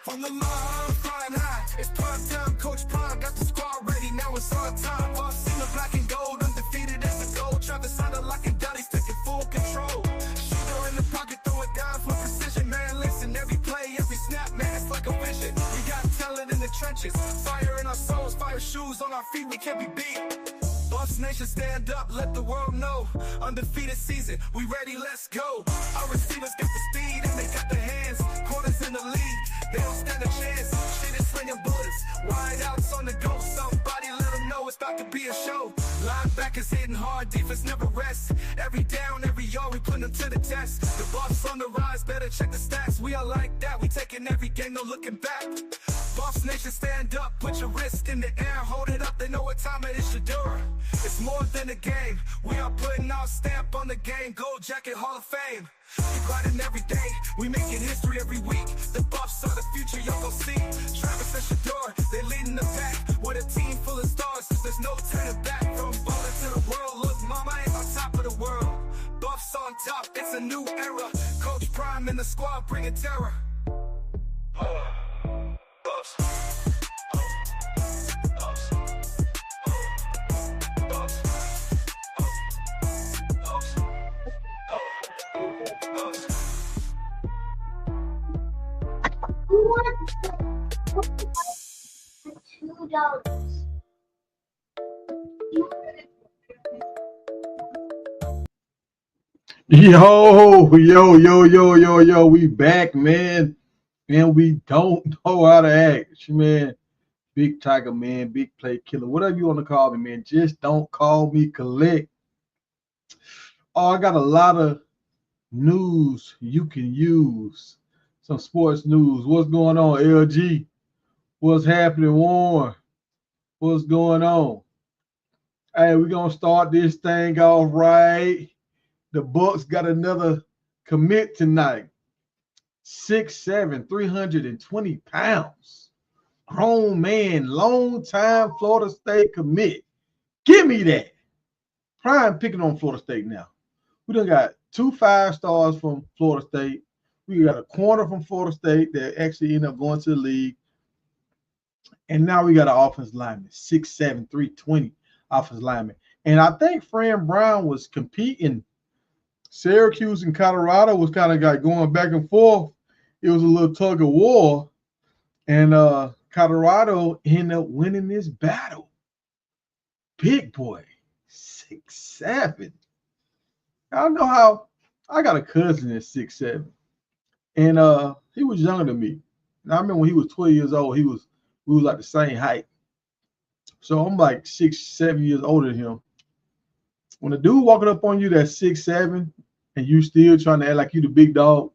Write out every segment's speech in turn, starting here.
From the line, flying high, it's prime time. Coach Prime got the squad ready. Now it's our time. I've seen the black and gold, undefeated as the gold. Travis Hunter locking down, he's taking full control. Shooter in the pocket, throw it down for precision. Man, listen, every play, every snap, man, it's like a vision. We got talent in the trenches, fire in our souls, fire shoes on our feet. We can't be beat. Buffs Nation, stand up, let the world know. Undefeated season, we ready, let's go. Our receivers got the speed and they got the hands. Corners in the league, they don't stand a chance. Shit is slinging bullets, wide outs on the go. Somebody let them know it's about to be a show. Linebackers hitting hard, defense never rests. Every down, every yard, we put them to the test. The Buffs on the rise, better check the stats. We are like that, we taking every game, no looking back. Buffs Nation, stand up, put your wrist in the air. Hold it up, they know what time it is, Shadura. It's more than a game, we are putting our stamp on the game. Gold jacket, Hall of Fame. We grinding every day, we making history every week. The Buffs are the future, y'all gon' see. Travis and Shador, they leading the pack. With a team full of stars, there's no turning back. From ballin' to the world, look mama ain't on top of the world. Buffs on top, it's a new era. Coach Prime in the squad, bringing terror. Buffs. $2. Yo, we back, man. And we don't know how to act. Man, big tiger, man, big play killer, whatever you want to call me, man. Just don't call me collect. Oh, I got a lot of news you can use. Some sports news. What's going on, LG? What's happening, Warren? What's going on? Hey, we're going to start this thing off right. The Bucks got another commit tonight. 6'7", 320 pounds. Grown man, long time Florida State commit. Give me that. Prime picking on Florida State now. We done got 2 5-stars from Florida State. We got a corner from Florida State that actually ended up going to the league. And now we got an offensive lineman, 6'7", 320 offensive lineman. And I think Fran Brown was competing. Syracuse and Colorado was kind of like going back and forth. It was a little tug of war. And Colorado ended up winning this battle. Big boy, 6'7". I don't know how. I got a cousin that's 6'7". And he was younger than me. And I remember when he was 12 years old, we was like the same height. So I'm like 6, 7 years older than him. When a dude walking up on you that's 6'7", and you still trying to act like you the big dog,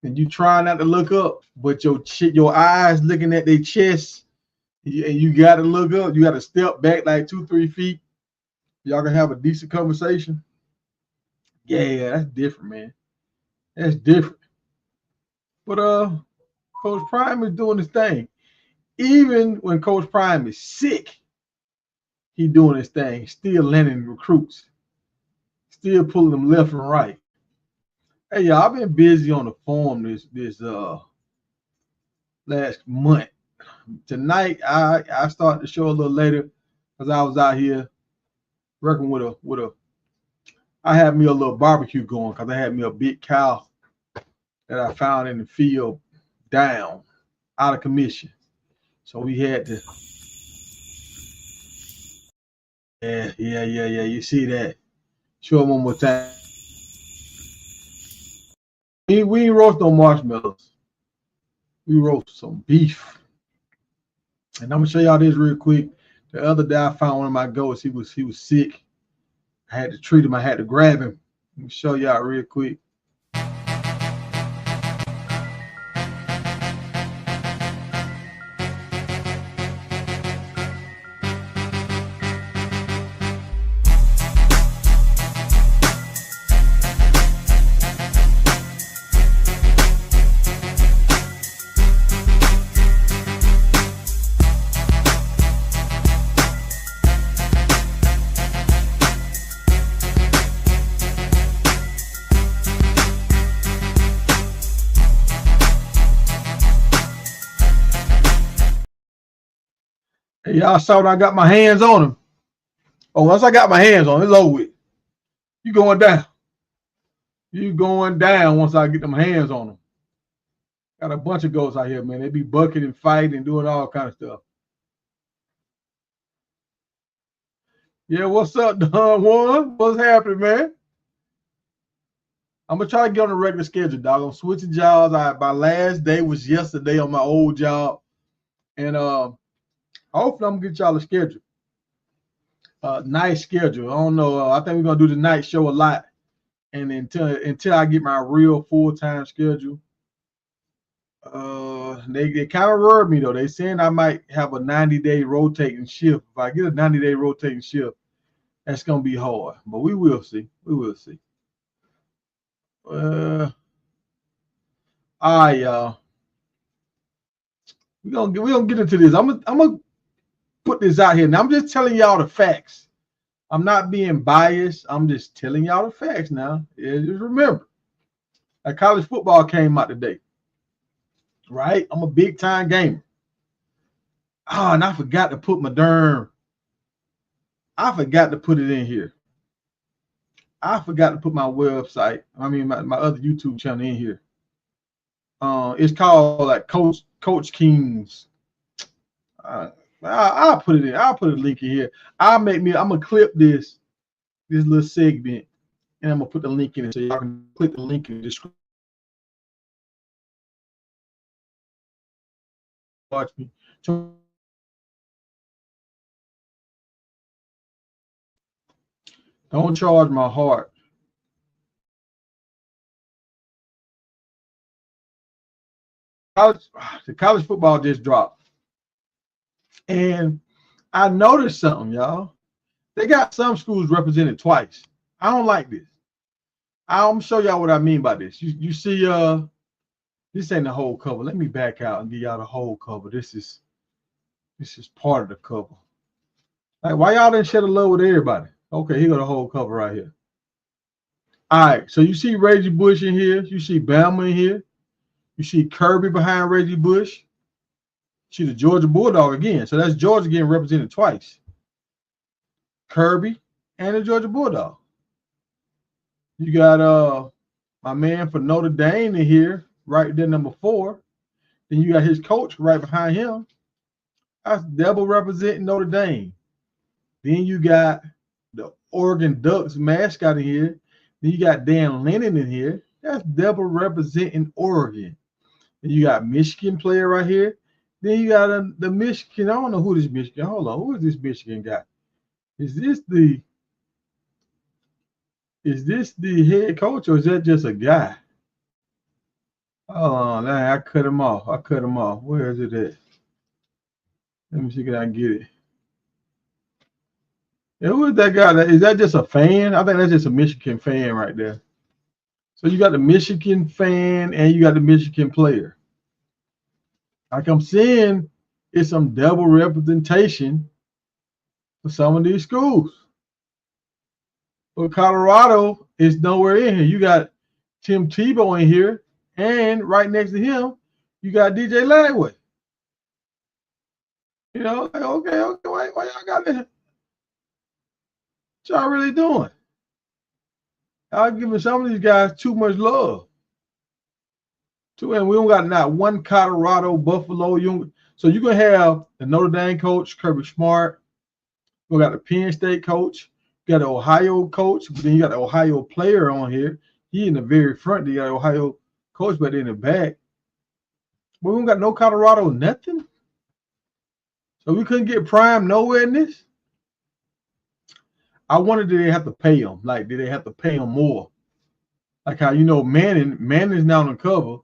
and you trying not to look up, but your eyes looking at their chest, and you got to look up. You got to step back like 2-3 feet. Y'all can have a decent conversation. Yeah, that's different, man. That's different. But Coach Prime is doing his thing. Even when Coach Prime is sick, he doing his thing. Still landing recruits. Still pulling them left and right. Hey, y'all, I've been busy on the farm this last month. Tonight, I started the show a little later because I was out here working with a. I had me a little barbecue going because I had me a big cow that I found in the field down, out of commission. So we had to. Yeah. You see that? Show them one more time. We ain't roast no marshmallows. We roast some beef. And I'm gonna show y'all this real quick. The other day I found one of my goats. He was sick. I had to treat him. I had to grab him. Let me show y'all real quick. Y'all saw when I got my hands on him. Oh, once I got my hands on him, it's over with. You going down. You going down once I get them hands on them. Got a bunch of goats out here, man. They be bucking and fighting and doing all kind of stuff. Yeah, what's up, Don Juan? What's happening, man? I'm gonna try to get on a regular schedule, dog. I'm switching jobs. My last day was yesterday on my old job, and hopefully I'm gonna get y'all a schedule. Night schedule. I don't know. I think we're gonna do the night show a lot, and until I get my real full-time schedule. They kind of worried me though. They saying I might have a 90-day rotating shift. If I get a 90-day rotating shift, that's gonna be hard. But we will see. We will see. All right, y'all. We're gonna get into this. I'm gonna put this out here. Now I'm just telling y'all the facts. I'm not being biased. I'm just telling y'all the facts now. Yeah, just remember, that college football came out today. Right? I'm a big time gamer. Oh, and I forgot to put I forgot to put it in here. I forgot to put my website. I mean my other YouTube channel in here. It's called like Coach Kings. I'll put it in. I'll put a link in here. I'm gonna clip this little segment, and I'm gonna put the link in it so y'all can click the link in the description. Watch me. Don't charge my heart. The college football just dropped. And I noticed something, y'all. They got some schools represented twice. I don't like this. I'm gonna show y'all what I mean by this. You see, this ain't the whole cover. Let me back out and give y'all the whole cover. This is part of the cover. Like, why y'all didn't share the love with everybody? Okay, here go the whole cover right here. All right, so you see Reggie Bush in here. You see Bama in here. You see Kirby behind Reggie Bush. See the Georgia Bulldog again. So that's Georgia getting represented twice. Kirby and the Georgia Bulldog. You got my man for Notre Dame in here, right there, number 4. Then you got his coach right behind him. That's double representing Notre Dame. Then you got the Oregon Ducks mascot in here. Then you got Dan Lennon in here. That's double representing Oregon. Then you got Michigan player right here. Then you got the Michigan. I don't know who this Michigan. Hold on, who is this Michigan guy? Is this the head coach or is that just a guy? Hold on, I cut him off. Where is it at? Let me see if I can get it. Yeah, who is that guy? Is that just a fan? I think that's just a Michigan fan right there. So you got the Michigan fan and you got the Michigan player. Like I'm saying, it's some double representation for some of these schools. But Colorado is nowhere in here. You got Tim Tebow in here, and right next to him, you got DJ Lagway. You know, like, okay, why y'all got that? What y'all really doing? Y'all giving some of these guys too much love. And we don't got not one Colorado, Buffalo. So you're going to have the Notre Dame coach, Kirby Smart. We got the Penn State coach. You got the Ohio coach. But then you got the Ohio player on here. He in the very front. You got the Ohio coach, but in the back. But we don't got no Colorado, nothing. So we couldn't get Prime nowhere in this. I wonder, did they have to pay him? Like, did they have to pay him more? Like how, Manning's now on the cover.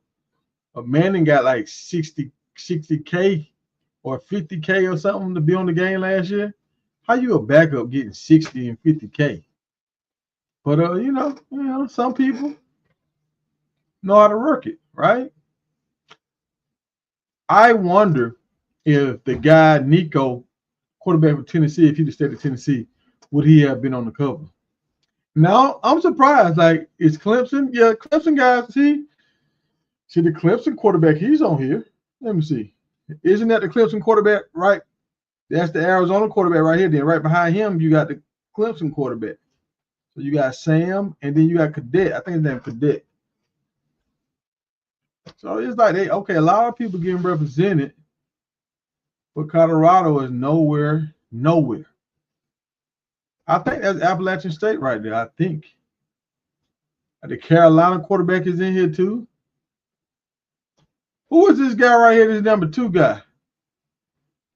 But Manning got like 60K or 50K or something to be on the game last year. How you a backup getting 60 and 50K? But some people know how to work it, right? I wonder if the guy Nico, quarterback for Tennessee, if he'd have stayed at Tennessee, would he have been on the cover? Now I'm surprised. Like, is Clemson? Yeah, Clemson guys. See the Clemson quarterback. He's on here. Let me see. Isn't that the Clemson quarterback right That's the Arizona quarterback right here. Then right behind him, you got the Clemson quarterback. So you got Sam, and then you got Cadet. I think his name Cadet. So it's like a lot of people getting represented, but Colorado is nowhere. I think that's Appalachian State right there. I think the Carolina quarterback is in here too. Who is this guy right here? This number 2 guy.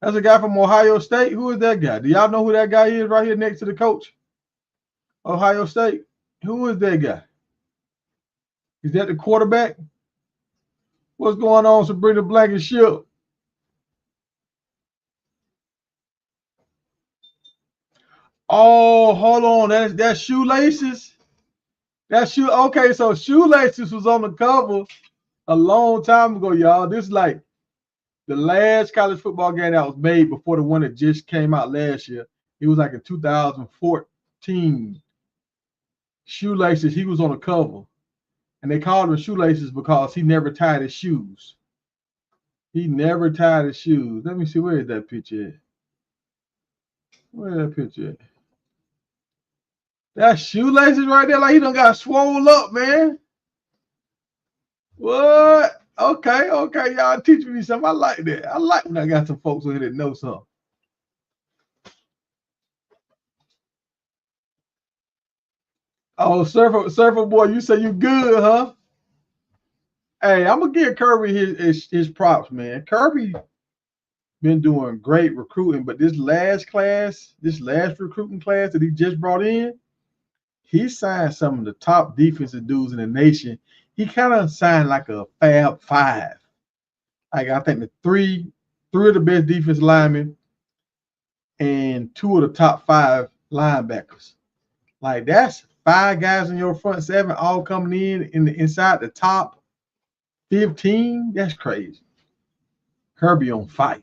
That's a guy from Ohio State. Who is that guy? Do y'all know who that guy is right here next to the coach? Ohio State. Who is that guy? Is that the quarterback? What's going on, Sabrina Blankenship? Oh, hold on. That's Shoelaces. Okay, so Shoelaces was on the cover a long time ago, y'all. This is like the last college football game that was made before the one that just came out last year. It was like in 2014. Shoelaces, he was on the cover. And they called him Shoelaces because he never tied his shoes. He never tied his shoes. Let me see, where is that picture at? Where is that picture at? That Shoelaces right there, like he done got swole up, man. What? Okay, y'all teaching me something. I like that. I like when I got some folks over here that know something. Oh, surfer boy, you say you good, huh? Hey, I'm gonna give Kirby his props, man. Kirby been doing great recruiting, but this last recruiting class that he just brought in, he signed some of the top defensive dudes in the nation. He kind of signed like a Fab Five. Like I think the three of the best defensive linemen and 2 of the top 5 linebackers. Like that's 5 guys in your front 7 all coming inside the top 15. That's crazy. Kirby on fire.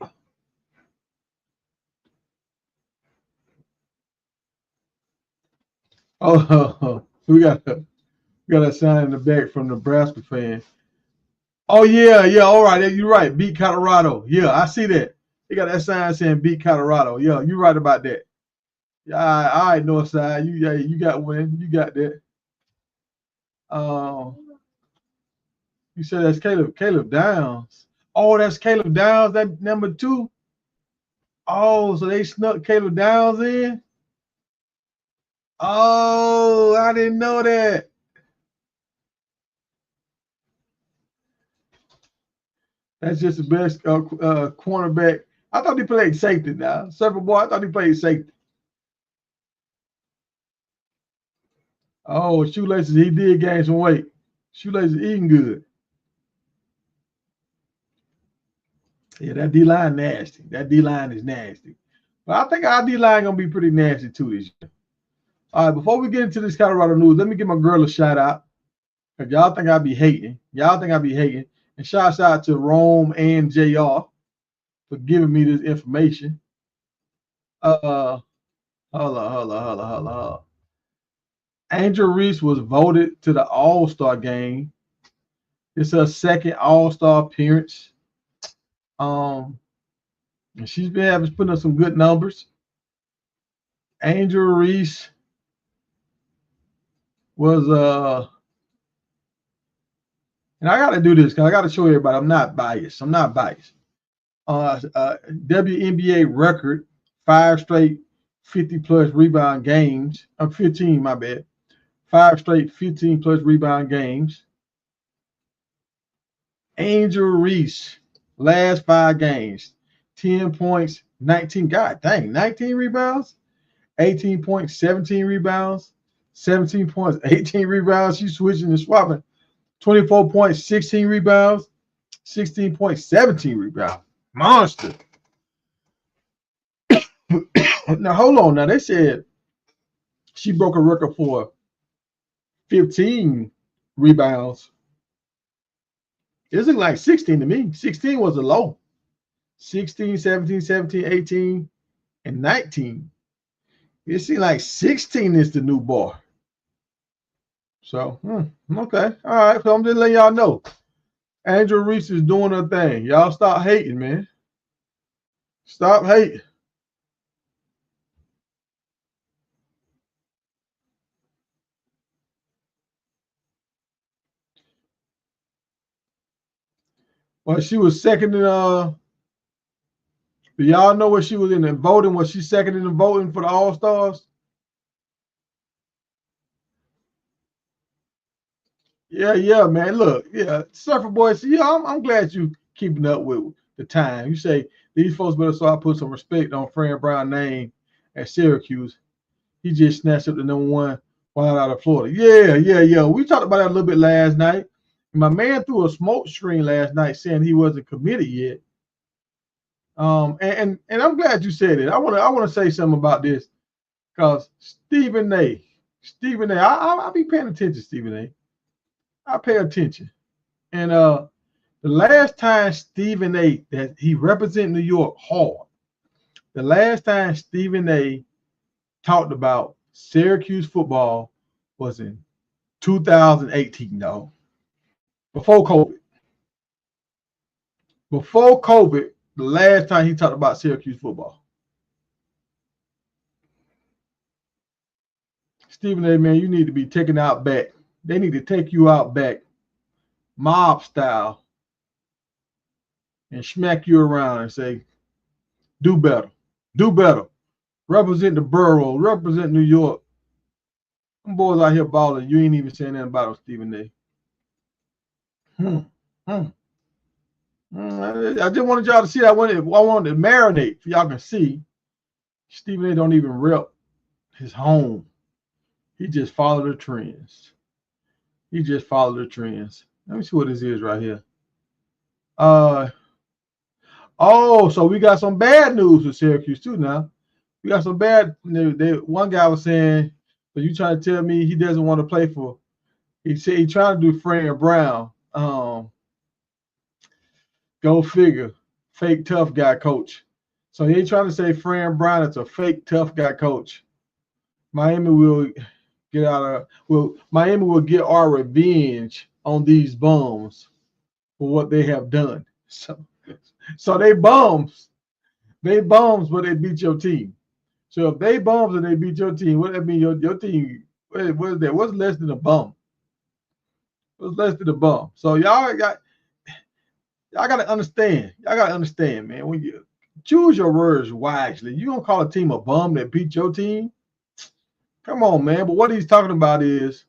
Oh, we got a sign in the back from Nebraska fan. Oh yeah, all right, you're right. Beat Colorado. Yeah, I see that. They got that sign saying beat Colorado. Yeah, you're right about that. Yeah, all right, Northside. You got one. You got that. You said that's Caleb Downs. Oh, that's Caleb Downs. That number 2. Oh, so they snuck Caleb Downs in. Oh, I didn't know that. That's just the best cornerback. I thought he played safety now. Surfer boy, I thought he played safety. Oh, Shoelaces, he did gain some weight. Shoelaces eating good. Yeah, that D-line nasty. That D-line is nasty. But I think our D-line going to be pretty nasty too this year. All right, before we get into this Colorado news, let me give my girl a shout out. Because y'all think I be hating. And shouts out to Rome and JR for giving me this information. Hold on. Angel Reese was voted to the All-Star game. It's her second All-Star appearance. And she's been putting up some good numbers. Angel Reese was and I gotta do this because I gotta show everybody I'm not biased. WNBA record, 5 straight 50-plus rebound games. 15, my bad. 5 straight 15-plus rebound games. Angel Reese, last 5 games, 10 points, 19. God dang, 19 rebounds, 18 points, 17 rebounds, 17 points, 18 rebounds. She's switching and swapping. 24 points, 16 rebounds, 16 points, 17 rebounds. Monster. Now, hold on. Now, they said she broke a record for 15 rebounds. It looked like 16 to me. 16 was a low. 16, 17, 17, 18, and 19. It seems like 16 is the new bar. So, okay. All right. So I'm just letting y'all know. Angel Reese is doing her thing. Y'all stop hating, man. Stop hating. Well, she was second in do y'all know what she was in the voting? Was she second in the voting for the All-Stars? Yeah, man. Look, yeah, Surfer Boy. See, yeah, I'm glad you keeping up with the time. You say these folks better start put some respect on Fran Brown's name at Syracuse. He just snatched up the #1 wild out of Florida. Yeah. We talked about that a little bit last night. My man threw a smoke screen last night saying he wasn't committed yet. And I'm glad you said it. I want to say something about this because Stephen A. I be paying attention, Stephen A. I pay attention. And the last time Stephen A. that he represented New York hard, the last time Stephen A. talked about Syracuse football was in 2018, though. Before COVID. Before COVID, the last time he talked about Syracuse football. Stephen A., man, you need to be taken out back. They need to take you out back, mob style, and smack you around and say, do better. Do better. Represent the borough. Represent New York. Them boys out here balling. You ain't even saying nothing about them, Stephen A. I just wanted y'all to see. I wanted to marinate for y'all can see. Stephen A. don't even rep his home. He just follow the trends. Let me see what this is right here. So we got some bad news with Syracuse too now. We got some bad news. One guy was saying, "So you trying to tell me he doesn't want to play for?" He said he trying to do Fran Brown. Go figure. Fake tough guy coach. So he ain't trying to say Fran Brown is a fake tough guy coach. Miami will get our revenge on these bums for what they have done. So they bums. They bums, but they beat your team. So if they bums and they beat your team, what that mean? Your team, what is that? What's less than a bum? What's less than a bum? So y'all got to understand. Y'all got to understand, man. When you choose your words wisely, you don't call a team a bum that beat your team. Come on, man. But what he's talking about is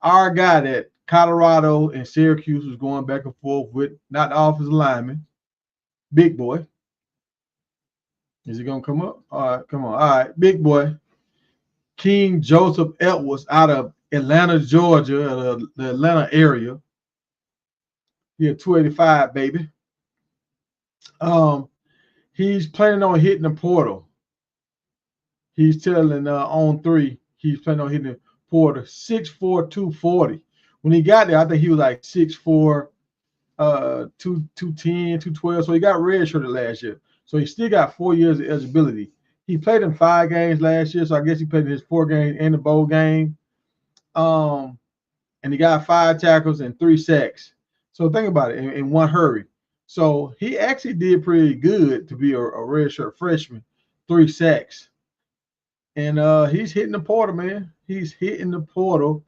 our guy that Colorado and Syracuse was going back and forth with, not the offensive lineman, big boy. Is he gonna come up? All right, come on. All right, big boy. King Joseph Edwards out of Atlanta, Georgia, the Atlanta area. Yeah, 285, baby. He's planning on hitting the portal. He's telling on 3, he's planning on hitting the portal. 6'4", 240. When he got there, I think he was like 6'4", 210, 212. So he got redshirted last year. So he still got 4 years of eligibility. He played in 5 games last year, so I guess he played in his 4 games and the bowl game. And he got 5 tackles and 3 sacks. So think about it in one hurry. So he actually did pretty good to be a redshirt freshman. 3 sacks. And he's hitting the portal, man. He's hitting the portal.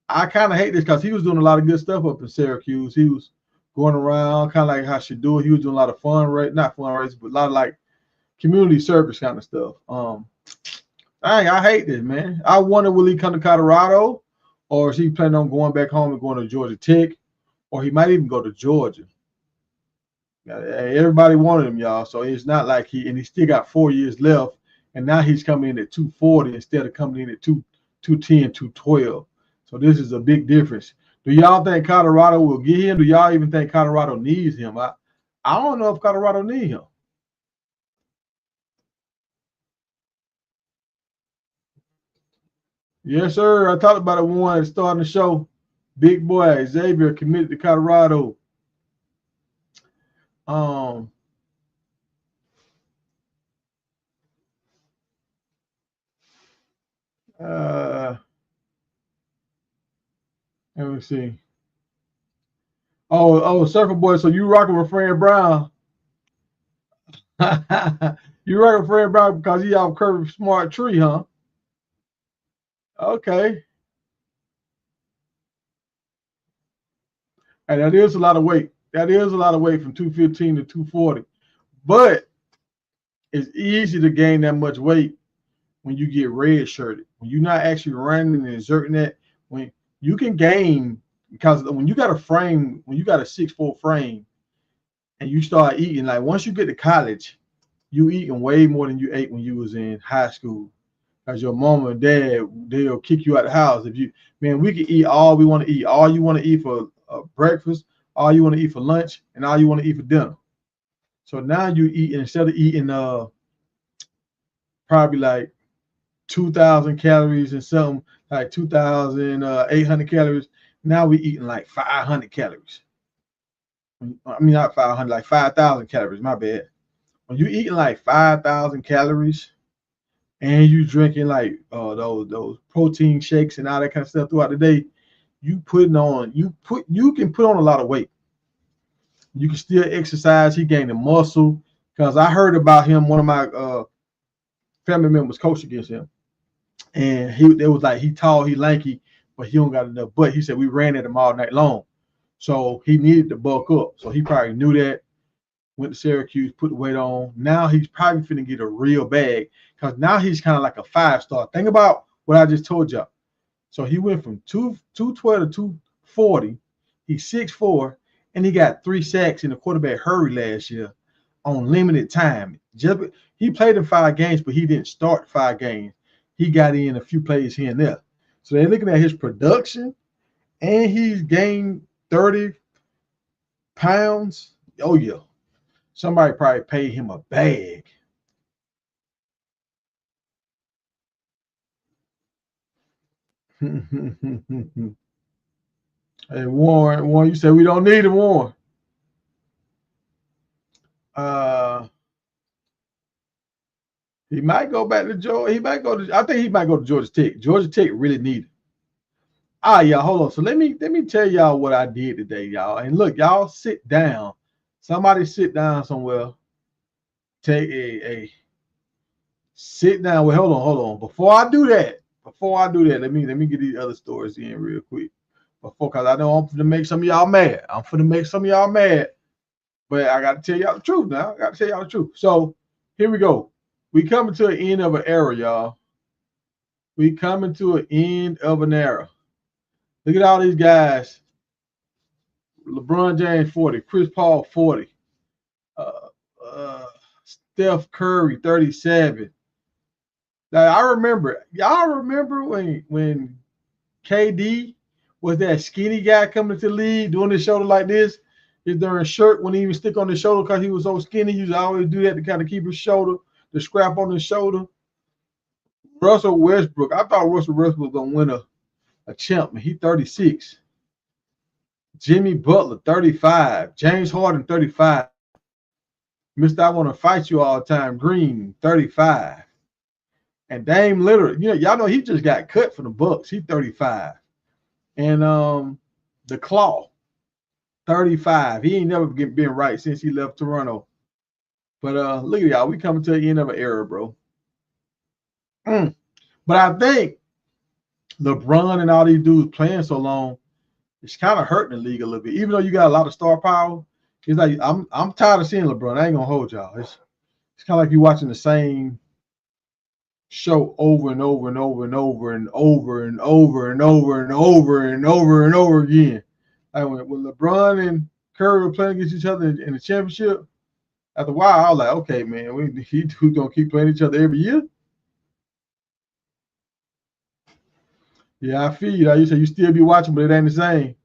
I kind of hate this because he was doing a lot of good stuff up in Syracuse. He was going around kind of like how she do it. He was doing a lot of not fundraising, but a lot of like community service kind of stuff. I hate this, man. I wonder, will he come to Colorado, or is he planning on going back home and going to Georgia Tech, or he might even go to Georgia. Everybody wanted him, y'all. So it's not like he still got 4 years left, and now he's coming in at 240 instead of coming in at 210, 212. So this is a big difference. Do y'all think Colorado will get him? Do y'all even think Colorado needs him? I don't know if Colorado needs him. Yes, sir. I talked about it one starting the show. Big boy Xavier committed to Colorado. Let me see. Oh, Surfer Boy. So you rocking with Fran Brown? You rocking with Fran Brown because he off Kirby Smart Tree, huh? Okay. And that is a lot of weight. That is a lot of weight from 215 to 240. But it's easy to gain that much weight when you get red shirted. When you're not actually running and exerting that, when you can gain, because when you got a frame, when you got a 6'4" frame and you start eating, like once you get to college, you eating way more than you ate when you was in high school. Because your mom and dad, they'll kick you out the house. If you, man, we can eat all we want to eat. All you want to eat for breakfast, all you want to eat for lunch, and all you want to eat for dinner. So now you eat, instead of eating probably like 2,000 calories and something, like 2,800 calories. Now we eating like 500 calories. I mean, not 500, like 5,000 calories. My bad. When you eating like 5,000 calories and you drinking like those protein shakes and all that kind of stuff throughout the day, you can put on a lot of weight. You can still exercise. He gained a muscle because I heard about him. One of my family members coached against him, and they was like, he tall, he lanky, but he don't got enough butt. He said we ran at him all night long, so he needed to bulk up. So he probably knew that. Went to Syracuse, put the weight on. Now he's probably finna get a real bag because now he's kind of like a 5-star. Think about what I just told y'all. So he went from 212 to 240. He's 6'4", and he got 3 sacks in the quarterback hurry last year on limited time. He played in 5 games, but he didn't start 5 games. He got in a few plays here and there. So they're looking at his production, and he's gained 30 pounds. Oh, yeah. Somebody probably paid him a bag. Hey, Warren, you said we don't need him, Warren. He might go back to Georgia. I think he might go to Georgia Tech. Georgia Tech really need him. Y'all, hold on. So let me tell y'all what I did today, y'all. And look, y'all sit down. Somebody sit down somewhere. Take a sit down. Well, hold on. Before I do that, let me get these other stories in real quick. Because I know I'm finna make some of y'all mad. But I gotta tell y'all the truth now. So here we go. We coming to an end of an era, y'all. We coming to an end of an era. Look at all these guys. LeBron James 40, Chris Paul 40, Steph Curry 37. Now y'all remember when KD was that skinny guy coming to the league doing his shoulder like this? His darn shirt wouldn't even stick on his shoulder because he was so skinny. He used to always do that to kind of keep his shoulder, the scrap on his shoulder. Russell Westbrook. I thought Russell Westbrook was gonna win a champ, man. He 36. Jimmy Butler, 35. James Harden, 35. Mr. I want to fight you all the time. Green, 35. And Dame Lillard, y'all know he just got cut from the Bucks. He's 35. And the Claw, 35. He ain't never been right since he left Toronto. But look at y'all. We coming to the end of an era, bro. But I think LeBron and all these dudes playing so long, it's kind of hurting the league a little bit. Even though you got a lot of star power, it's like I'm tired of seeing LeBron. I ain't gonna hold y'all. It's kind of like you're watching the same show over and over and over and over and over and over and over and over and over and over again. Like when LeBron and Curry were playing against each other in the championship, after a while, I was like, okay, man, we gonna keep playing each other every year. Yeah, I feel you. You say you still be watching, but it ain't the same.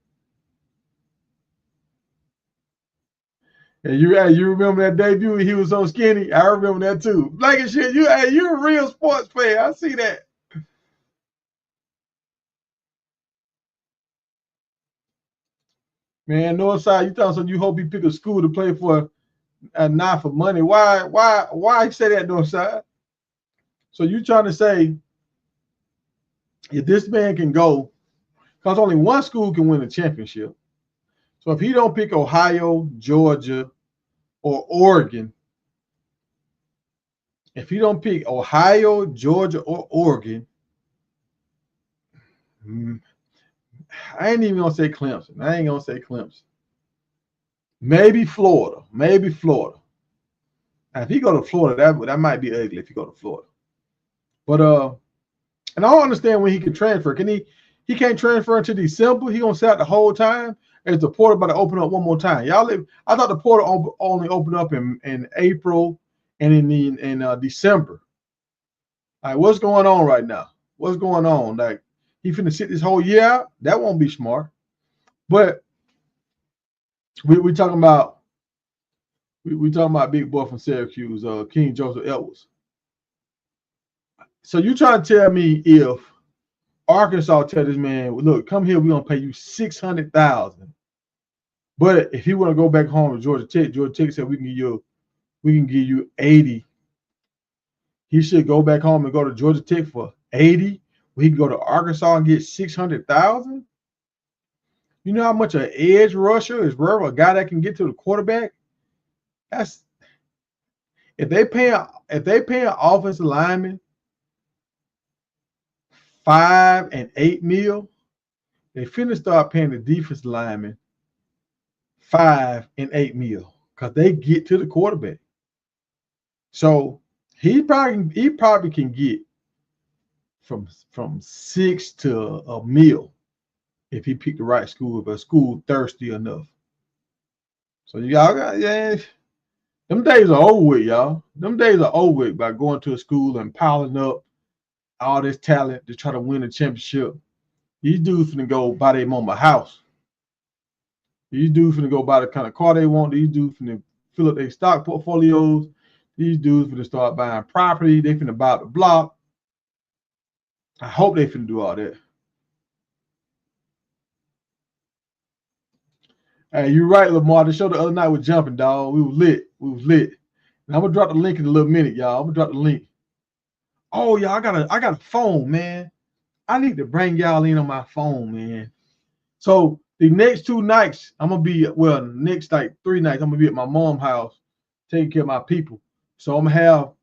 And you remember that debut? He was so skinny. I remember that too. Like and shit, you're a real sports fan. I see that. Man, Northside, you thought so? You hope he pick a school to play for, not for money. Why say that, Northside? So you trying to say if this man can go, because only one school can win a championship. So if he don't pick Ohio, Georgia, or Oregon, if he don't pick Ohio, Georgia, or Oregon, I ain't even gonna say Clemson. Maybe Florida. Maybe Florida. Now, if he go to Florida, that might be ugly if he go to Florida. But and I don't understand when he can transfer. Can he can't transfer until December? He gonna sit out the whole time? Is the portal about to open up one more time? I thought the portal only opened up in April and in December. All right, what's going on right now? What's going on? Like he finna sit this whole year out? That won't be smart. But we talking about we talking about big boy from Syracuse, King Joseph Edwards. So you trying to tell me if Arkansas tell this man, look, come here, we're gonna pay you $600,000. But if he want to go back home to Georgia Tech said we can give you 80. He should go back home and go to Georgia Tech for 80. We can go to Arkansas and get 600,000. You know how much an edge rusher is worth? A guy that can get to the quarterback. That's if they pay an offensive lineman $5 and $8 million, they finna start paying the defense lineman $5 and $8 million because they get to the quarterback. So he probably can get from 6 to $1 million if he picked the right school, if a school thirsty enough. So y'all got them days are over with, y'all. Them days are over with by going to a school and piling up all this talent to try to win a championship. These dudes finna go buy their mama a house. These dudes finna go buy the kind of car they want. These dudes finna fill up their stock portfolios. These dudes finna start buying property. They finna buy the block. I hope they finna do all that. Hey, you're right, Lamar. The show the other night was jumping, dog. We was lit. And I'm gonna drop the link in a little minute, y'all. I'm gonna drop the link. Oh, y'all, I got a phone, man. I need to bring y'all in on my phone, man. So the next 2 nights, next like 3 nights, I'm gonna be at my mom's house taking care of my people. So I'm gonna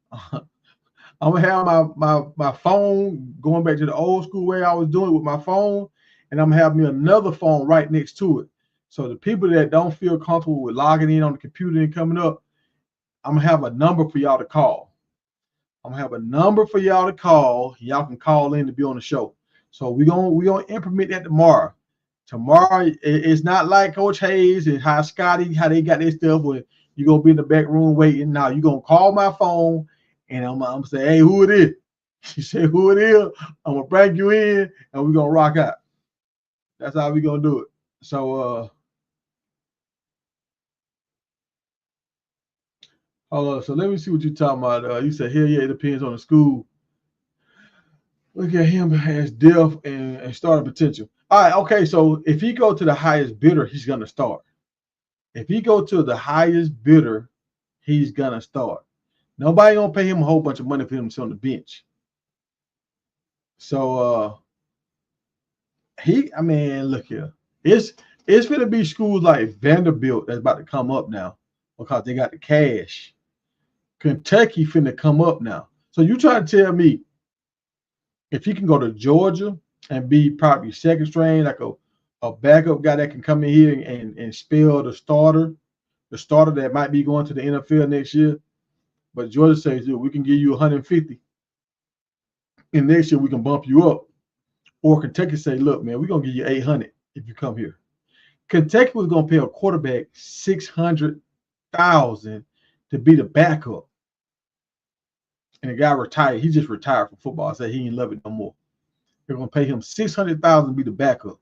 have my phone going back to the old school way I was doing it with my phone, and I'm gonna have me another phone right next to it. So the people that don't feel comfortable with logging in on the computer and coming up, I'm gonna have a number for y'all to call. Y'all can call in to be on the show. So we gonna implement that tomorrow. Tomorrow it's not like Coach Hayes and how Scotty, how they got their stuff where you're gonna be in the back room waiting. Now you're gonna call my phone and I'm gonna say, hey, who it is? You say who it is, I'm gonna bring you in and we're gonna rock out. That's how we gonna do it. So hold on. So let me see what you're talking about. You said, hell yeah, it depends on the school. Look at him as depth and starting potential. All right, okay. So if he go to the highest bidder, he's gonna start. If he go to the highest bidder, he's gonna start. Nobody gonna pay him a whole bunch of money for him to sit on the bench. So look here. It's gonna be schools like Vanderbilt that's about to come up now because they got the cash. Kentucky finna come up now. So you trying to tell me if he can go to Georgia and be probably second string, like a backup guy that can come in here and spell the starter that might be going to the NFL next year. But Georgia says, we can give you 150. And next year we can bump you up. Or Kentucky say, look, man, we're gonna give you 800 if you come here. Kentucky was gonna pay a quarterback $600,000 to be the backup. And the guy retired. He just retired from football. I said he ain't love it no more. They're gonna pay him $600,000 to be the backup.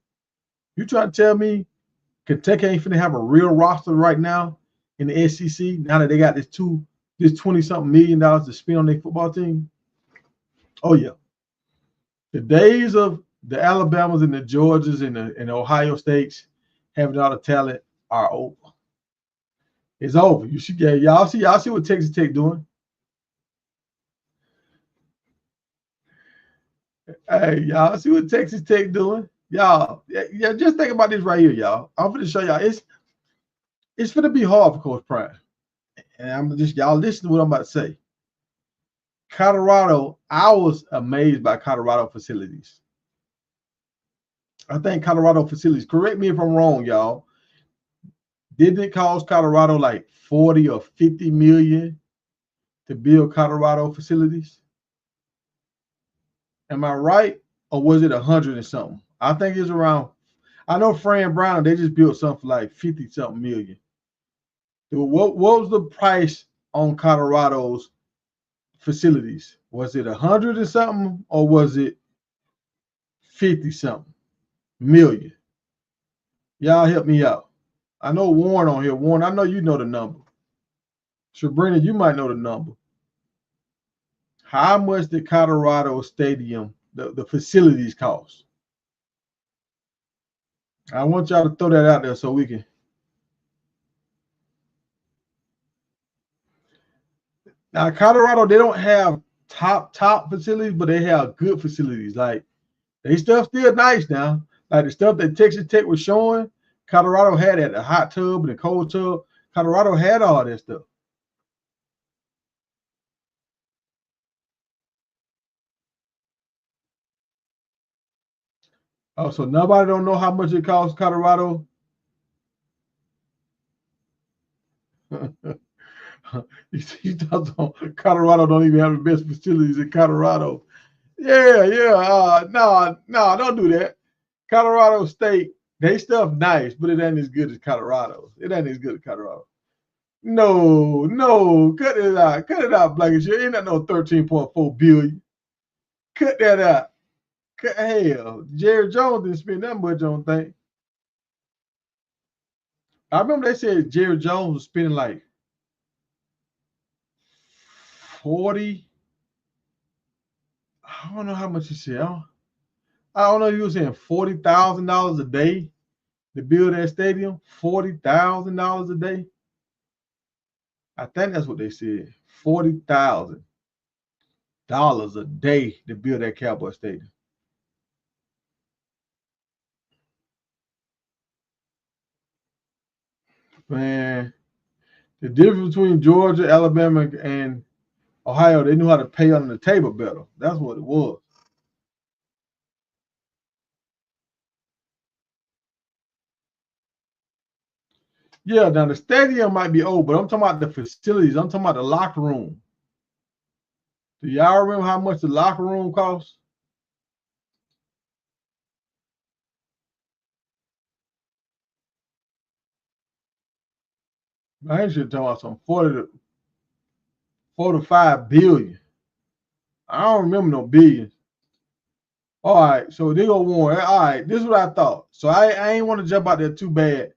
You trying to tell me Kentucky ain't finna have a real roster right now in the SEC now that they got this $20-something million to spend on their football team? Oh yeah. The days of the Alabamas and the Georgias and the Ohio States having all the talent are over. It's over. You see, y'all see what Texas Tech doing. Hey, y'all see what Texas Tech doing? Y'all, yeah, just think about this right here, y'all. I'm going to show y'all. It's going to be hard for Coach Prime. And y'all listen to what I'm about to say. Colorado, I was amazed by Colorado facilities. I think Colorado facilities, correct me if I'm wrong, y'all. Didn't it cost Colorado like 40 or 50 million to build Colorado facilities? Am I right? Or was it 100 and something? I think it's around. I know Fran Brown, they just built something like 50 something million. What was the price on Colorado's facilities? Was it 100 or something, or was it 50 something million? Y'all help me out. I know Warren on here. Warren, I know you know the number. Sabrina, you might know the number. How much did Colorado Stadium, the facilities cost? I want y'all to throw that out there so we can. Now, Colorado, they don't have top facilities, but they have good facilities. Like, they stuff still nice now. Like the stuff that Texas Tech was showing, Colorado had at the hot tub and the cold tub. Colorado had all that stuff. Oh, so nobody don't know how much it costs Colorado. You Colorado don't even have the best facilities in Colorado. Yeah. No, don't do that. Colorado State, they stuff nice, but it ain't as good as Colorado. It ain't as good as Colorado. No, cut it out. Cut it out, Blankenship. Ain't that no 13.4 billion. Cut that out. Hell, Jerry Jones didn't spend that much on things. I remember they said Jerry Jones was spending like 40. I don't know how much he said. I don't know if he was saying $40,000 a day to build that stadium. $40,000 a day. I think that's what they said. $40,000 a day to build that Cowboy Stadium. Man, the difference between Georgia, Alabama, and Ohio, they knew how to pay under the table better. That's what it was. Yeah, now the stadium might be old, but I'm talking about the facilities. I'm talking about the locker room. Do y'all remember how much the locker room cost? I ain't talking about some 45 billion. I don't remember no billions. All right, so they go Warren. All right, this is what I thought. So I ain't want to jump out there too bad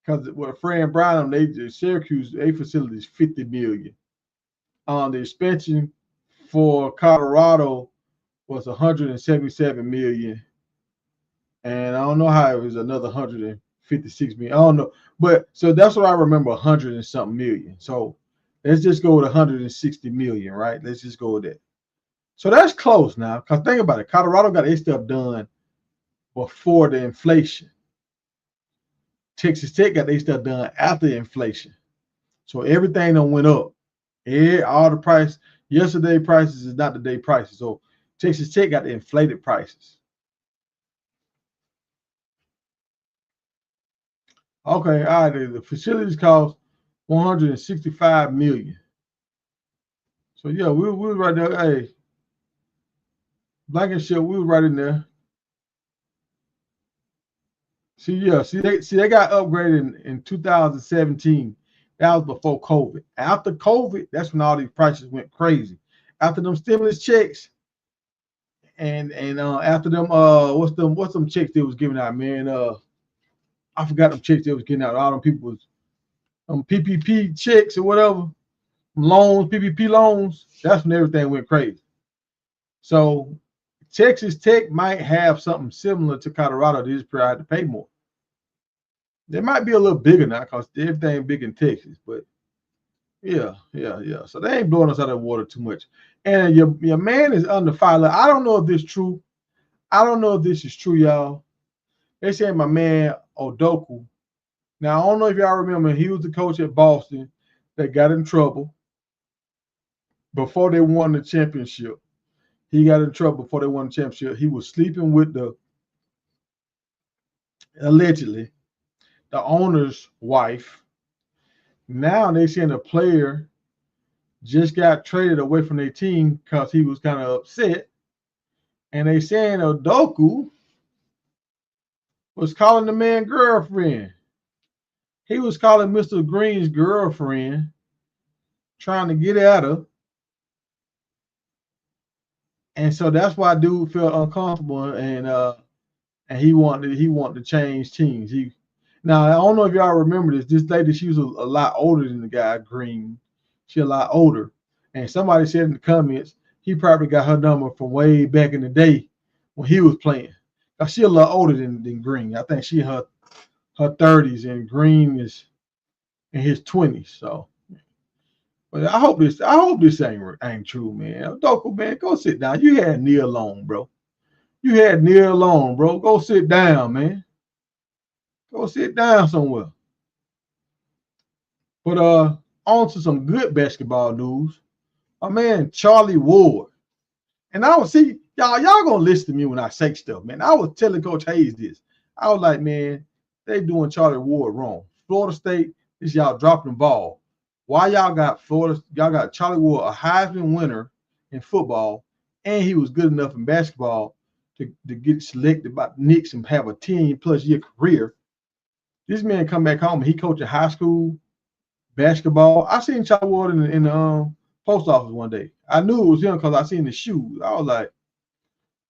because with Fran Brown, they Syracuse, they facilities 50 million. The expansion for Colorado was 177 million. And I don't know how it was another 156 million. I don't know. But so that's what I remember, 100 and something million. So let's just go with 160 million, right? Let's just go with that. So that's close now. Because think about it. Colorado got their stuff done before the inflation. Texas Tech got their stuff done after inflation. So everything done went up. All the price, yesterday prices is not the day prices. So Texas Tech got the inflated prices. Okay, all right. The facilities cost 165 million. So yeah, we were right there. Hey, Blankenship, we were right in there. See, they got upgraded in 2017. That was before COVID. After COVID, that's when all these prices went crazy. After them stimulus checks, and after them what's them checks they was giving out, man? I forgot them checks they was getting out. All them people was PPP checks or whatever, loans, PPP loans. That's when everything went crazy. So Texas Tech might have something similar to Colorado. They just probably have to pay more. They might be a little bigger now because everything big in Texas, but yeah. So they ain't blowing us out of the water too much. And your man is under fire. I don't know if this is true. I don't know if this is true, y'all. They say my man Odoku. Now I don't know if y'all remember, he was the coach at Boston that got in trouble before they won the championship. He got in trouble before they won the championship. He was sleeping with allegedly, the owner's wife. Now they saying the player just got traded away from their team because he was kind of upset. And they saying Udoka was calling the man girlfriend. He was calling Mr. Green's girlfriend, trying to get at her. And so that's why dude felt uncomfortable, and he wanted to change teams. Now I don't know if y'all remember this. This lady, she was a lot older than the guy Green. She a lot older. And somebody said in the comments, he probably got her number from way back in the day when he was playing. Now, she a lot older than Green. I think she in her 30s, and Green is in his 20s. So, but I hope this ain't true, man. Udoka, man, go sit down. You had Neil alone, bro. You had Neil alone, bro. Go sit down, man. Go sit down somewhere. But on to some good basketball news. My man Charlie Ward. And I was see y'all gonna listen to me when I say stuff, man. I was telling Coach Hayes this. I was like, man, they doing Charlie Ward wrong. Florida State, this y'all dropping the ball. Why y'all got Florida? Y'all got Charlie Ward, a Heisman winner in football, and he was good enough in basketball to get selected by the Knicks and have a 10+ year career. This man come back home and he coaching high school basketball. I seen Charlie Ward in the post office one day. I knew it was him because I seen the shoes. I was like,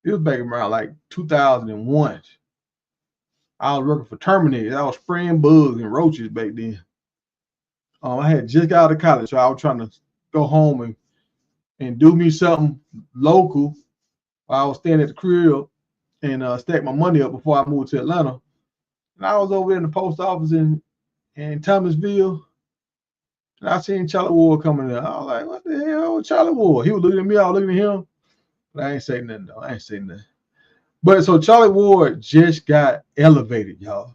it was back around like 2001. I was working for Terminator. I was spraying bugs and roaches back then. I had just got out of college, so I was trying to go home and do me something local. I was staying at the crib and stack my money up before I moved to Atlanta. And I was over there in the post office in Thomasville. And I seen Charlie Ward coming in. I was like, what the hell with Charlie Ward? He was looking at me, I was looking at him. But I ain't saying nothing, though. I ain't saying nothing. But so Charlie Ward just got elevated, y'all.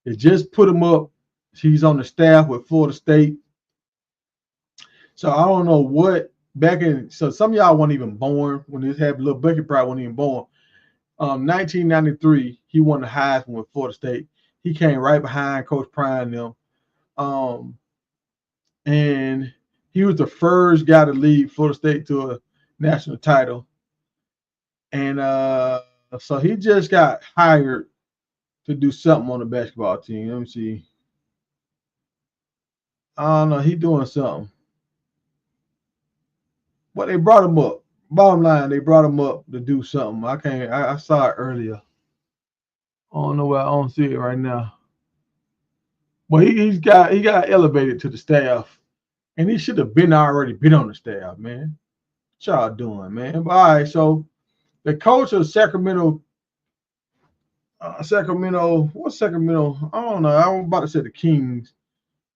It just put him up. He's on the staff with Florida State. So I don't know what so some of y'all weren't even born when this happened. Little Bucky probably wasn't even born. 1993, he won the Heisman with Florida State. He came right behind Coach Prime and them. And he was the first guy to lead Florida State to a national title. And so he just got hired to do something on the basketball team. Let me see. I don't know. He doing something. But they brought him up. Bottom line, they brought him up to do something. I saw it earlier. I don't know where I don't see it right now. But he got elevated to the staff. And he should have already been on the staff, man. What y'all doing, man? But all right, so the coach of Sacramento, what's Sacramento? I don't know. I was about to say the Kings.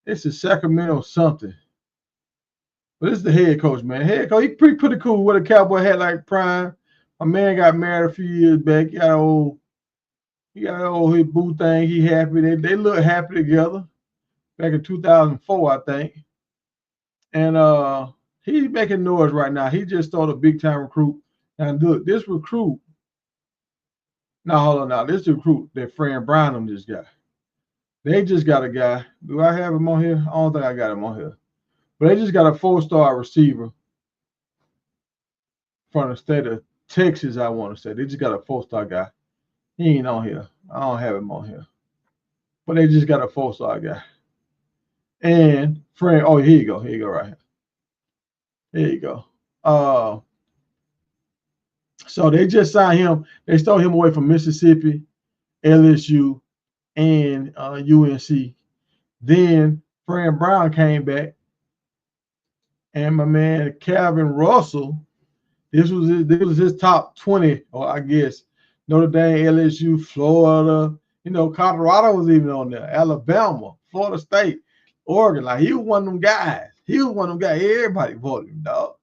This is Sacramento something. But this is the head coach, man. Head coach, he pretty cool with a cowboy hat like Prime. My man got married a few years back. He got an old his boo thing. He happy. They look happy together. Back in 2004, I think. And he's making noise right now. He just started a big time recruit. And look, this recruit. Now hold on now. This recruit that Fran Brown just got. They just got a guy. Do I have him on here? I don't think I got him on here. But they just got a 4-star receiver from the state of Texas, I want to say. They just got a 4-star guy. He ain't on here. I don't have him on here. But they just got a 4-star guy. And Fran, oh, here you go. Here you go right here. There you go. So they just signed him. They stole him away from Mississippi, LSU, and UNC. Then Fran Brown came back. And my man Calvin Russell, this was his top 20, or I guess Notre Dame, LSU, Florida, Colorado was even on there, Alabama, Florida State, Oregon. Like he was one of them guys. Everybody voted him, dog.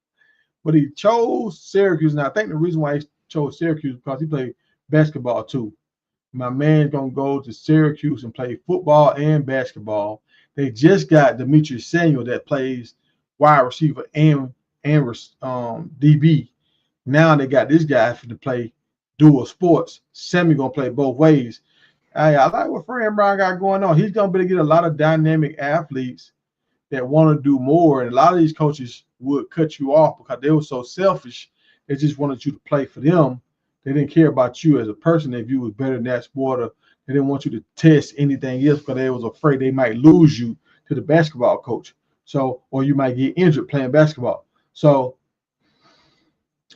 But he chose Syracuse. And I think the reason why he chose Syracuse is because he played basketball too. My man's gonna go to Syracuse and play football and basketball. They just got Demetrius Samuel that plays wide receiver and DB. Now they got this guy to play dual sports. Sammy gonna play both ways. I like what Fran Brown got going on. He's gonna be able to get a lot of dynamic athletes that want to do more. And a lot of these coaches would cut you off because they were so selfish. They just wanted you to play for them. They didn't care about you as a person if you was better than that sport, or they didn't want you to test anything else because they was afraid they might lose you to the basketball coach. So, or you might get injured playing basketball. So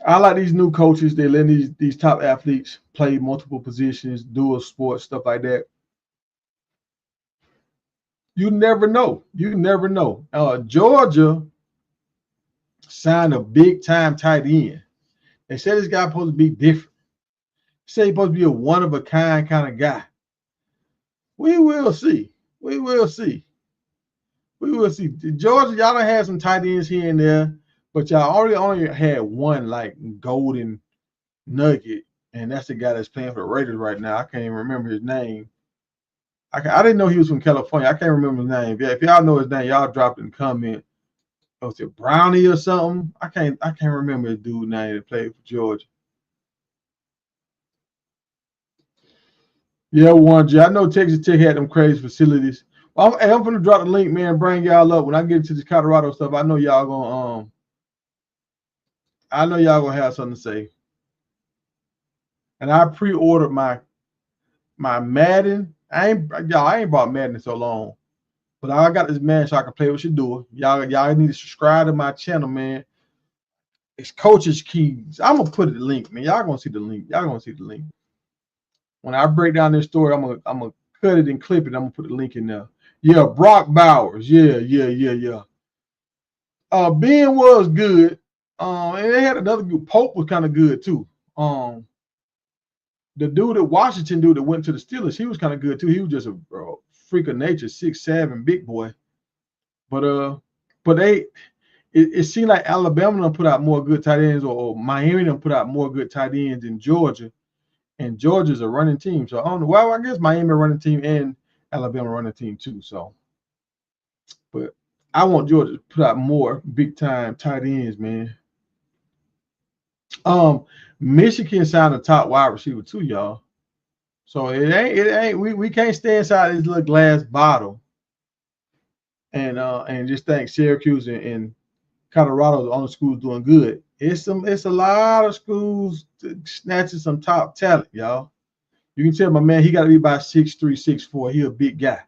I like these new coaches. They let these top athletes play multiple positions, dual sports, stuff like that. You never know. You never know. Georgia signed a big time tight end. They said this guy supposed to be different. They say he's supposed to be a one of a kind of guy. We will see. We will see. We will see. Georgia, y'all done had some tight ends here and there, but y'all only had one like golden nugget, and that's the guy that's playing for the Raiders right now. I can't even remember his name. I didn't know he was from California. I can't remember his name. Yeah, if y'all know his name, y'all drop it in the comment. Was it Brownie or something? I can't remember his dude's name that played for Georgia. Yeah, one G. I know Texas Tech had them crazy facilities. Well, I'm gonna drop the link, man. Bring y'all up when I get to this Colorado stuff. I know y'all gonna have something to say. And I pre-ordered my Madden. I ain't bought Madden in so long, but I got this Madden so I can play with Shador. Y'all need to subscribe to my channel, man. It's Coach's Keys. I'm gonna put the link, man. Y'all gonna see the link. Y'all gonna see the link. When I break down this story, I'm gonna cut it and clip it. I'm gonna put the link in there. Yeah, Brock Bowers. Yeah. Ben was good. And they had another good. Pope was kind of good too. The dude at Washington, that went to the Steelers, he was kind of good too. He was just a freak of nature, 6'7", big boy. But it seemed like Alabama done put out more good tight ends, or Miami done put out more good tight ends than Georgia. And Georgia's a running team. So I don't know. Well, I guess Miami running team and Alabama running team too. So, but I want Georgia to put out more big time tight ends, man. Michigan signed a top wide receiver too, y'all. So it ain't we can't stay inside this little glass bottle and just think Syracuse and Colorado, the only schools doing good. It's a lot of schools snatching some top talent, y'all. You can tell my man he got to be about 6'3", 6'4". He a big guy.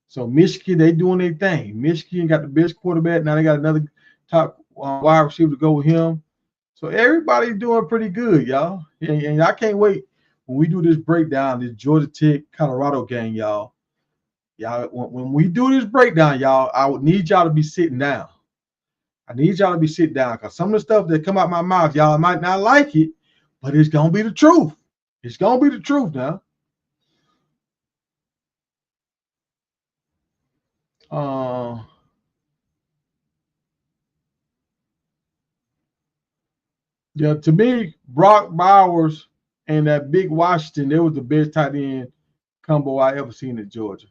So Michigan, they doing their thing. Michigan got the best quarterback. Now they got another top wide receiver to go with him. So everybody's doing pretty good, y'all. And I can't wait when we do this breakdown, this Georgia Tech Colorado game, y'all. When we do this breakdown, y'all, I would need y'all to be sitting down. I need y'all to be sitting down because some of the stuff that come out my mouth, y'all might not like it, but it's gonna be the truth. It's gonna be the truth now. Yeah, to me, Brock Bowers and that big Washington, they was the best tight end combo I ever seen at Georgia.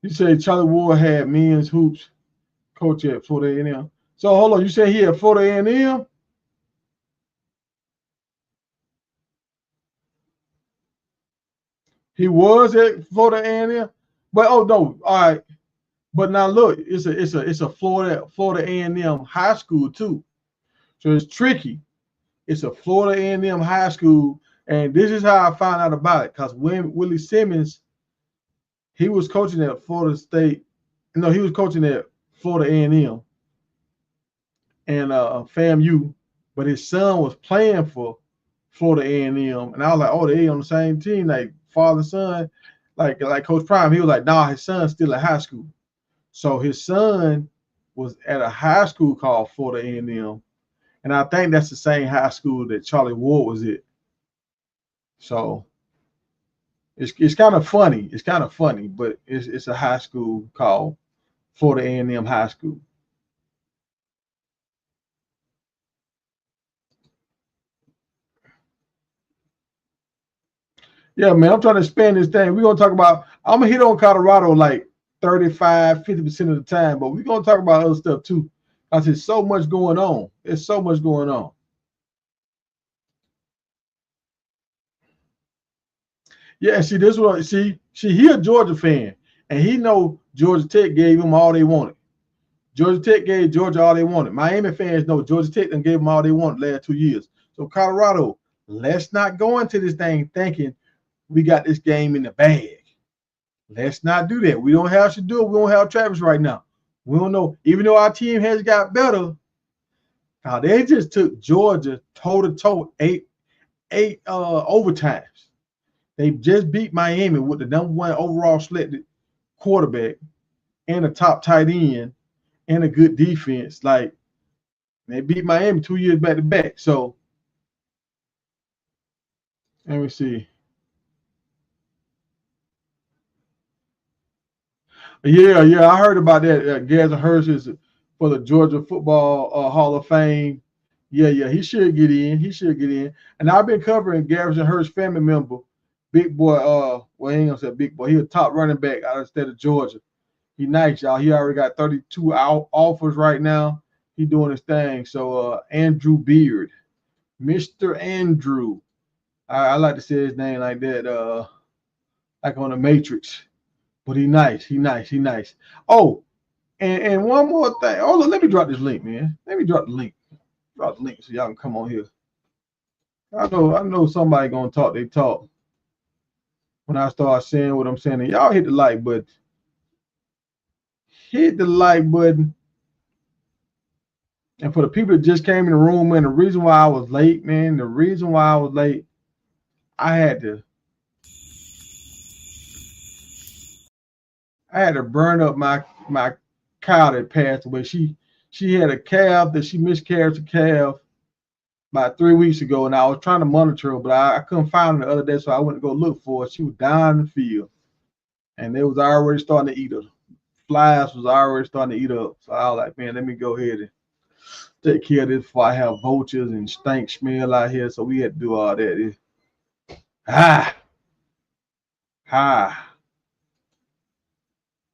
You say Charlie Ward had men's hoops coach at Florida A&M. So hold on, you say he at Florida A&M? He was at Florida A&M, but oh no, all right. But now look, it's a Florida A&M high school too, so it's tricky. It's a Florida A&M high school, and this is how I found out about it. Because when Willie Simmons, he was coaching at Florida State. No, he was coaching at Florida A&M and FAMU, but his son was playing for Florida A&M, and I was like, oh, they on the same team, like father son, like Coach Prime. He was like, nah, his son's still at high school. So his son was at a high school called Florida A&M, and I think that's the same high school that Charlie Ward was at. So it's kind of funny. It's kind of funny, but it's a high school called Florida A&M High School. Yeah, man, I'm trying to expand this thing. We're going to talk about, I'm going to hit on Colorado like 35, 50% of the time, but we're going to talk about other stuff too. I said, so much going on. There's so much going on. Yeah, see, this one, see, he a Georgia fan, and he know Georgia Tech gave him all they wanted. Georgia Tech gave Georgia all they wanted. Miami fans know Georgia Tech done gave them all they wanted last 2 years. So Colorado, let's not go into this thing thinking we got this game in the bag. Let's not do that. We don't have Shador. We don't have Travis right now. We don't know. Even though our team has got better, now they just took Georgia toe-to-toe eight overtimes. They just beat Miami with the #1 overall selected quarterback and a top tight end and a good defense. Like, they beat Miami 2 years back to back. So let me see. Yeah, I heard about that. Garrison Hurst is for the Georgia Football Hall of Fame. Yeah, he should get in. He should get in. And I've been covering Garrison Hurst family member, big boy. Well, he ain't gonna say big boy. He a top running back out of the state of Georgia. He nice, y'all. He already got 32 offers right now. He doing his thing. So Andrew Beard, Mr. Andrew. I like to say his name like that, like on the Matrix. But he nice. Oh, and one more thing. Oh, look, let me drop this link, man. Let me drop the link. Drop the link so y'all can come on here. I know somebody gonna talk. They talk. When I start saying what I'm saying, and y'all hit the like button. Hit the like button. And for the people that just came in the room, man, the reason why I was late, man, I had to burn up my cow that passed away. She had a calf that she miscarried a calf about 3 weeks ago, and I was trying to monitor her, but I couldn't find her the other day, so I went to go look for her. She was down in the field, and they was already starting to eat her. Flies was already starting to eat her up. So I was like, man, let me go ahead and take care of this before I have vultures and stank smell out here. So we had to do all that.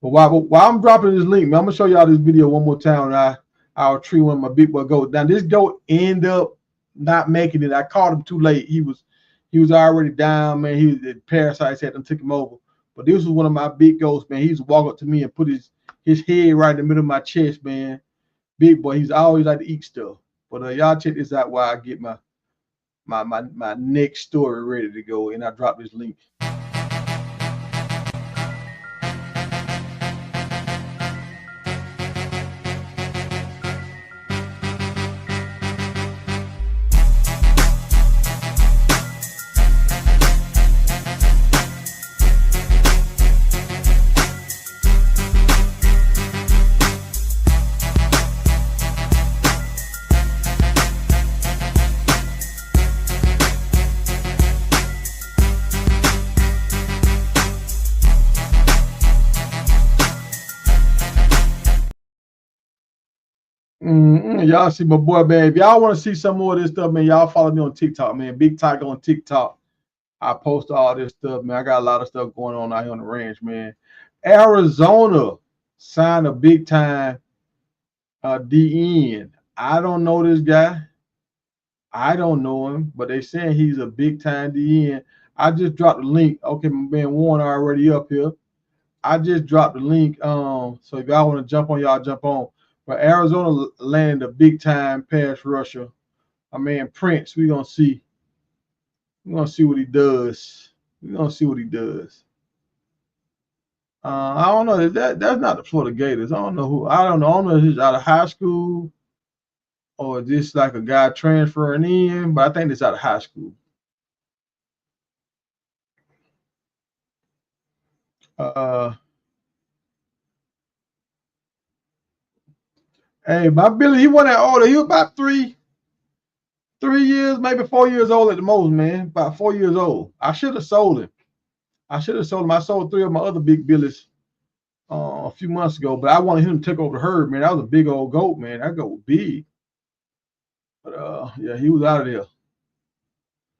But while I'm dropping this link, man, I'm gonna show y'all this video one more time. I'll treat one of my big boy goat. Now this goat ended up not making it. I caught him too late. He was already down, man. The parasites had them took him over. But this was one of my big goats, man. He used to walk up to me and put his head right in the middle of my chest, man. Big boy. He's always like to eat stuff. But y'all check this out while I get my next story ready to go, and I drop this link. Y'all see my boy, man. If y'all want to see some more of this stuff, man, y'all follow me on TikTok, man. Big Tiger on TikTok. I post all this stuff, man. I got a lot of stuff going on out here on the ranch, man. Arizona signed a big time DN. I don't know this guy. I don't know him, but they saying he's a big time DN. I just dropped the link. Okay, my man Warren already up here. I just dropped the link. So if y'all want to jump on, y'all jump on. But Arizona landed a big time pass rusher. My man Prince, we're gonna see. We're gonna see what he does. I don't know. That's not the Florida Gators. I don't know. I don't know if he's out of high school or just like a guy transferring in, but I think it's out of high school. Hey, my Billy, he wasn't that older. He was about 3 years, maybe 4 years old at the most, man. About 4 years old. I should have sold him. I sold 3 of my other big Billies a few months ago, but I wanted him to take over the herd, man. That was a big old goat, man. That goat was big. But yeah, he was out of there.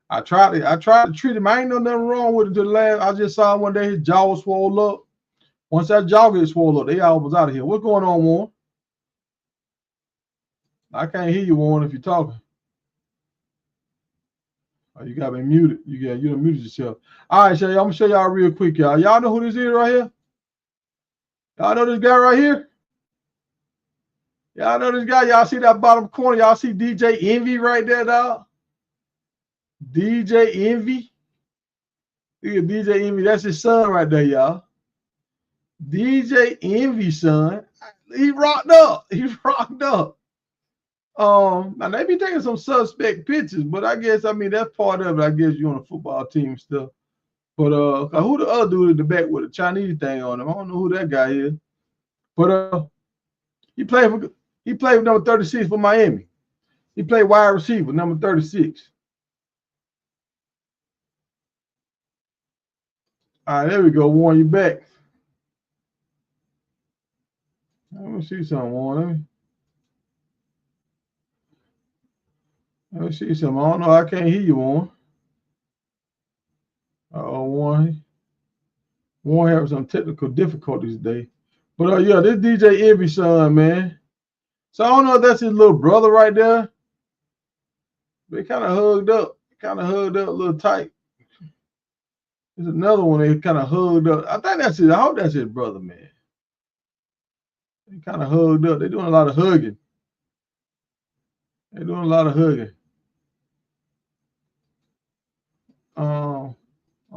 I tried to treat him. I ain't know nothing wrong with him until the last. I just saw him one day, his jaw was swollen up. Once that jaw gets swollen up, they all was out of here. What's going on, Warren? I can't hear you, Warren, if you're talking. Oh, you got me muted. You done muted yourself. All right, so I'm gonna show y'all real quick, y'all. Y'all know who this is right here? Y'all know this guy right here? Y'all know this guy? Y'all see that bottom corner? Y'all see DJ Envy right there, dog? DJ Envy. Look at DJ Envy. That's his son right there, y'all. DJ Envy, son. He rocked up. He rocked up. Now they be taking some suspect pictures, but I guess that's part of it. I guess you on a football team and stuff. But who the other dude in the back with a Chinese thing on him? I don't know who that guy is. But he played with number 36 for Miami. He played wide receiver, number 36. All right, there we go. Warren, you back. Let me see something, Warren. Let me see something. I don't know. I can't hear you, Warren. Warren having some technical difficulties today. But yeah, this DJ Envy son, man. So I don't know if that's his little brother right there. They kind of hugged up. A little tight. There's another one they kind of hugged up. I think that's it. I hope that's his brother, man. They kind of hugged up. They're doing a lot of hugging. I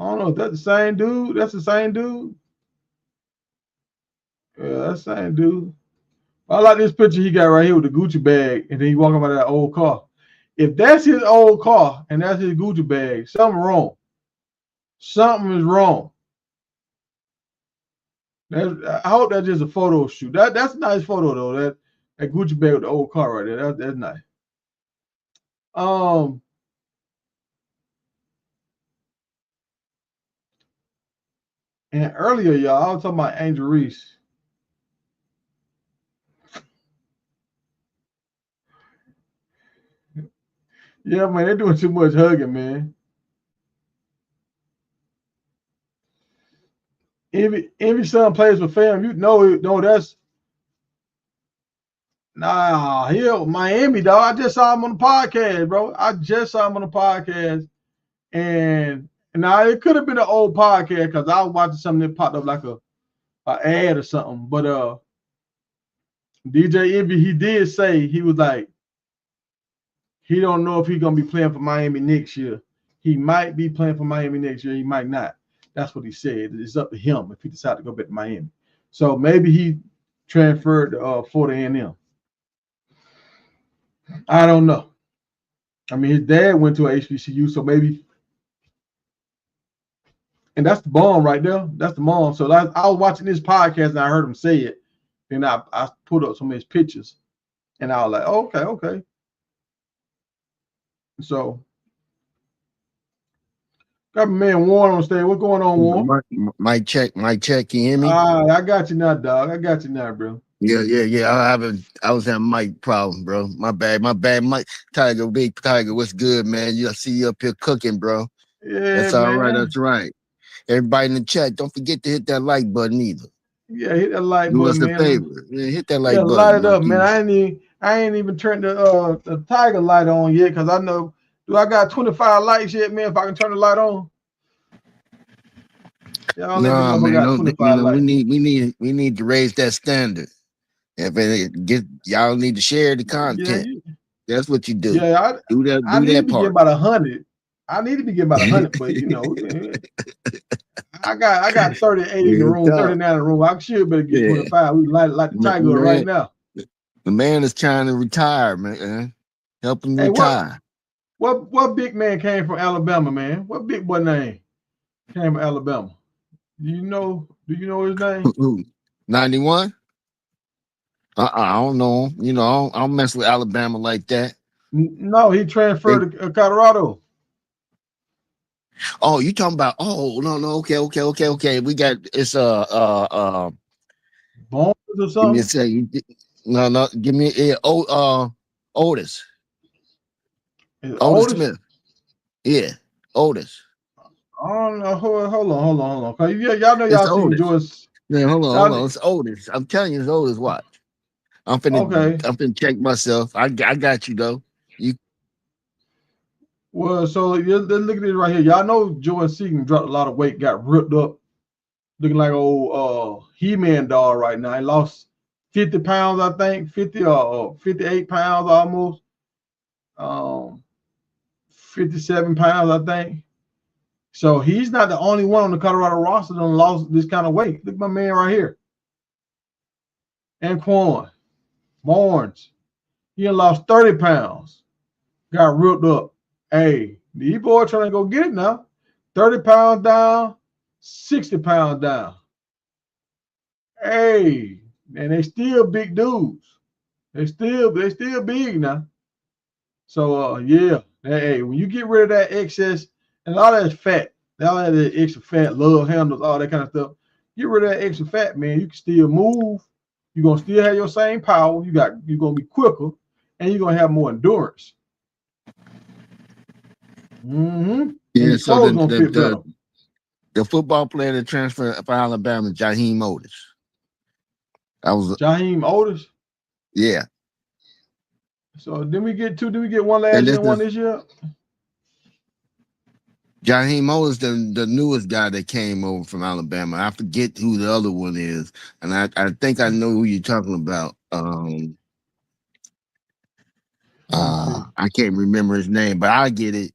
don't know if that's the same dude. That's the same dude. Yeah, that's the same dude. I like this picture he got right here with the Gucci bag, and then he walking by that old car. If that's his old car and that's his Gucci bag, something wrong. Something is wrong. I hope that's just a photo shoot. That's a nice photo though. That Gucci bag with the old car right there. That's nice. And earlier, y'all, I was talking about Angel Reese. Yeah, man, they're doing too much hugging, man. Every son plays with fam. You know that's Miami, dog. I just saw him on the podcast, bro. And now it could have been an old podcast because I was watching something that popped up like a ad or something. But DJ Envy, he did say he was like, he don't know if he's gonna be playing for Miami next year. He might be playing for Miami next year. He might not. That's what he said. It's up to him if he decides to go back to Miami. So maybe he transferred to Florida A&M. I don't know. His dad went to a HBCU, so maybe. And that's the bomb right there. That's the mom. So I was watching this podcast and I heard him say it. And I put up some of his pictures. And I was like, okay. So, got my man Warren on stage. What's going on, Warren? Mic check. Can you hear me? I got you now, dog. I got you now, bro. Yeah. I was having mic problem, bro. My bad. Mike Tiger, big Tiger. What's good, man? I see you up here cooking, bro. Yeah, that's man. All right. That's right. Everybody in the chat, don't forget to hit that like button either. Yeah, hit that like button. Do us a favor. Yeah, hit that like button. Light it up, man. I ain't even turned the Tiger light on yet because I know. Do I got 25 lights yet, man? If I can turn the light on. No, man. We need to raise that standard. If it y'all need to share the content. Yeah, that's what you do. Yeah, do that. I need to be getting about 100. I need to be getting about 100, but I got 38 in the room, 39 in the room. I should better get 25. We like the Tiger right now. The man is trying to retire, man. Help him retire. What big man came from Alabama, man? What big boy name came from Alabama? Do you know his name? 91? I don't know. I don't mess with Alabama like that. No, he transferred to Colorado. Oh, you talking about? Oh, no. Okay. We got it's Bones or something. Give me a second. No. Give me Otis. Otis Smith. Yeah, Otis. I don't know. Hold on. Y'all know y'all seen George. Yeah, hold on. It's Otis. I'm telling you, it's Otis. Watch. I'm Okay. finna check myself. I got you though. You Well, so let's look at this right here. Y'all know Joe Seaton dropped a lot of weight, got ripped up, looking like old He-Man doll right now. He lost 50 pounds, I think, 50 or 58 pounds almost. 57 pounds, I think. So he's not the only one on the Colorado roster that lost this kind of weight. Look at my man right here. Anquan Barnes. He lost 30 pounds. Got ripped up. Hey, these boys trying to go get it now. 30 pounds down, 60 pounds down. Hey, and they still big dudes. They still big now. So yeah. Hey, when you get rid of that excess and all that fat, all that extra fat, love handles, all that kind of stuff, get rid of that extra fat, man. You can still move. You're gonna still have your same power. You're gonna be quicker, and you're gonna have more endurance. And yeah. your So clothes gonna fit better. the football player that transferred for Alabama, Jaheim Otis. I was Jaheim Otis. yeah. So did we get two? Did we get one last And year this and one is this year? Jaheim Otis, the newest guy that came over from Alabama. I forget who the other one is, and I think I know who you're talking about. I can't remember his name, but I get it.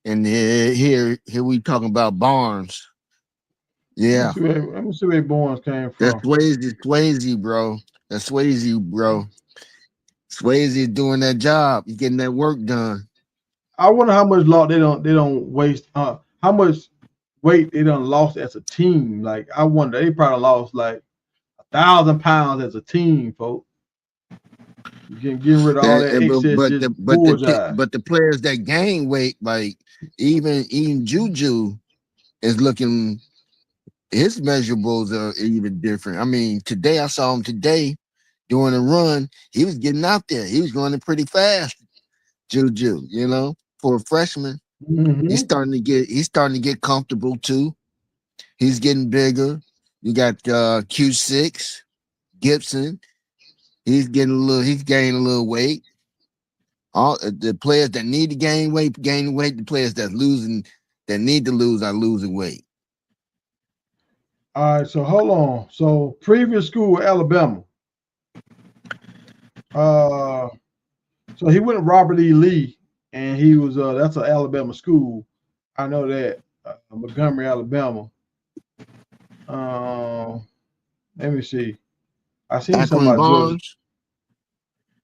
And here we talking about Barnes. Yeah, Let me see where Barnes came that's from. Swayze, bro. That's Swayze, bro. Swayze is doing that job. He's getting that work done. I wonder how much law they don't waste. How much weight they done lost as a team. Like I wonder they probably lost like 1,000 pounds as a team, folks. You can get rid of all that excess just bullshit. But the players that gain weight, like even Juju is looking. His measurables are even different. I mean, I saw him today doing a run. He was getting out there. He was running pretty fast. Juju, for a freshman, he's starting to get comfortable too. He's getting bigger. You got Q6 Gibson. He's gaining a little weight. All the players that need to gain weight, gaining weight. The players that need to lose are losing weight. All right, so hold on. So previous school, Alabama. So he went to Robert E. Lee, and he was that's an Alabama school. I know that Montgomery, Alabama. Let me see. I seen something Akron about Georgia. Barnes.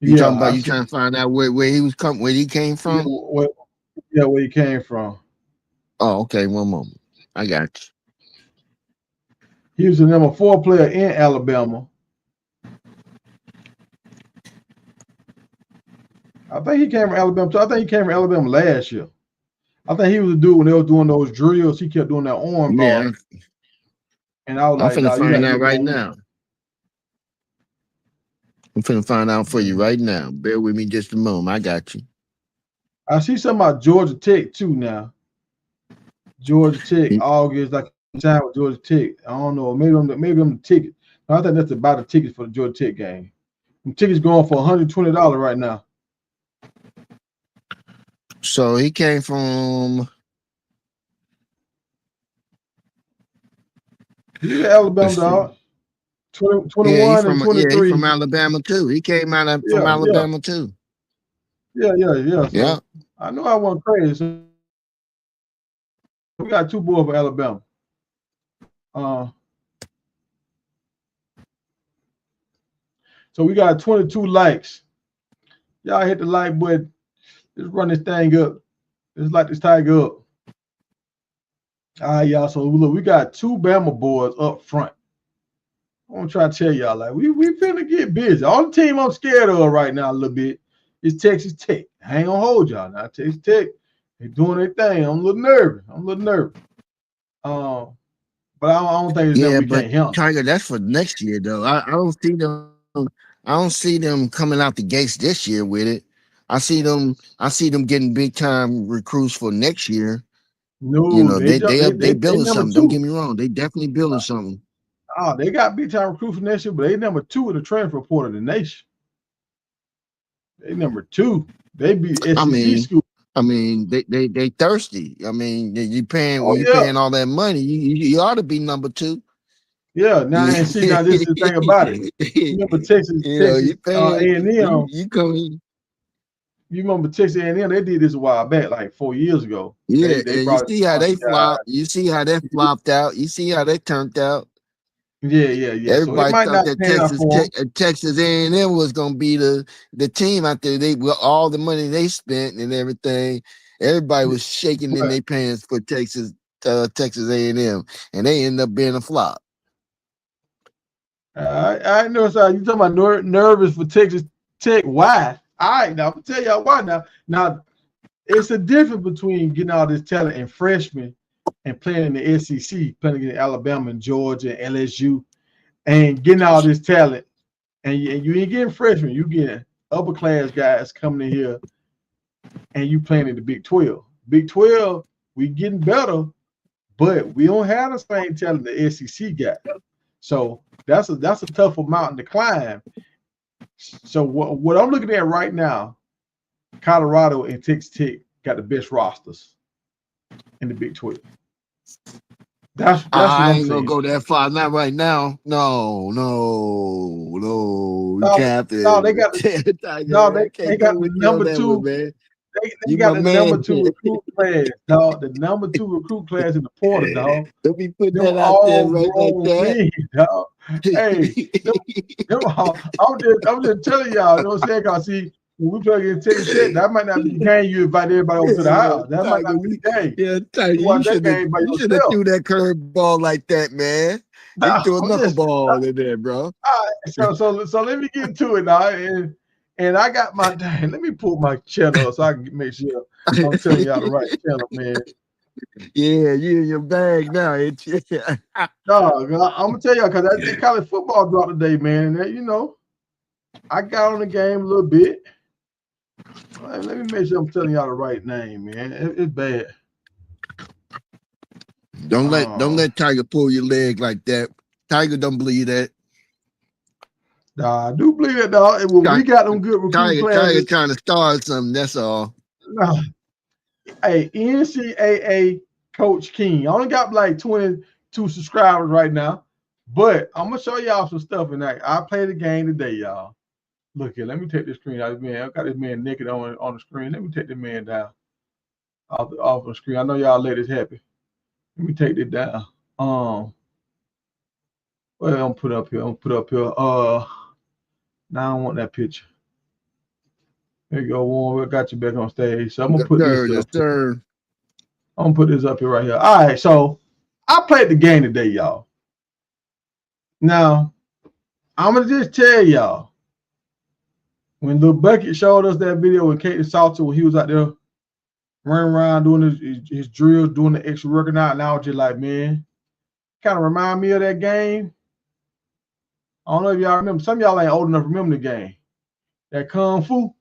You Yeah, talking about trying to find out where he came from? Where he came from. Oh, okay. One moment. I got you. He was the number 4 player in Alabama. I think he came from Alabama too. I think he came from Alabama last year. I think he was the dude when they were doing those drills. He kept doing that arm bar. Yeah. And I was I'm like, finna find out right more. now. I'm finna find out for you right now. Bear with me just a moment. I got you. I see something about Georgia Tech too now. Georgia Tech, August, like time with Georgia Tech. I don't know. Maybe I'm the ticket. I think that's about the tickets for the Georgia Tech game. The tickets going for $120 right now. So he came from. He's an Alabama dog. 21 he's and from 23. he's from Alabama too. He came out from Alabama too. Yeah. So yeah. I know I wasn't crazy. So we got 2 boys for Alabama. So we got 22 likes. Y'all hit the like button. Let's run this thing up. Let's light this tiger up. All right, y'all. So look, we got 2 Bama boys up front. I'm gonna try to tell y'all, like, we finna get busy. All the team I'm scared of right now a little bit is Texas Tech. I ain't gonna hold y'all now. Texas Tech, they doing their thing. I'm a little nervous. But I don't think it's that we can't handle. Tiger, that's for next year though. I don't see them. I don't see them coming out the gates this year with it. I see them getting big time recruits for next year. No, they building something. 2. Don't get me wrong. They definitely building something. They got big time recruits for next year, but they number 2 in the transfer report of the nation. They number 2. They be I SEC mean, school. they thirsty. I mean, you paying Oh when you yeah, paying all that money, you ought to be number 2. yeah. Now you and see, now this is the thing about it. You remember know, Texas you paying A&M. you coming. You remember Texas A&M? They did this a while back, like 4 years ago. Yeah, They and you brought see how a bunch they of guys. flop. You see how that flopped out. You see how they turned out. Yeah, yeah, yeah. So it Everybody might thought not that pan out for them. Texas A&M was gonna be the team out there. They with all the money they spent and everything. Everybody was shaking in But their pants for Texas A&M, and they end up being a flop. I know. So you talking about nervous for Texas Tech? Why? All right, now I'm gonna tell y'all why. Now it's a difference between getting all this talent in freshmen and playing in the SEC, playing against Alabama and Georgia and LSU, and getting all this talent. And you ain't getting freshmen, you getting upper class guys coming in here, and you playing in the Big 12. Big 12, we getting better, but we don't have the same talent the SEC got. So that's a tougher mountain to climb. So what I'm looking at right now, Colorado and Texas Tech got the best rosters in the Big 12. That's what I I'm ain't gonna saying. go that far. Not right now. No. You No, no, captain. they got the no, Tiger, I they can't got go the with you on number that one, two. man. They You got my the number man. 2 recruit class, dog. The number 2 recruit class in the portal, dog. Don't be putting Them that out there all right like grown that. men, dog. Hey, them all, I'm just telling y'all, you know what I'm saying? Cause see, when we play against Texas Tech, that might not be the game you invite everybody over to the Yeah, house. That might Tiger, not be the game. Tiger, You watch that game by you should have yourself. threw that curveball like that, man. You Nah, threw a I'm just knuckleball in there, bro. all right, so let me get into it now. And I got my dang, let me pull my channel up so I can make sure I'm telling y'all the right channel, man. Yeah, you in your bag now, ain't you? Dog, I'm gonna tell y'all because I did college football drop today, man. And you know, I got on the game a little bit. Let me make sure I'm telling y'all the right name, man. It's bad. Don't let Tiger pull your leg like that. Tiger don't believe that. Nah, I do believe it, dog. And when we Ti- got them good recruit Tiger classes, trying to start something. That's all. nah, hey, NCAA Coach King. I only got like 22 subscribers right now, but I'm gonna show y'all some stuff. And I played the game today, y'all. Look here, let me take this screen out. Man, I got this man naked on the screen. Let me take this man down off the screen. I know y'all ladies happy. Let me take this down. Well, I'm put up here. I'm put up here. Now I don't want that picture. There you go, Warren. We got you back on stage. So I'm gonna Yes, put this sir. Yes, up. sir. I'm gonna put this up here right here. All right, so I played the game today, y'all. Now I'm gonna just tell y'all when Lil Bucket showed us that video with Kate Salter when he was out there running around doing his drills, doing the extra working out, and I was just like, man, kind of remind me of that game. I don't know if y'all remember. Some of y'all ain't old enough to remember the game. That Kung Fu.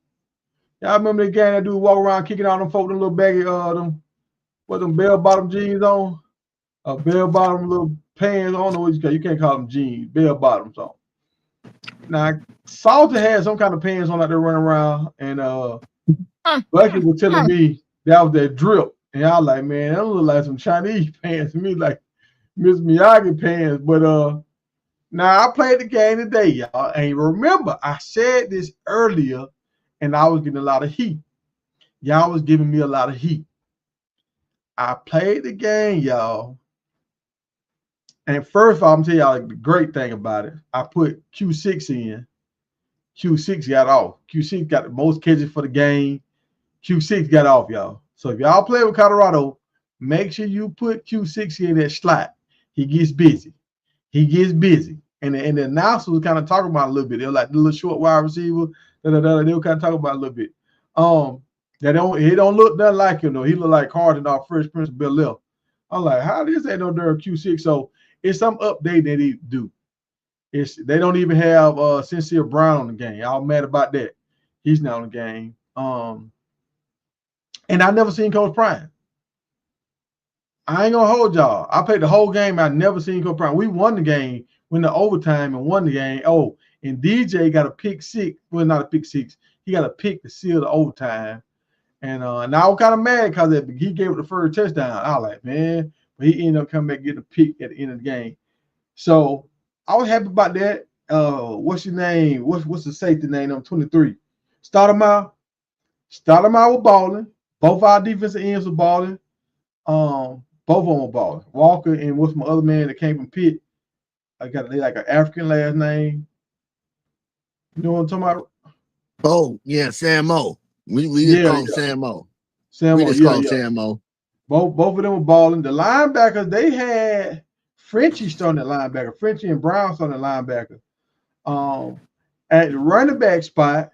Y'all remember the game that dude walk around kicking out them folk, them little baggy, them bell bottom jeans on? Bell bottom little pants. I don't know what you can't call them jeans, bell bottoms on. Now, Salter had some kind of pants on out there running around, and Bucky was telling me that was that drip. And I was like, man, that look like some Chinese pants to me, like Miss Miyagi pants. But now I played the game today, y'all. And remember, I said this earlier, and I was getting a lot of heat. Y'all was giving me a lot of heat. I played the game, y'all. And first of all, I'm telling y'all the great thing about it. I put Q6 in. Q6 got off. Q6 got the most catches for the game. Q6 got off, y'all. So if y'all play with Colorado, make sure you put Q6 in that slot. He gets busy. He gets busy. And the announcer was kind of talking about it a little bit. They were like the little short wide receiver. They were kind of talking about it a little bit. He don't look nothing like him though. He look like Harden off Fresh Prince of Bel-Air. I'm like, how this ain't no darn Q6? So it's some update that he do. They don't even have Sincere Brown on the game. I'm mad about that. He's not on the game. And I never seen Coach Prime. I ain't gonna hold y'all. I played the whole game. I never seen Coach Prime. We won the game, went to overtime and won the game. Oh, and DJ got a pick six. Well, not a pick six. he got a pick to seal the overtime. And I was kind of mad because he gave up the first touchdown. I was like, man, but he ended up coming back and getting a pick at the end of the game. So I was happy about that. What's your name? What's the safety name? I'm 23. Start him out with balling. Both our defensive ends were balling. Both of them were balling. Walker and what's my other man that came from Pitt? I got like an African last name. You know what I'm talking about? Oh, yeah, Sam O. We just call him Sam O. We just call him Sam O. Both of them were balling. The linebackers, they had Frenchie starting at linebacker. Frenchie and Brown starting at linebacker. At the running back spot,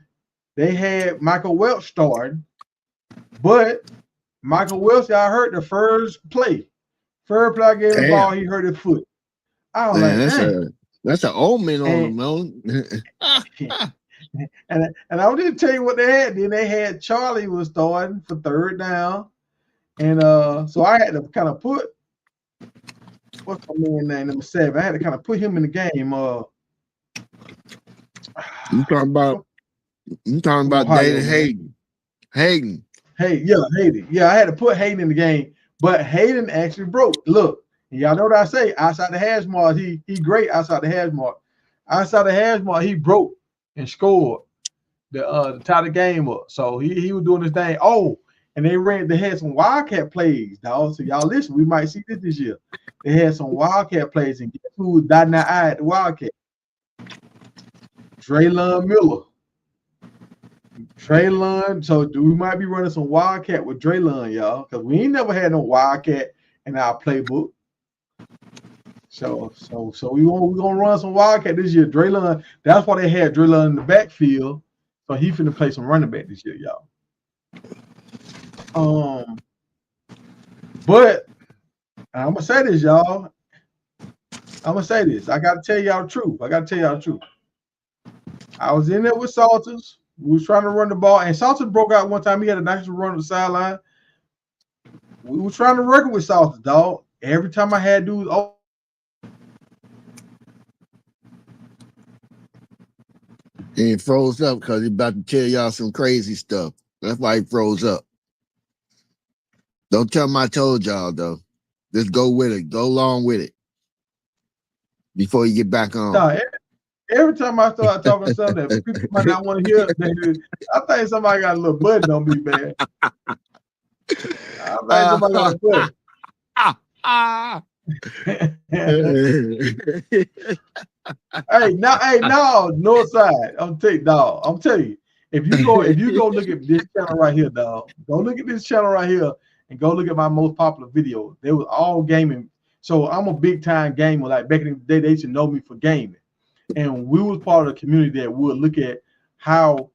they had Michael Welch starting. But Michael Welch got hurt the first play. First play I gave him the ball, he hurt his foot. I was like, that's an omen on him, man. And I didn't tell you what they had. Then they had Charlie was starting for third down. And so I had to kind of put what's my man name, number 7. I had to kind of put him in the game. You talking about David Hayden. Hayden. Hayden. Yeah, I had to put Hayden in the game, but Hayden actually broke. Look, y'all know what I say. Outside the hash mark, he great outside the hash mark. Outside the hash mark, he broke and scored to tie the game up. So he was doing his thing. Oh, and they had some Wildcat plays, dog. So y'all listen, we might see this year. They had some Wildcat plays, and guess who was dotting the I at the Wildcat? Draylon Miller. Draylon. So we might be running some Wildcat with Draylon, y'all, because we ain't never had no Wildcat in our playbook. So we're gonna run some Wildcat this year. Draylon, that's why they had Draylon in the backfield. So he finna play some running back this year, y'all. But I'm gonna say this, y'all. I'm gonna say this. I gotta tell y'all the truth. I was in there with Salters. We was trying to run the ball, and Salters broke out one time. He had a nice run on the sideline. We were trying to work with Salters, dog. Every time I had dudes, He froze up because he's about to tell y'all some crazy stuff. That's why he froze up. Don't tell him I told y'all, though. Just go with it. Go along with it before you get back on. No, every time I start talking something that people might not want to hear, I think somebody got a little button on me, man. I think somebody got a button. No, north side. I'm telling you, if you go look at this channel right here, dog. Go look at this channel right here and go look at my most popular video. They was all gaming. So I'm a big time gamer. Like back in the day, they used to know me for gaming. And we was part of the community that would look at how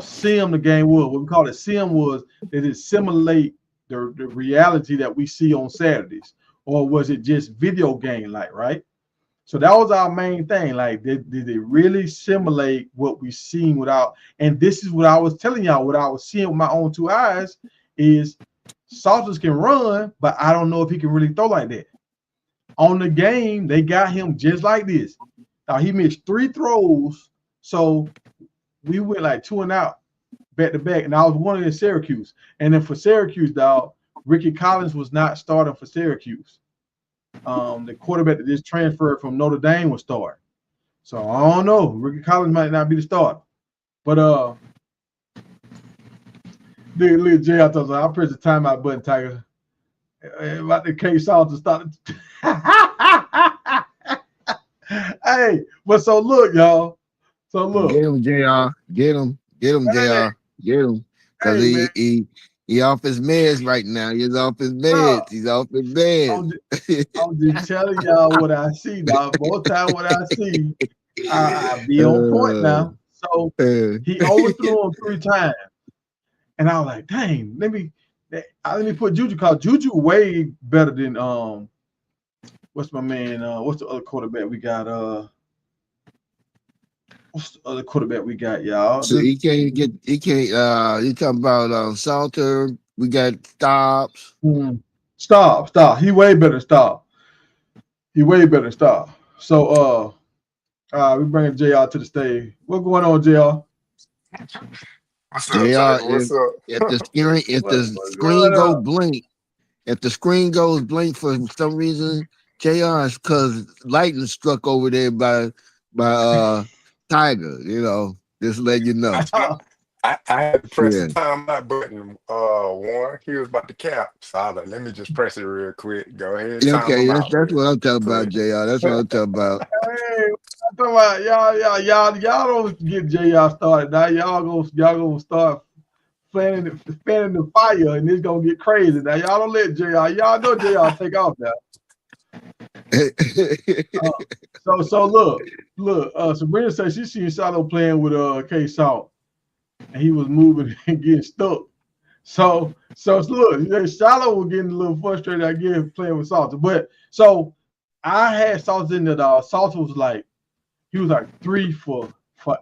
sim the game was. What we call it sim was that it simulate the reality that we see on Saturdays. Or was it just video game like, right? So that was our main thing. Like, did they really simulate what we seen without? And this is what I was telling y'all, what I was seeing with my own 2 eyes is Salters can run, but I don't know if he can really throw like that. On the game, they got him just like this. Now, he missed 3 throws, so we went like 2 and out, back to back, and I was one in Syracuse. And then for Syracuse, dog, Ricky Collins was not starting for Syracuse. The quarterback that just transferred from Notre Dame was starting. So I don't know. Ricky Collins might not be the starter. But look, Jay, I thought I pressed the timeout button, Tiger. About the K Salt to start. Hey, but so look, y'all. So look. Get him, JR. Get him, JR. Get him. Because he off his meds right now. He's off his meds. He's off his meds. I'm just telling y'all what I see, dog. Most time what I see, I be on point now. So he overthrew him 3 times. And I was like, dang, let me put Juju, because Juju way better than what's my man? What's the other quarterback we got? What's the other quarterback we got, y'all? So you talking about Salter, we got Stops. Stop. He way better than Stop. So we bringing JR to the stage. What's going on, JR? What's up, JR, Tiger? What's up? if the What's screen going go on? blink, if the screen goes blink for some reason, JR is because lightning struck over there by Tiger. Just let you I, know. I, I had to press the Yeah. timeout button. Warren, he was about to cap. So I was like, let me just press it real quick. Go ahead, time Okay, him that's out that's real what I'm talking about, quick. JR. That's what I'm talking about. Hey, I'm talking about y'all don't get JR started. Now y'all gonna start fanning the fire, and it's gonna get crazy. Now y'all don't let JR. Y'all know JR take off now. Uh, so look. Sabrina said she seen Shiloh playing with K Salt, and he was moving and getting stuck. So look, Shiloh was getting a little frustrated, I guess, playing with Salter. But so I had Salter in there, dog. Salter was like, he was like 3 for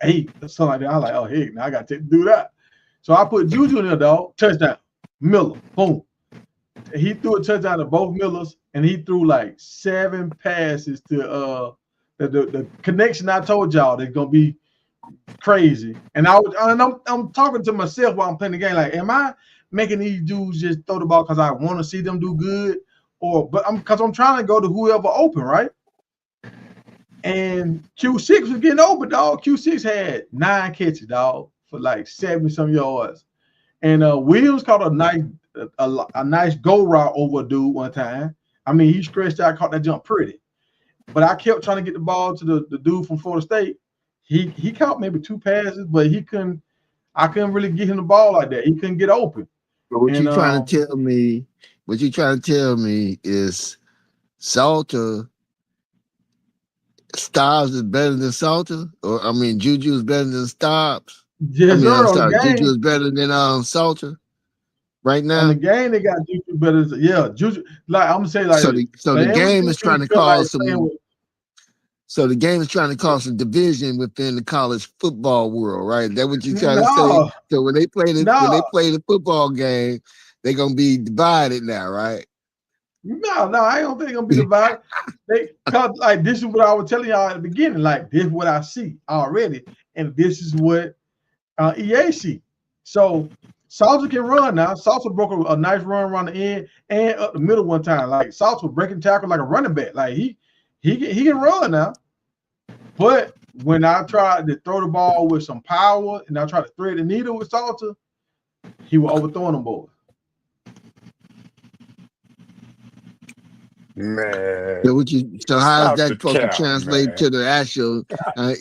8 or something like that. I was like, oh heck, now I gotta do that. So I put Juju in there, dog. Touchdown. Miller. Boom. He threw a touchdown to both Millers, and he threw like 7 passes to the connection I told y'all that's gonna be crazy. And I'm talking to myself while I'm playing the game. Like, am I making these dudes just throw the ball because I want to see them do good, but I'm trying to go to whoever open, right? And Q6 was getting open, dog. Q6 had 9 catches, dog, for like 70-some yards. And Williams caught a nice go route over a dude one time. I mean, he stretched out, caught that jump pretty. But I kept trying to get the ball to the dude from Florida State. He caught maybe 2 passes, but I couldn't really get him the ball like that. He couldn't get open. But what And you trying to tell me? What you trying to tell me is Salter Styles is better than Salter, or I mean Juju is better than Stobbs. I yes, mean, sir, I'm on the sorry, Juju game. is better than Salter right On the now. game, they got Juju better. Yeah, Juju. Like I'm gonna say, like So the playing with game is Juju trying to felt like cause playing some. with. So the game is trying to cause some division within the college football world, right? That what you trying to say? No, So when they play no, the football game, they're gonna be divided now, right? no. I don't think they're gonna be divided. Cause like this is what I was telling y'all at the beginning. Like this is what I see already, and this is what EA see. So Salsa can run now. Salsa broke a nice run around the end and up the middle one time. Like Salsa was breaking tackle like a running back. Like he can run now. But when I tried to throw the ball with some power and I tried to thread the needle with Salsa, he was overthrowing them boys. Man, So how is stop that the supposed to cap, translate man. to the actual? How is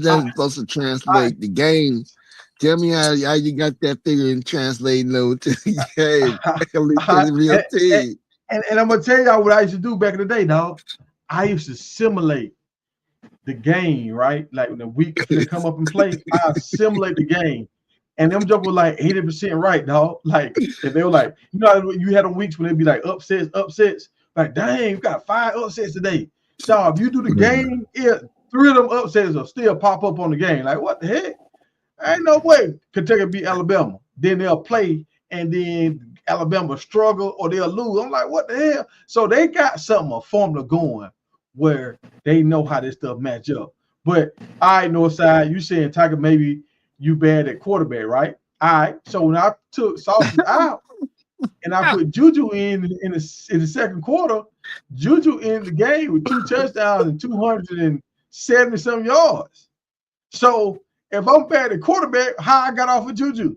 that I, supposed to I, translate the game? Tell me how you got that figure and translating over to the game, at least to I, the real and, team. and I'm gonna tell y'all what I used to do back in the day, dog. I used to simulate the game, right? Like when the week finna come up and play, I simulate the game. And them jokers were like 80% right, dog. Like if they were like, you had them weeks when they'd be like upsets. Like, dang, you got 5 upsets today. Dog, if you do the game, 3 of them upsets will still pop up on the game. Like, what the heck? Ain't no way Kentucky beat Alabama. Then they'll play, and then Alabama struggle or they'll lose. I'm like, what the hell? So they got something, a formula going where they know how this stuff match up. But all right, Northside, you saying Tiger maybe you bad at quarterback, right? All right. So when I took Sauces out and I put Juju in the second quarter, Juju in the game with 2 touchdowns and 270 some yards. So if I'm bad at quarterback, how I got off of Juju?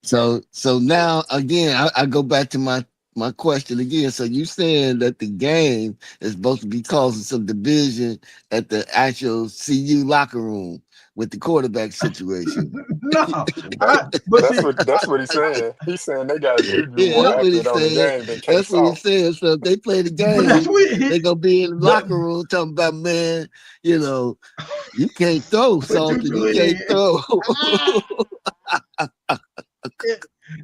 So now again, I go back to my question again. So you saying that the game is supposed to be causing some division at the actual CU locker room with the quarterback situation? No, but That's see, what he's saying. He's saying they got Juju Yeah, more that's what he accurate on the said. game than K That's what he Salt. said. So if they play the but that's game, what he, they gonna be in the but locker room talking about, man, you can't throw, but Salter. Juju You can't is. throw.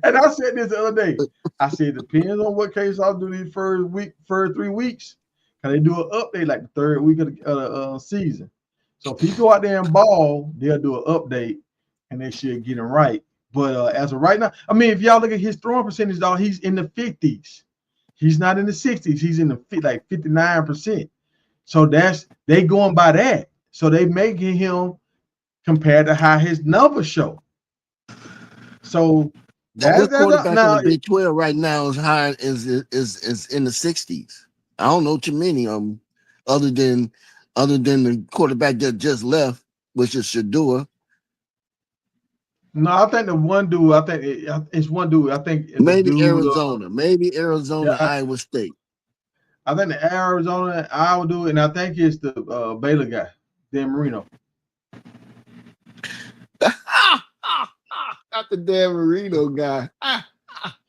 And I said this the other day. I said it depends on what case I'll do these first 3 weeks. Can they do an update like the 3rd week of the season? So if he go out there and ball, they'll do an update and they should get him right. But as of right now, I mean, if y'all look at his throwing percentage, dog, he's in the 50s. He's not in the 60s. He's in the like 59%. So they going by that. So they making him compared to how his numbers show. So What that's up. quarterback in Now the Big 12 right now is high is in the 60s? I don't know too many of them other than the quarterback that just left, which is Shadua. no, I think the one dude, I think it's one dude. I think the Maybe dude, Arizona, yeah, Iowa State. I think the Arizona, Iowa dude, and I think it's the Baylor guy, Dan Marino. Not the Dan Marino guy.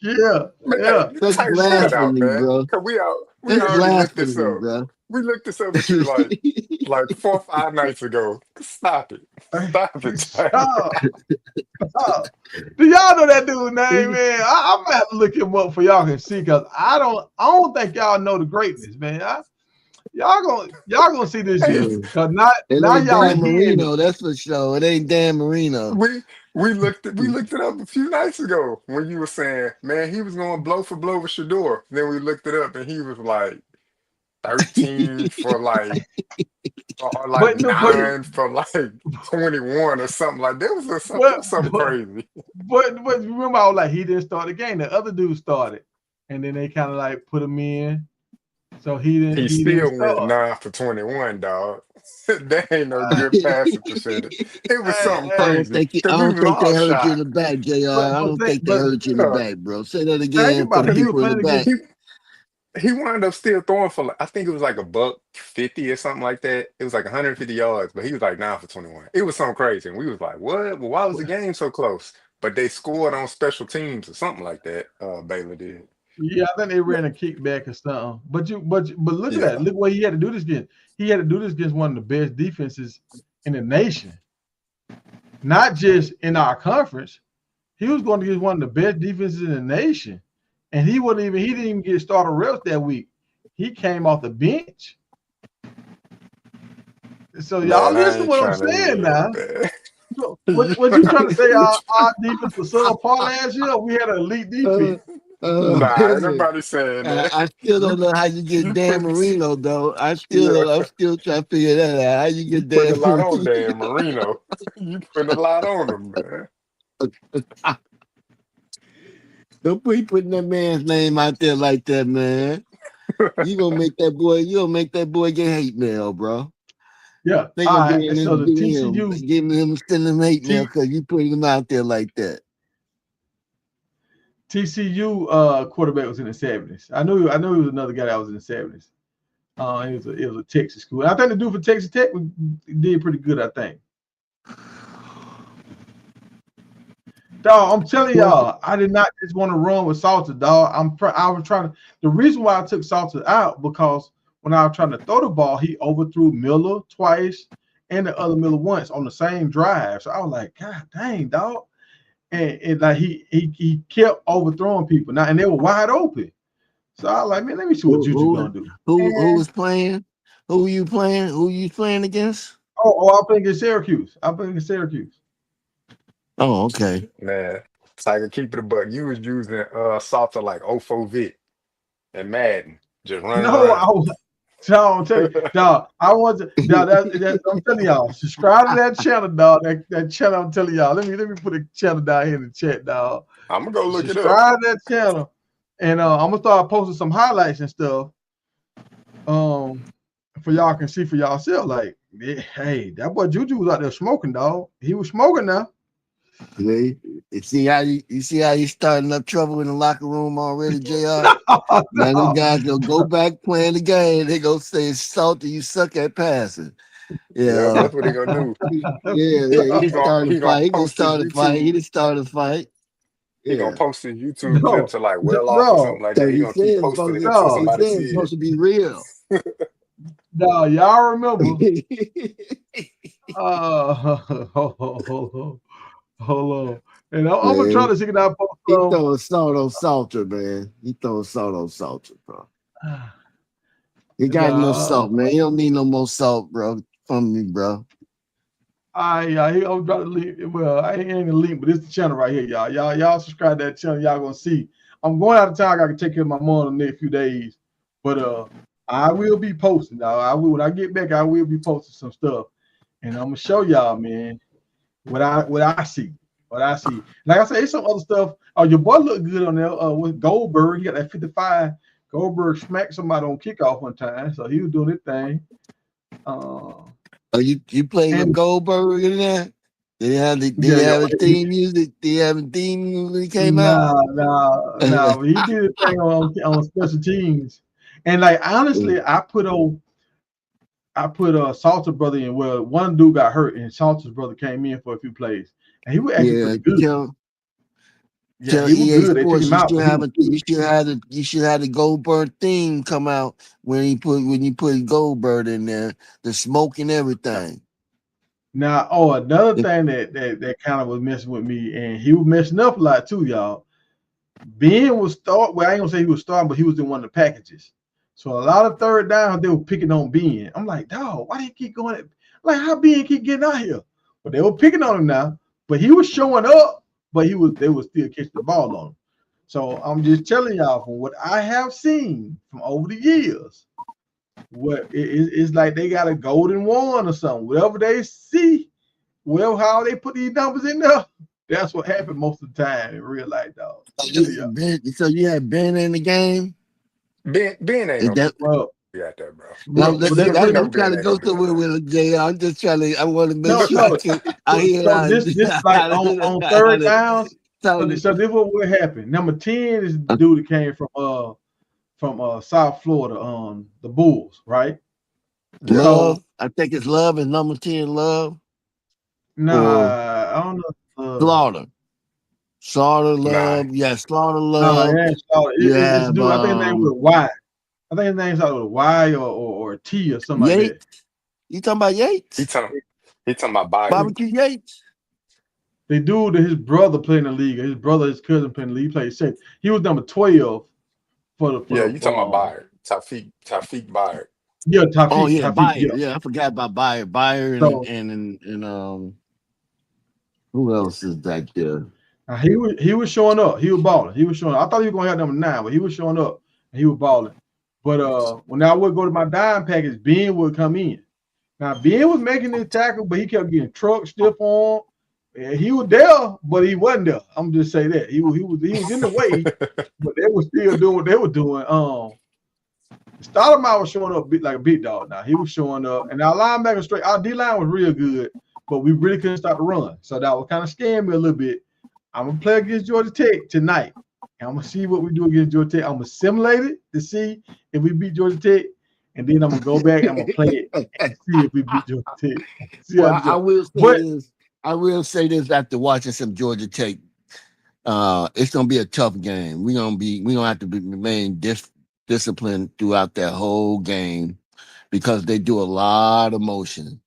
Yeah, Man, hey, yeah. That's type shit out, blasphemy, man. bro. Cause we That's already looked this blasphemy, up. bro. We looked this up with you like 4 or 5 nights ago. Stop it. Stop it, Tyler. Stop. Stop. Do y'all know that dude's name, man? I'm gonna have to look him up for y'all can see, cause I don't think y'all know the greatness, man. Y'all gonna see this Hey, year, cause now It ain't y'all Dan hearing it. Marino, that's for sure. It ain't Dan Marino. we looked it up a few nights ago when you were saying, man, he was going blow for blow with Shador. Then we looked it up and he was like 13 for or like But no, but 9 for like 21 or something like that. It but was something but, crazy. but remember, I was like, he didn't start the game. The other dude started, and then they kind of like put him in, so He he didn't still went start. 9 for 21, dog. That ain't no good passing percentage. It was Hey, something I hey, don't crazy think because I we don't was think they all hurt you in shocked. the back, JR. I don't think they but hurt you in the Yeah, back, bro. Say that think again for about the it. He was people in the playing back. against. he wound up still throwing for like, I think it was like a buck 50 or something like that. It was like 150 yards, but he was like 9 for 21. It was something crazy. And we was like, what? Well, why was the game so close? But they scored on special teams or something like that. Baylor did. Yeah, I think they ran a kickback or something. But look at that. Yeah. Look what he had to do this against. He had to do this against one of the best defenses in the nation, not just in our conference. He was going to get one of the best defenses in the nation, and he didn't even get started reps that week. He came off the bench. So y'all Man, I listen to ain't what I'm trying to saying hear now. it, So, man. what you trying to say? You Our defense was subpar last year. We had an elite Uh, defense. Nah, ain't listen, nobody saying that. I still You don't know how you get you Dan put Marino though. yeah, I'm still trying to figure that out. How you you get putting a Dan lot on Marino? Dan Marino. You putting a lot on him, man. Don't be putting that man's name out there like that, man. You gonna make that boy get hate mail, bro. Yeah. They All gonna right. So the giving him sending him hate mail T, because you putting him out there like that. TCU quarterback was in the 70s. I knew he was another guy that was in the 70s. It was a Texas school. And I think the dude for Texas Tech did pretty good, I think. Dog, I'm telling y'all, I did not just want to run with Salter, dog. I was trying to. The reason why I took Salter out because when I was trying to throw the ball, he overthrew Miller twice and the other Miller once on the same drive. So I was like, God dang, dog. And like he kept overthrowing people now, and they were wide open. So I was like, man, let me see what Juju gonna do. Who And was playing? Who you playing? Who you playing against? I'm playing against Syracuse. I'm playing against Syracuse. Oh, okay. Man, Tiger, keep it a buck. You was using Salter like 04 Vic and Madden, just running No, I around. was. So I'm telling you, dog. I want to, dog. I'm telling y'all, subscribe to that channel, dog. That channel, I'm telling y'all. Let me put a channel down here in the chat, dog. I'm gonna go look it up. Subscribe to that channel, and I'm gonna start posting some highlights and stuff. For y'all can see for yourself. Like, hey, that boy Juju was out there smoking, dog. He was smoking now. You see how you see how you starting up trouble in the locker room already, JR? Now them No. guys gonna go back playing the game. They gonna say, Salty, you suck at passing. Yeah, Yeah. that's what they gonna do. Yeah. He He just gonna started a he gonna fight. He gonna post his start a fight. He YouTube. just started a fight. He gonna Yeah. post his YouTube clip No, to like well off or something bro, like that. So He he gonna keep said it's posting supposed it to until no, he somebody said it's see supposed to be real. no, y'all remember. he Hold on. And I'm gonna try Man, to see that post. he throwing salt on Salter, man. He throwing salt on Salter, bro. He got enough Nah, salt, man. He don't need no more salt, bro. From me, bro. I'm trying to link. Well, I ain't gonna link, but it's the channel right here, y'all. Y'all subscribe to that channel. Y'all gonna see. I'm going out of town. I can take care of my mom in the next few days, but I will be posting. Now, I will when I get back. I will be posting some stuff, and I'm gonna show y'all, man. What I see. What I see. Like I said, it's some other stuff. Oh, your boy looked good on there with Goldberg. He got that 55. Goldberg smacked somebody on kickoff one time, so he was doing his thing. Oh, you played with And Goldberg in there? They yeah, have a theme music. They have a theme music when it came out. nah. But he did his thing on special teams. And like honestly, I put Salter brother in. Well, one dude got hurt, and Salter's brother came in for a few plays, and he was actually Yeah, pretty good. Yeah, tell he was EA good. They took Sports him out, but he was good. you should have the Goldberg theme come out when you put Goldberg in there, the smoke and everything. Now, another thing that kind of was messing with me, and he was messing up a lot too, y'all. Ben was start. Well, I ain't gonna say he was starting, but he was in one of the packages. So a lot of third downs they were picking on Ben. I'm like, dog, why do you keep going? Like how Ben keep getting out here? But they were picking on him now. But he was showing up, but they was still catching the ball on him. So I'm just telling y'all from what I have seen from over the years, it's like they got a golden wand or something. Whatever they see, well, how they put these numbers in there, that's what happened most of the time in real life, dog. So you had Ben in the game. Ben ain't Is no that? Well, be out there, bro. pretty No I'm much. trying Ben to ain't go gonna be out somewhere there. with Jay. I'm just trying to. I want to make No, sure no. I hear So out. this like on third downs. So this is what happened. Number 10 is the dude that came from South Florida, the Bulls, right? Yeah. So Love. I think it's Love is number 10. Love or nah, I don't know. Slaughter. Slaughter Nah. Love. Yeah, Slaughter No, Love. it ain't Slaughter. You It's have dude. I think his name was Y. I think his name started with a Y or a T or something like that. Yates. You talking about He Yates? talking he talking about Byard. Barbecue Yates. The dude that his brother played in the league. His cousin played in the league. He played second. He was number 12 for Yeah, you talking about the Byard. Tafik Byard. yeah, Oh Tafik, yeah, Tafik, yeah. Bayer. Yeah, I forgot about Bayer. Bayer So and who else is back there? he was showing up. He was balling. He was showing up. I thought he was gonna have number 9, but he was showing up and he was balling. But when I would go to my dime package, Ben would come in. Now Ben was making his tackle, but he kept getting truck stiff on. And he was there, but he wasn't there. I'm just say that he was in the way, but they were still doing what they were doing. Stoudemire was showing up like a big dog. Now he was showing up, and our linebacker straight. Our D line was real good, but we really couldn't stop the run. So that was kind of scaring me a little bit. I'm gonna play against Georgia Tech tonight. And I'm gonna see what we do against Georgia Tech. I'm gonna simulate it to see if we beat Georgia Tech, and then I'm gonna go back and I'm gonna play it and see if we beat Georgia Tech. See Well, how I will say but this. I will say this after watching some Georgia Tech. It's gonna be a tough game. We're gonna have to remain disciplined throughout that whole game because they do a lot of motion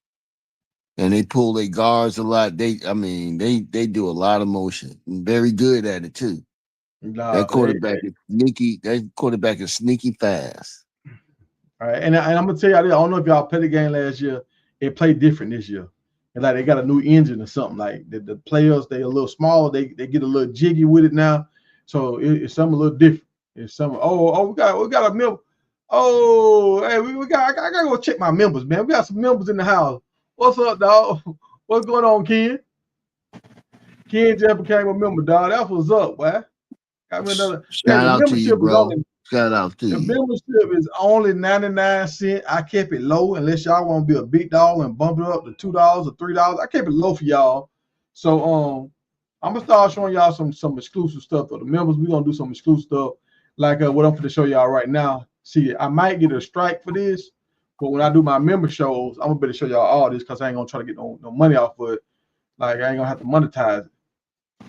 and they pull their guards a lot. They do a lot of motion. Very good at it too. nah, That quarterback is sneaky. That quarterback is sneaky fast. all right, and I'm gonna tell you, I don't know if y'all played the game last year. It played different this year. And like they got a new engine or something. Like the players, they a little smaller. They get a little jiggy with it now. So it's something a little different. It's some. We got a member. Oh, hey, I gotta go check my members, man. We got some members in the house. What's up, dog? What's going on, Ken? Ken just became a member, dog. That's what's up, boy. Got me another. Shout The out to you, membership is bro. only Shout out to the you. membership is only 99 cents. I kept it low unless y'all want to be a big dog and bump it up to $2 or $3. I kept it low for y'all. So I'm gonna start showing y'all some exclusive stuff for the members. We're gonna do some exclusive stuff like what I'm gonna show y'all right now. See, I might get a strike for this, but when I do my member shows, I'm gonna better show y'all all this because I ain't gonna try to get no money off of it. Like I ain't gonna have to monetize it.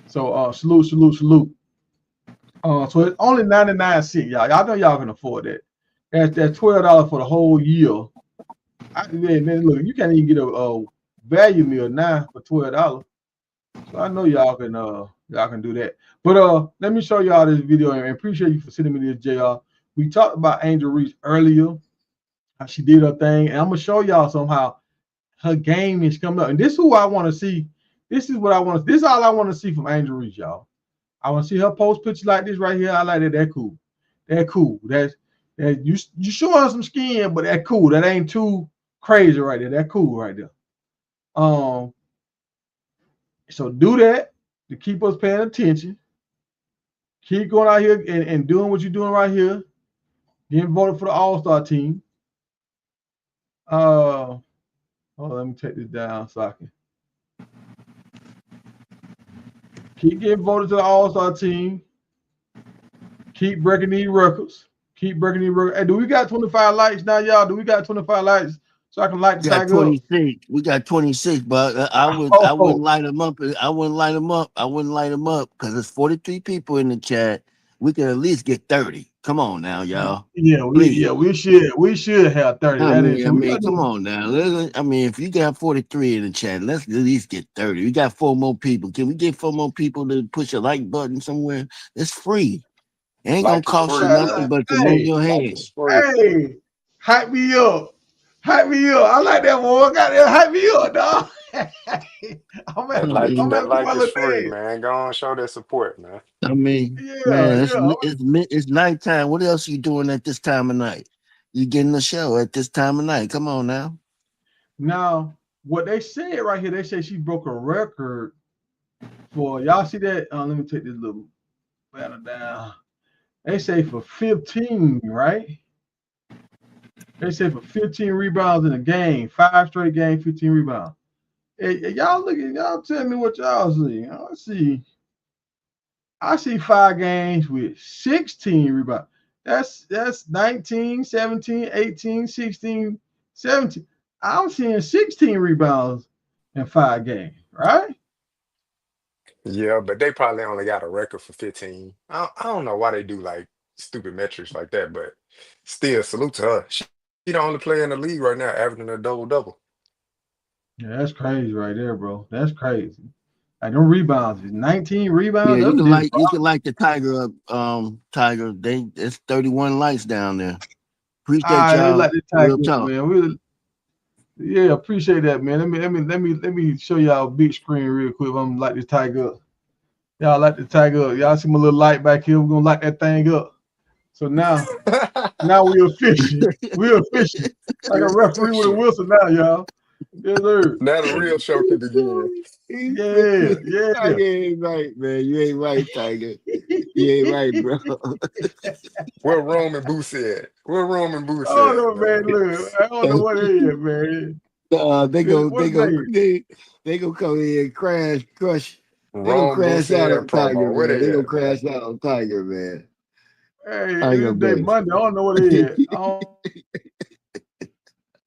So salute. So it's only 99 cents, y'all. Y'all know y'all can afford that. That's $12 for the whole year. Man, look, you can't even get a value meal now for $12. So I know y'all can do that. But let me show y'all this video and appreciate you for sending me this, JR. We talked about Angel Reese earlier, how she did her thing, and I'm gonna show y'all somehow her game is coming up. And this is who I want to see. This is what I want. This is all I want to see from Angel Reese, y'all. I want to see her post pictures like this right here. I like that. That cool. That cool. That you showing some skin, but that cool. That ain't too crazy right there. That cool right there. So do that to keep us paying attention. Keep going out here and doing what you're doing right here. Getting voted for the All-Star team. Let me take this down so I can keep getting voted to the All-Star team. Keep breaking these records. Keep breaking these records. Hey, do we got 25 likes now, y'all? Do we got 25 likes so I can light the We got tiger up? 26. We got 26, but I wouldn't light them up. I wouldn't light them up. I wouldn't light them up because there's 43 people in the chat. We can at least get 30. Come on now, y'all. Yeah, we should have 30. I That is true. mean, come on now. I mean, if you got 43 in the chat, let's at least get 30. We got 4 more people. Can we get 4 more people to push a like button somewhere? It's free. It ain't Like gonna it's cost you free, nothing man. but to move your Like hand. it's free. Hey, hype me up. Hype me up. I like that one. Goddamn, hype me up, dog. I'm That at, like I'm that at do like my is little free, dance. man. Go on, show that support, man. I mean, Yeah, man, yeah. it's nighttime. What else you doing at this time of night? You getting the show at this time of night? Come on now. Now, what they said right here, they say she broke a record for y'all see that? Let me take this little banner down. They say for 15, right? They say for 15 rebounds in a game, 5 straight games, 15 rebounds. Hey, y'all look at y'all tell me what y'all see. I see 5 games with 16 rebounds. That's 19, 17, 18, 16, 17. I'm seeing 16 rebounds in 5 games, right? Yeah, but they probably only got a record for 15. I don't know why they do like stupid metrics like that, but still, salute to her. She the only player in the league right now averaging a double-double. Yeah, that's crazy right there, bro. That's crazy. Like them rebounds, 19 Yeah, rebounds. Them just you can like the Tiger up, Tiger. It's 31 lights down there. Appreciate we y'all. like the Real Tigers, talk. man. Yeah, appreciate that, man. Let me show y'all big screen real quick. I'm like this Tiger up. Y'all like the Tiger up. Y'all see my little light back here. We're gonna light that thing up. So now we official. We official. Like a referee with a Official. whistle now, y'all. Yes, sir. Now the real show can begin. Yeah. Tiger ain't right, man. You ain't right, Tiger. You ain't right, bro. Where Rome and Boosie at? Where Rome and Oh Boosie at, no, man. man? Look, I don't know what it is, man. They What's go name? they go come in and crush. They gonna Rome, crash out Boosie, and on Tiger, Promo. Where man. They they gonna at, man? crash out on Tiger, man. Hey, Tiger this day base. Monday. I don't know what it is. I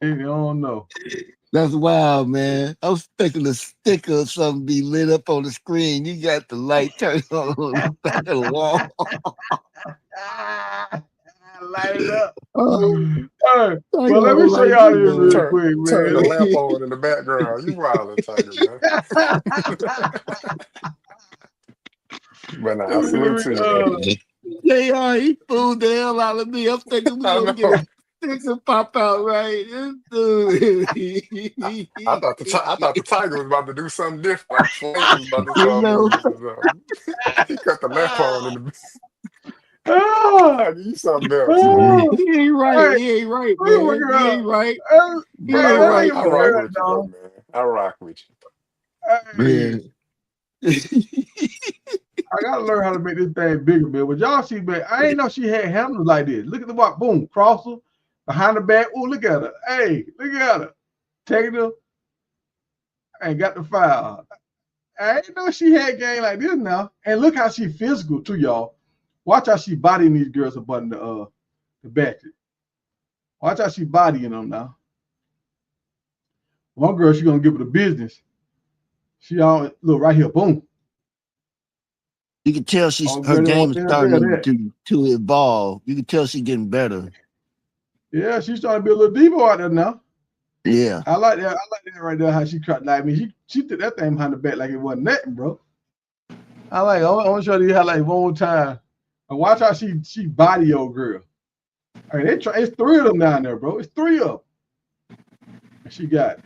don't know. That's wild, man. I was expecting a sticker or something be lit up on the screen. You got the light turned on the back of the wall. Light it up. Oh, All right, Tiger but let me don't show like y'all you, this man. real Turn quick, turn the man. lamp on in the background. You wild, Tiger, man. But nah, Let salute me, to you, man. He fooled the hell out of me. I'm thinking we I gonna get know. a sticker pop out, right? This I thought the Tiger was about to do something different, like Flame was about to you start know. movies or something. He cut the lamp on in the ah, Tiger. You something else, man. ah, He ain't right. hey, He ain't right, let me man. figure He out. ain't right. He But ain't That right, nigga I figure rock man. out, with you though, dog. man. I rock with you. Hey, Man. I gotta learn how to make this thing bigger, man. But y'all see, man, I ain't know she had handles like this. Look at the walk, boom, crosser behind the back. Oh, look at her. Hey, look at her. Taking her and got the foul. I ain't know she had game like this now. And look how she physical too, y'all. Watch how she bodying these girls up on the back. Watch how she bodying them now. One girl, she gonna give her the business. She all look right here, boom. You can tell Oh, her girl, they game want is to have starting that. to evolve. You can tell she's getting better. Yeah, she's trying to be a little Devo out there now. Yeah. I like that. I like that right there. How she cut. Like, I mean, she took that thing behind the back like it wasn't nothing, bro. I want to show you how like one more time. And watch how she body your girl. I mean, it's 3 of them down there, bro. It's 3 of them. And she got it.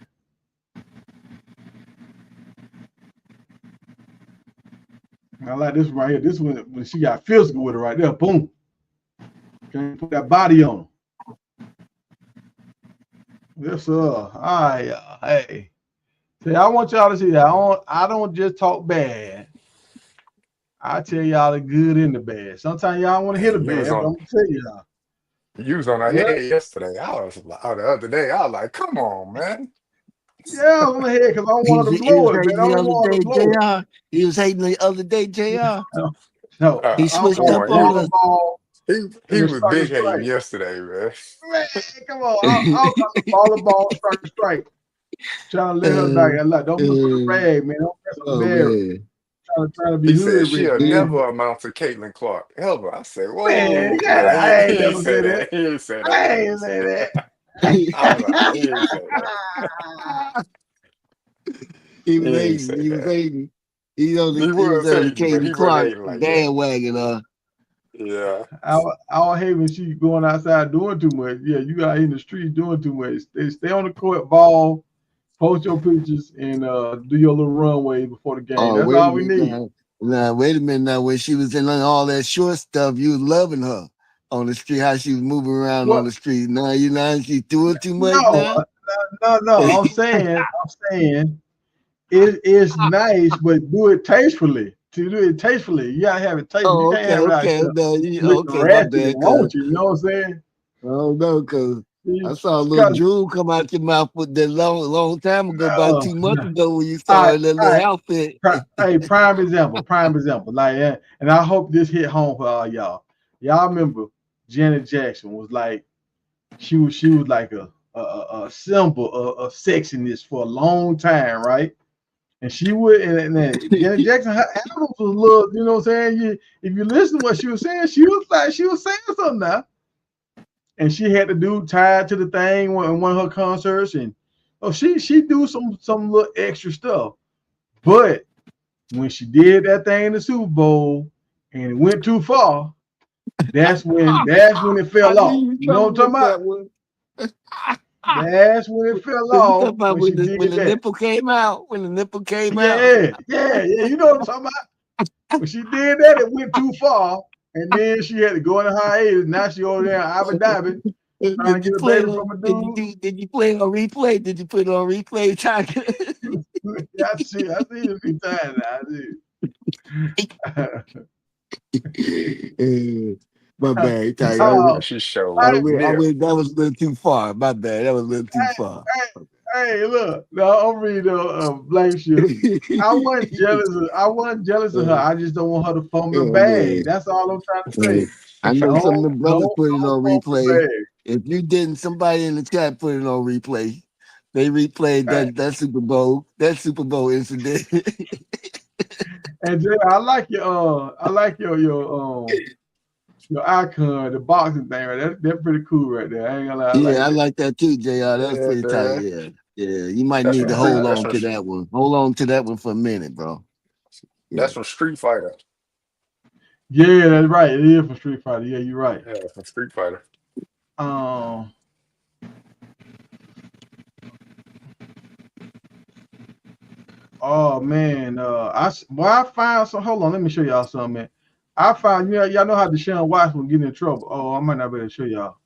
I like this right here. This one when she got physical with her right there. Boom. Okay, put that body on her. Yes, sir. Hey. See, I want y'all to see that. I don't just talk bad. I tell y'all the good and the bad. Sometimes y'all want to hear the Man, you was bad, but on I'm gonna tell y'all. you was on our Yeah, head yesterday. I was like, oh, the other day, I was like, come on, man. yeah, I was on the head because I He wanted was to he blow was it, man. hating I the don't other want day, to blow it. Jr. He was hating the other day, Jr. No, He I'm switched talking up about Boy, on us. volleyball and he the was striker big hating strike. yesterday, man. Man, come on. I'll talk the volleyball striker strike. Trying to let her Uh, like don't mess with the uh, rag, man. Don't mess with the oh marriage. man. Trying to be He said hood rich, she'll man. never amount to Caitlin Clark ever. I said, Man, whoa, yeah, man. I He ain't didn't never say said that. that. He didn't say that. I He ain't didn't say say that. that. I was like, he didn't say that. He He was didn't hating. say He was that. hating. He He was was on the hating, but he Caden wasn't Clark hating like that. bandwagon. Yeah. I hate when she going outside doing too much. Yeah, you out in the street doing too much. Stay on the court, ball, post your pictures, and do your little runway before the game. Oh, That's wait a all we minute need. now. Now, wait a minute now. When she was in all that short stuff, you was loving her on the street, how she was moving around on What? the street. Now, she's doing too much No, now. no. I'm saying it's nice, but do it tastefully. To do it tastefully, you gotta have it tasteful. You Oh, can't okay, have it out okay. here No, looking okay, my ratchet and bad, cuz. raunchy. You know what I'm saying? Oh, no, cuz I You saw a little gotta, drool come out your mouth with that long time ago, about 2 months nah. ago when you All saw her right, in that all little right. outfit. Hey, prime example. Like, and I hope this hit home for all y'all. Y'all remember Janet Jackson was like, she was like a symbol of sexiness for a long time, right? And she would, and then Janet Jackson, her albums was a little, you know what I'm saying? If you listen to what she was saying, she was saying something now. And she had the dude tied to the thing in one of her concerts, and she do some little extra stuff. But when she did that thing in the Super Bowl and it went too far, that's when it I fell knew off. you were You know coming what I'm with talking about? that one. That's when it fell So you talking off about when she did when the that. nipple came out? When the nipple came out? Yeah. You know what I'm talking about? When she did that, it went too far, and then she had to go into hiatus. Now she over there in Abu Dhabi trying Did to you get a play baby it on? from a dude. Did you play it on replay? Did you put it on replay? Yeah, I see it a few times now. My bad, Tiger. No, She showed hey, nip. That was a little too far. My bad. That was a little too far. hey, look. No, I'm reading blank ship. I wasn't jealous of her. I just don't want her to fumble the Oh bag. man. That's all I'm trying to say. I know some of the brothers Don't put it on fumble replay. the If you didn't, somebody in the chat put it on replay. They replayed bag. that Super Bowl incident. And Jay, I like your icon, the boxing thing, right? That's pretty cool right there. I ain't gonna lie, I Yeah, like I that. like that too, JR. That was Yeah, pretty tight. man. Yeah. Yeah. You might That's need from to Yeah, hold Street. That's on from to that one. Hold on to that one for a minute, bro. Yeah. that's from Street Fighter. yeah, that's right. It is for Street Fighter. Yeah, you're right. Yeah, from Street Fighter. Um, oh man, I found some. Hold on, let me show y'all something, man. I found y'all know how Deshaun Watson was getting in trouble. Oh, I might not be able to show y'all.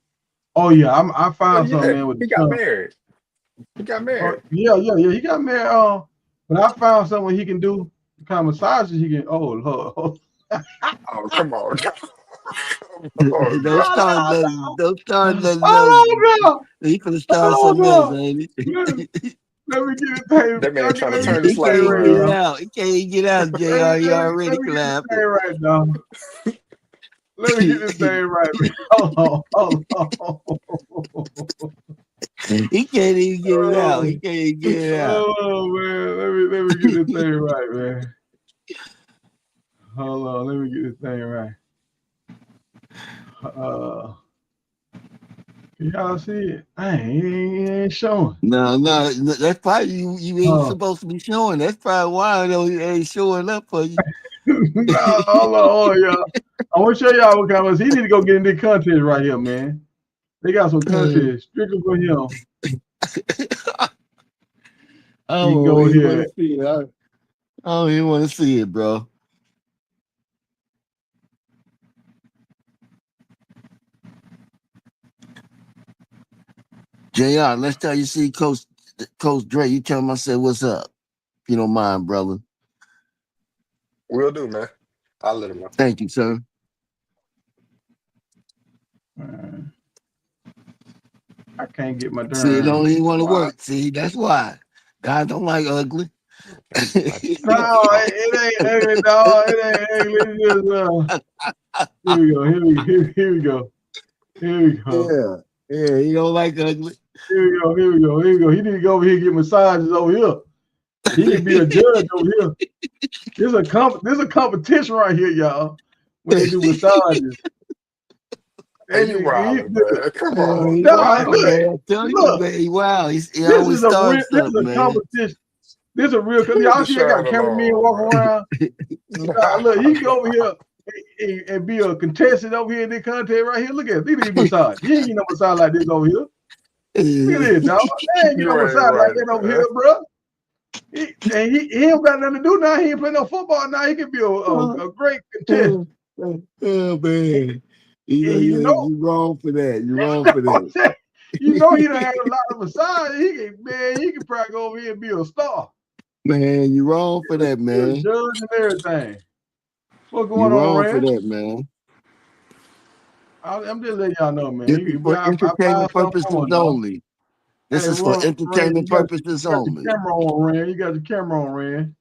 Oh yeah, I Oh found something, yeah, man, with he got Deshaun. married. He got Oh married. yeah. He got married. But I found something he can do. The kind of massages he can. Oh Lord. Oh, come on. Come on, Don't bro. start nothing. Don't start nothing else. Hold on, He finna start hold something else, on. ain't Let, he? let me get it thing. That man trying to Let me get turn the this He thing can't slave even right get around. it now. out. He can't even get out, JR. He Let already me get this clapping. thing right now. Let me get this thing right. Hold on. He can't even get it out. He Oh, can't even get it out. oh man, let me get this thing right, man. Hold on, let me get this thing right. Uh, can y'all see it? I ain't showing. No, that's probably you ain't Oh, supposed to be showing. That's probably why he ain't showing up for you. no, hold on, y'all. I want to show y'all what kind of he need to go get in this contest right here, man. They got some contests strictly for him. I He can don't go even want here. to see it. I don't even want to see it, bro. JR, next time you see Coach Coach Dre, you tell him I said what's up, if you don't mind, brother. Will do, man. I'll let him know. Thank you, sir. Man, I can't get my See, it darn. don't even want to Why? work. See, that's why. God don't like ugly. No, it ain't ugly, dog. It ain't ugly. It's just here we go. Here we go. Here we go. Yeah, he don't like ugly. Here we go. Here we go. Here we go. He need to go over here and get massages over here. He can be a judge over here. There's a competition right here, y'all. When they do massages. Hey, you wildin', man. Come on. He No, wild, look, man. I'm telling you, look. man, he wild. He This always is a real. starts This is something, a man. competition. This is a real. Cause Leave y'all the see, I got shine cameramen alone, walking man. around. Look, he can go over here and be a contestant over here in this content right here. Look at it. Look at this massage. He ain't get no massage like this over here. Look at this, dog. They ain't get no You ain't massage like right, that over man. here, bro. He don't got nothing to do now. He ain't play no football now. He can be a great contestant. Oh, man. You know, You wrong for that. You wrong for that. you know he done had a lot of massage. He can probably go over here and be a star. Man, you wrong for that, Be a man. judge and everything. What's You going on, wrong for Rand? that, man. I'm just letting y'all know, man. This is for I entertainment found something purposes on, dog. only. This Hey, is for Rand, entertainment purposes you got only. your camera on, Rand. You got your camera on, Rand.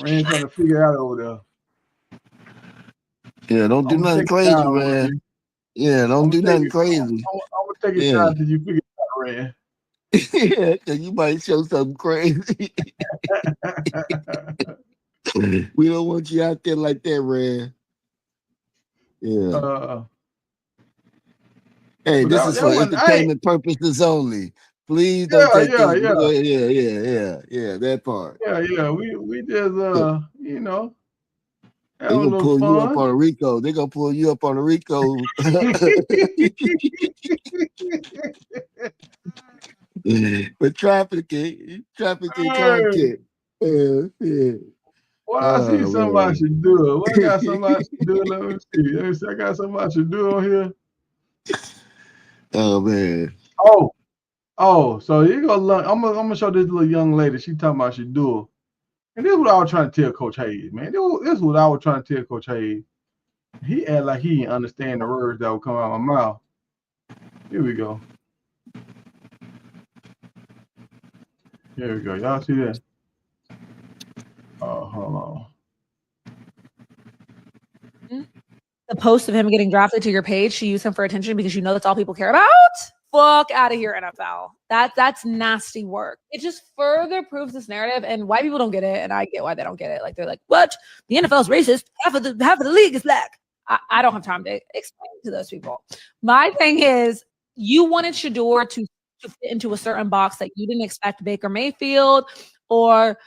Rand trying to figure it out over there. Yeah, don't do I'm gonna nothing take it crazy, down, man. Rand. Yeah, don't do nothing crazy. I'm gonna take it Yeah. down until you figure it out, Rand. Yeah, because you might show something crazy. We don't want you out there like that, Red. Yeah. Hey, but this that is for wasn't. entertainment purposes only. Please don't take this. Yeah, that part. Yeah. We just you know, have They're a gonna little pull you up fun. on a Rico. They're gonna pull you up on a Rico. For trafficking content. Yeah. What I see Oh, somebody man. should do. What I got somebody should do. Let me see. I got somebody should do on here. Oh, man. So you go learn. I'm gonna show this little young lady. She talking about she do it. And this is what I was trying to tell Coach Hayes, man. This is what I was trying to tell Coach Hayes. He act like he didn't understand the words that would come out of my mouth. Here we go. Here we go. Y'all see that? Oh, hold on. The post of him getting drafted to your page to use him for attention because you know that's all people care about. Fuck out of here, NFL. That's nasty work. It just further proves this narrative, and white people don't get it, and I get why they don't get it. Like they're like, "What? The NFL is racist. Half of the league is black." I don't have time to explain to those people. My thing is, you wanted Shador to fit into a certain box that you didn't expect Baker Mayfield or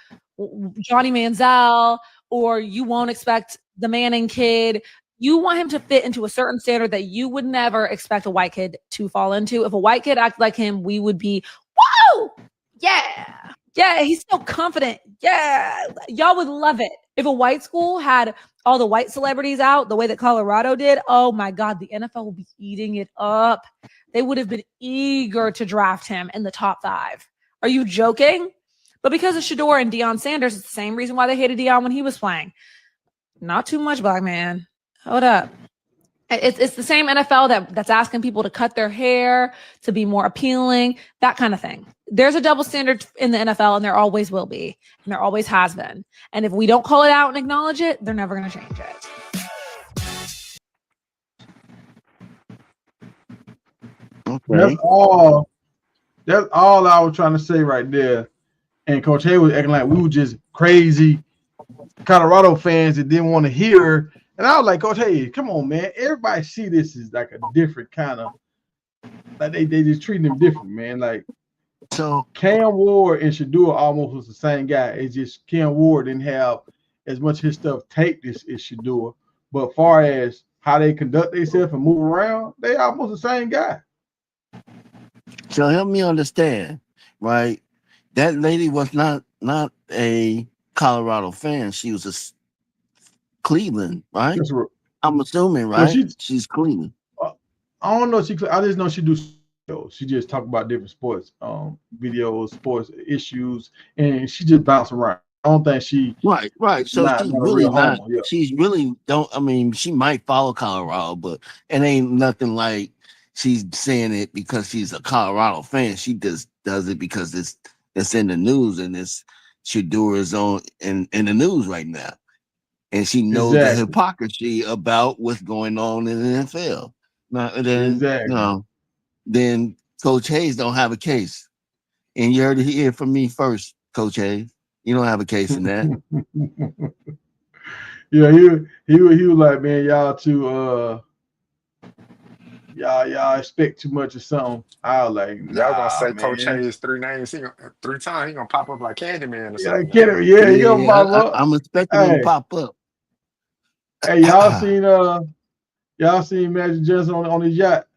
Johnny Manziel, or you won't expect the Manning kid. You want him to fit into a certain standard that you would never expect a white kid to fall into. If a white kid acted like him, we would be, whoa, yeah, he's so confident. Yeah, y'all would love it. If a white school had all the white celebrities out the way that Colorado did, oh my God, the NFL would be eating it up. They would have been eager to draft him in the top 5. Are you joking? But because of Shador and Deion Sanders, it's the same reason why they hated Deion when he was playing. Not too much, black man. Hold up. It's the same NFL that's asking people to cut their hair to be more appealing, that kind of thing. There's a double standard in the NFL, and there always will be, and there always has been. And if we don't call it out and acknowledge it, they're never going to change it. Okay. That's all I was trying to say right there. And Coach Hay was acting like we were just crazy Colorado fans that didn't want to hear. And I was like, Coach Hay, come on, man. Everybody see this as like a different kind of, like they just treating them different, man. Like, so Cam Ward and Shador almost was the same guy. It's just Cam Ward didn't have as much of his stuff taped as Shador. But far as how they conduct themselves and move around, they almost the same guy. So help me understand, right? That lady was not a Colorado fan. She was a Cleveland, right? I'm assuming, right? Well, she's Cleveland. I don't know. I just know she do She just talk about different sports, videos, sports issues, and she just bounce around. I don't think she Right. So not she's a really real not. homer. Yeah, She's really don't. I mean, she might follow Colorado, but it ain't nothing like she's saying it because she's a Colorado fan. She just does it because it's in the news and it's Shador is on in the news right now, and she knows the exactly, hypocrisy about what's going on in the NFL. Now, exactly. then Coach Hayes don't have a case, and you heard it here from me first, Coach Hayes. You don't have a case in that. Yeah, he was like, man, y'all expect too much or something. I was like, Y'all gonna nah, say Coach man. Hayes 3 names? Three times. He gonna pop up like Candyman or Yeah, something get now. him. Yeah, he gonna Yeah, pop up. I'm expecting him to Hey, pop up. hey, y'all seen Magic Johnson on his yacht?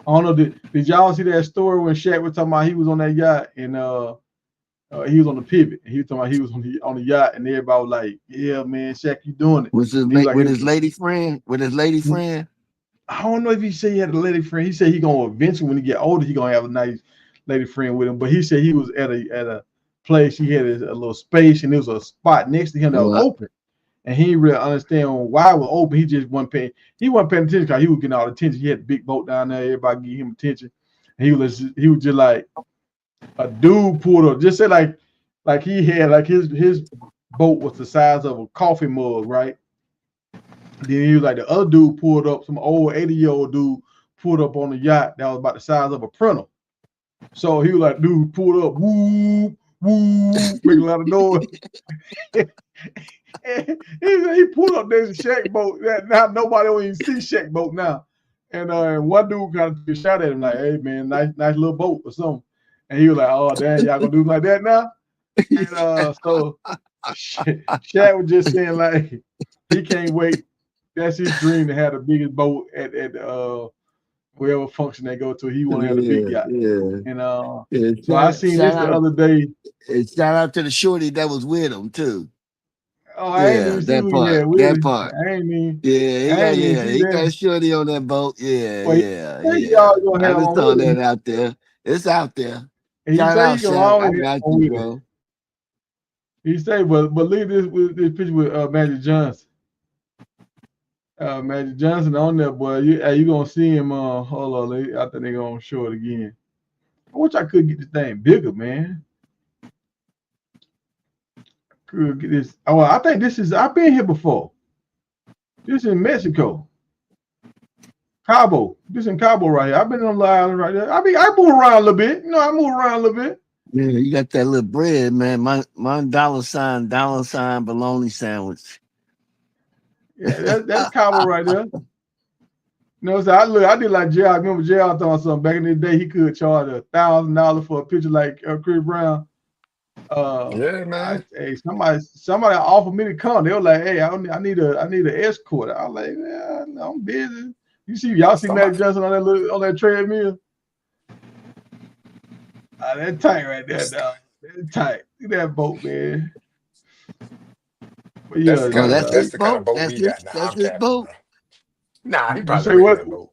I don't know. Did y'all see that story when Shaq was talking about he was on that yacht and he was on the pivot and he was talking about he was on the yacht and everybody was like, yeah, man, Shaq, you doing it? And he was like, With his lady friend? With his lady friend? I don't know if he said he had a lady friend. He said he gonna eventually when he get older he gonna have a nice lady friend with him. But he said he was at a place. He had a little space and there was a spot next to him that was What? open. And he didn't really understand why it was open. He just wasn't paying. He wasn't paying attention because he was getting all the attention. He had a big boat down there. Everybody give him attention. And he was just like a dude pulled up. Just say like he had like his boat was the size of a coffee mug, right? Then he was like the other dude pulled up. Some old 80-year-old dude pulled up on the yacht that was about the size of a printer. So he was like, dude pulled up, woo, woo, making a lot of noise. he pulled up there's a Shaq boat that now nobody don't even see Shaq boat now. And one dude kind of shot at him like, hey man, nice little boat or something. And he was like, oh damn, y'all gonna do like that now? And so Shaq was just saying like he can't wait. That's his dream to have the biggest boat at wherever function they go to. He want to have the big Yeah, yacht. yeah. And Yeah, so I seen this the other day. shout out to the shorty that was with him too. Oh, I ain't Yeah, even see that who he part. had with That him. part. I ain't even see He got that. a shorty on that boat. Well, he say he always gonna I have just one saw with that him. out there. It's out there. And he Shout say he out, gonna Shaq. I always have got one you, with him. bro. He say, but look at this picture with Magic Johnson. Magic Johnson on there, boy. You gonna see him? Hold on, I think they gonna show it again. I wish I could get this thing bigger, man. Could get this. Oh, I think this is. I've been here before. This is in Mexico, Cabo. This in Cabo right here. I've been on the island right there. I move around a little bit. You know, I move around a little bit. Yeah, you got that little bread, man. My $sign bologna sandwich. Yeah, that's Cabo right there. You know, so I did like JR. I remember JR talking something back in the day. He could charge $1,000 for a picture like Chris Brown. Yeah, man. Hey, somebody offered me to come. They were like, "Hey, I need an escort." I was like, "Yeah, I'm busy." Y'all see Somebody, Magic Johnson on that treadmill? That tight right there, dog. That tight. Look at that boat, man. But that's the yeah, Oh, kind of that's the his that's the kind of boat. boat we got. Nah, That's I'm his capping, boat. bro. Nah, he you probably say renting what? that boat.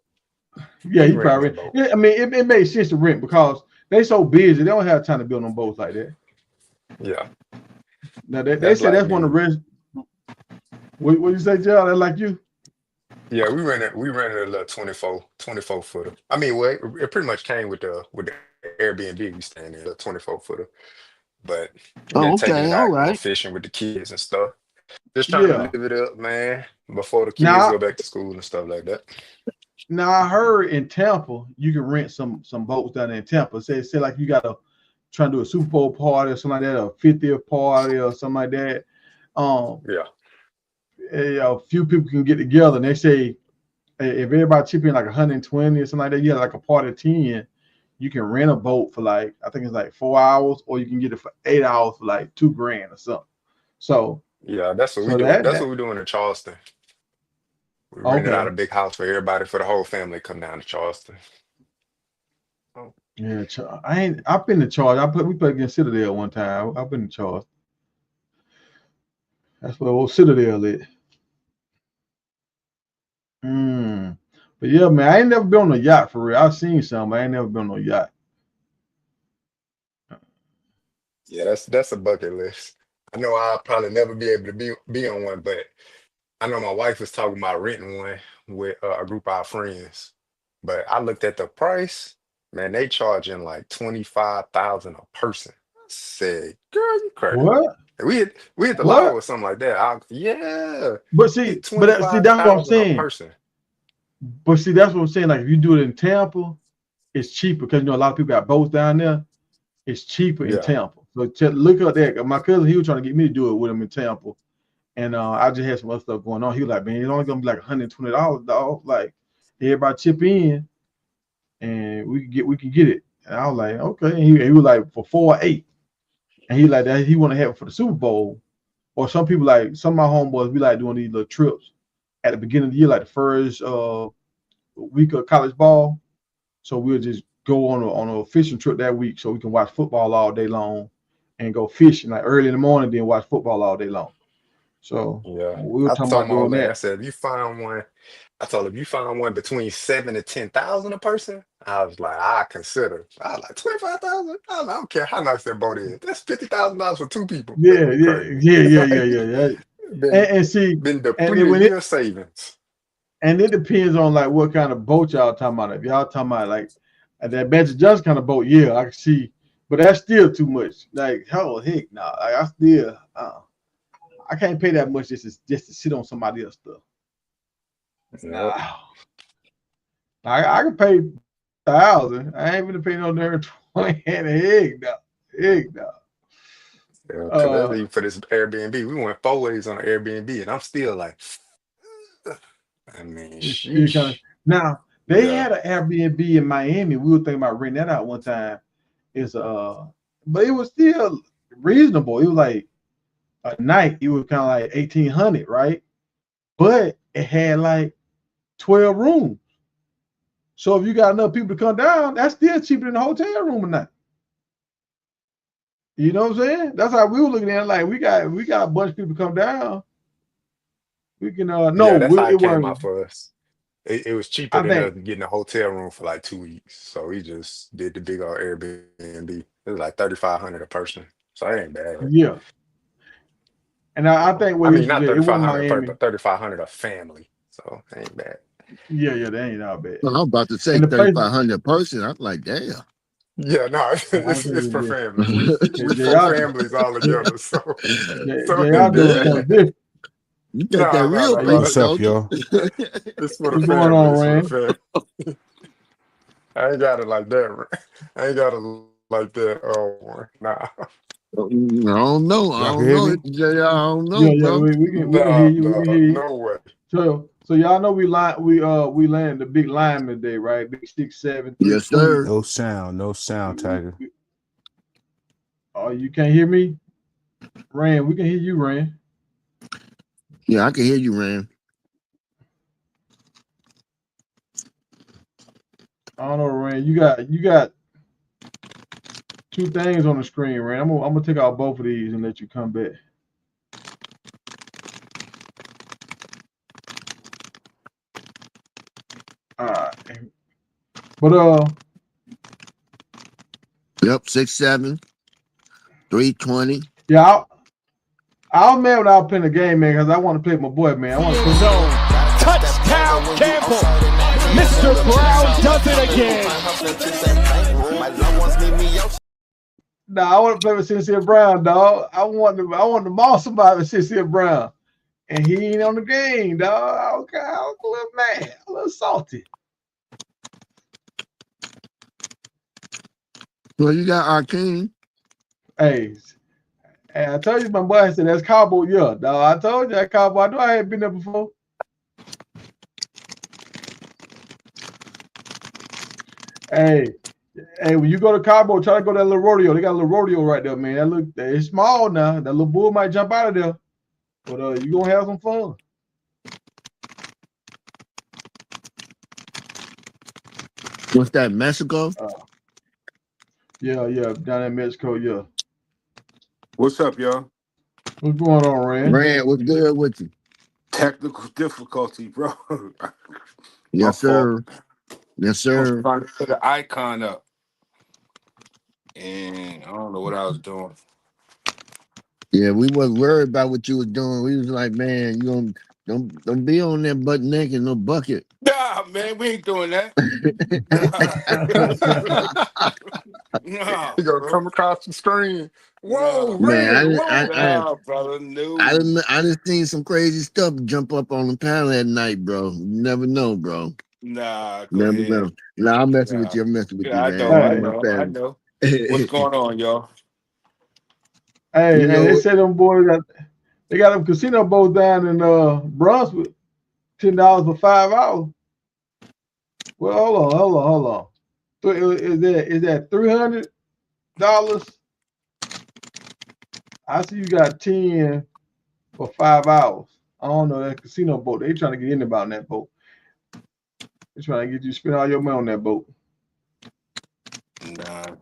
Yeah, He he renting probably. that boat. Yeah, I mean, it makes sense to rent because they so busy. They don't have time to build on boats like that. Yeah, Now they that's say like that's one of me. the rest. What you say, Joe? That's like you. Yeah, we rented a little 24 footer. I mean, well, it pretty much came with the Airbnb we staying in, a 24 footer. But we've been Oh, taking it okay, all out, right. fishing with the kids and stuff. Just trying to Yeah. live it up, man, before the kids Now, go back to school and stuff like that. now I heard in Tampa you can rent some boats down there in Tampa. Say like you got to try to do a Super Bowl party or something like that, or a 50th party or something like that. Um, Yeah, a few people can get together and they say if everybody chip in like 120 or something like that, you have like a party of 10. You can rent a boat for like I think it's like 4 hours, or you can get it for 8 hours for like $2,000 or something. So yeah, that's what we so doing. that That's that what we're doing in Charleston. We rented out okay. a big house for everybody, for the whole family, come down to Charleston. Oh, Yeah, I've been to charge. We played against Citadel one time. I've been to charge. That's where old Citadel is. Mm. But yeah, man, I ain't never been on a yacht for real. I've seen some, but I ain't never been on a yacht. Yeah, that's a bucket list. I know I'll probably never be able to be on one, but I know my wife was talking about renting one with a group of our friends. But I looked at the price, man, they charging like 25,000 a person. I said, girl, you crazy. What? We hit the lotto What? or something like that. Yeah, But hit see, that's what I'm 25,000 a saying. person. But see, that's what I'm saying. Like if you do it in Tampa, it's cheaper because you know a lot of people got boats down there. It's cheaper in Yeah, Tampa. So look up that. My cousin, he was trying to get me to do it with him in Tampa, and I just had some other stuff going on. He was like, man, it's only gonna be like $120, dog. Like everybody chip in, and we can get it. And I was like, okay. And he was like for 4 or 8, and he like that. He want to have it for the Super Bowl. Or some people like some of my homeboys, we like doing these little trips at the beginning of the year, like the first week of college ball. So we'll just go on a fishing trip that week so we can watch football all day long and go fishing like early in the morning, then watch football all day long. So yeah. we were I talking told about my old doing lady, I that. said, if you find one, I told her, if you find one between 7 to 10,000 a person, I was like, I consider. I was like, 25,000? I don't care how nice that boat is. That's $50,000 for two people. Man, Yeah, you yeah, crazy. yeah, It's yeah, yeah, like yeah, yeah. been And see, been and then depleted when it year savings. and it depends on like what kind of boat y'all talking about. If y'all talking about like that Magic Johnson kind of boat, yeah, I can see, but that's still too much. Like hell, heck, nah. Like, I still, I can't pay that much just to sit on somebody else's stuff. Yep. Nah, I can pay 1,000. I ain't gonna pay no damn 20 and a heck, no, heck, no. Yeah, because that's even for this Airbnb. We went 4 ways on an Airbnb, and I'm still like, I mean, It's still kind of sheesh. now. They Yeah, had an Airbnb in Miami. We were thinking about renting that out one time. It's but it was still reasonable. It was like a night. It was kind of like 1,800, right? But it had like 12 rooms. So if you got enough people to come down, that's still cheaper than the hotel room a night. You know what I'm saying? That's how we were looking at it. Like we got a bunch of people come down. We can yeah, no, that's how it it came wasn't. out for us. It was cheaper I than us think getting a hotel room for like 2 weeks. So we just did the big old Airbnb. It was like 3,500 a person. So it ain't bad. yeah, and I think I where mean, this was not at, it wasn't 3,500 a person, Miami. but 3,500 a family. So it ain't bad. Yeah, yeah, that ain't all bad. Well, I'm about to say And the place, 3,500 person. I'm like, damn. Yeah, no, I it's per think family. We four JR, families all together, so so it JR ain't doing bad. something different. You got that No, no, real no, Hey, no. paper, What's up, don't you? y'all? It's for the what's going family. on, It's for the Rand? family. I ain't got it like that. I ain't got it like that. Oh, nah, I don't know. I Y'all can don't hear know. me? JR, I don't know, Yeah, yeah, bro. we can hear nah, you. We can nah, hear you. no way. So y'all know we landed the big lineman today, right? Big 6'7", Yes, 320. sir. No sound, Tiger. Oh, you can't hear me, Rand? We can hear you, Rand. Yeah, I can hear you, Rand. I don't know, Rand. You got 2 things on the screen, Rand. I'm gonna take out both of these and let you come back. All right. But Yep, 6'7", 320. yeah, I'll mad without playing the game, man, because I want to play with my boy, man. I want to play. Zone. Touchdown, Campbell. Mr. Brown does it again. Nah, I want to play with Sincere Brown, dog. I want to maul somebody with Sincere Brown, and he ain't on the game, dog. Okay, I was a little mad, a little salty. Well, you got our king. Hey, I told you, my boy, I said that's Cowboy, yeah, dog. I told you that Cowboy. I knew I had been there before. Hey, when you go to Cabo, try to go to that little rodeo. They got a little rodeo right there, man. It's small now. That little bull might jump out of there, but you gonna have some fun. What's that, Mexico? Yeah, down in Mexico, yeah. What's up, y'all? What's going on, Rand? Rand, what's good with you? Technical difficulty, bro. Yes, fault. sir. Yes, I was sir. trying to put an icon up, and I don't know what I was doing. Yeah, we wasn't worried about what you was doing. We was like, man, you don't be on that butt naked, no bucket. Nah, man, we ain't doing that. Nah, He gonna bro. come across the screen. Whoa, Nah, Man, red. Whoa. nah, brother. No. I done seen some crazy stuff jump up on the panel at night, bro. You never know, bro. Nah, go Never ahead. know. Nah, I'm messing with Nah. you. I'm messing with Yeah, you, I man. know, You I know Hey, my know, I family. know. What's going on, y'all? hey, You hey, they know, said them boys got them casino boats down in Brunswick, $10 for 5 hours. Well, hold on. So is that $300? I see you got 10 for 5 hours. I don't know that casino boat. They trying to get in about that boat. They trying to get you to spend all your money on that boat. Nah.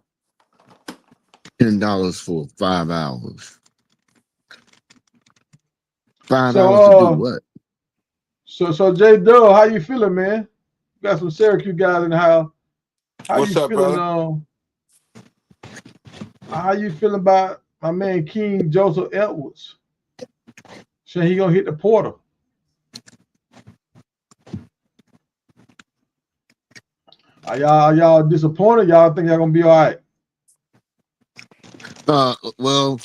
$10 for 5 hours. 5 hours to do So what? so J Dub, how you feeling, man? You got some Syracuse guys in the house. How What's you up, feeling? brother? How you feeling about my man King Joseph Edwards? Saying he gonna hit the portal. Are y'all disappointed? Y'all think y'all gonna be all right? Well,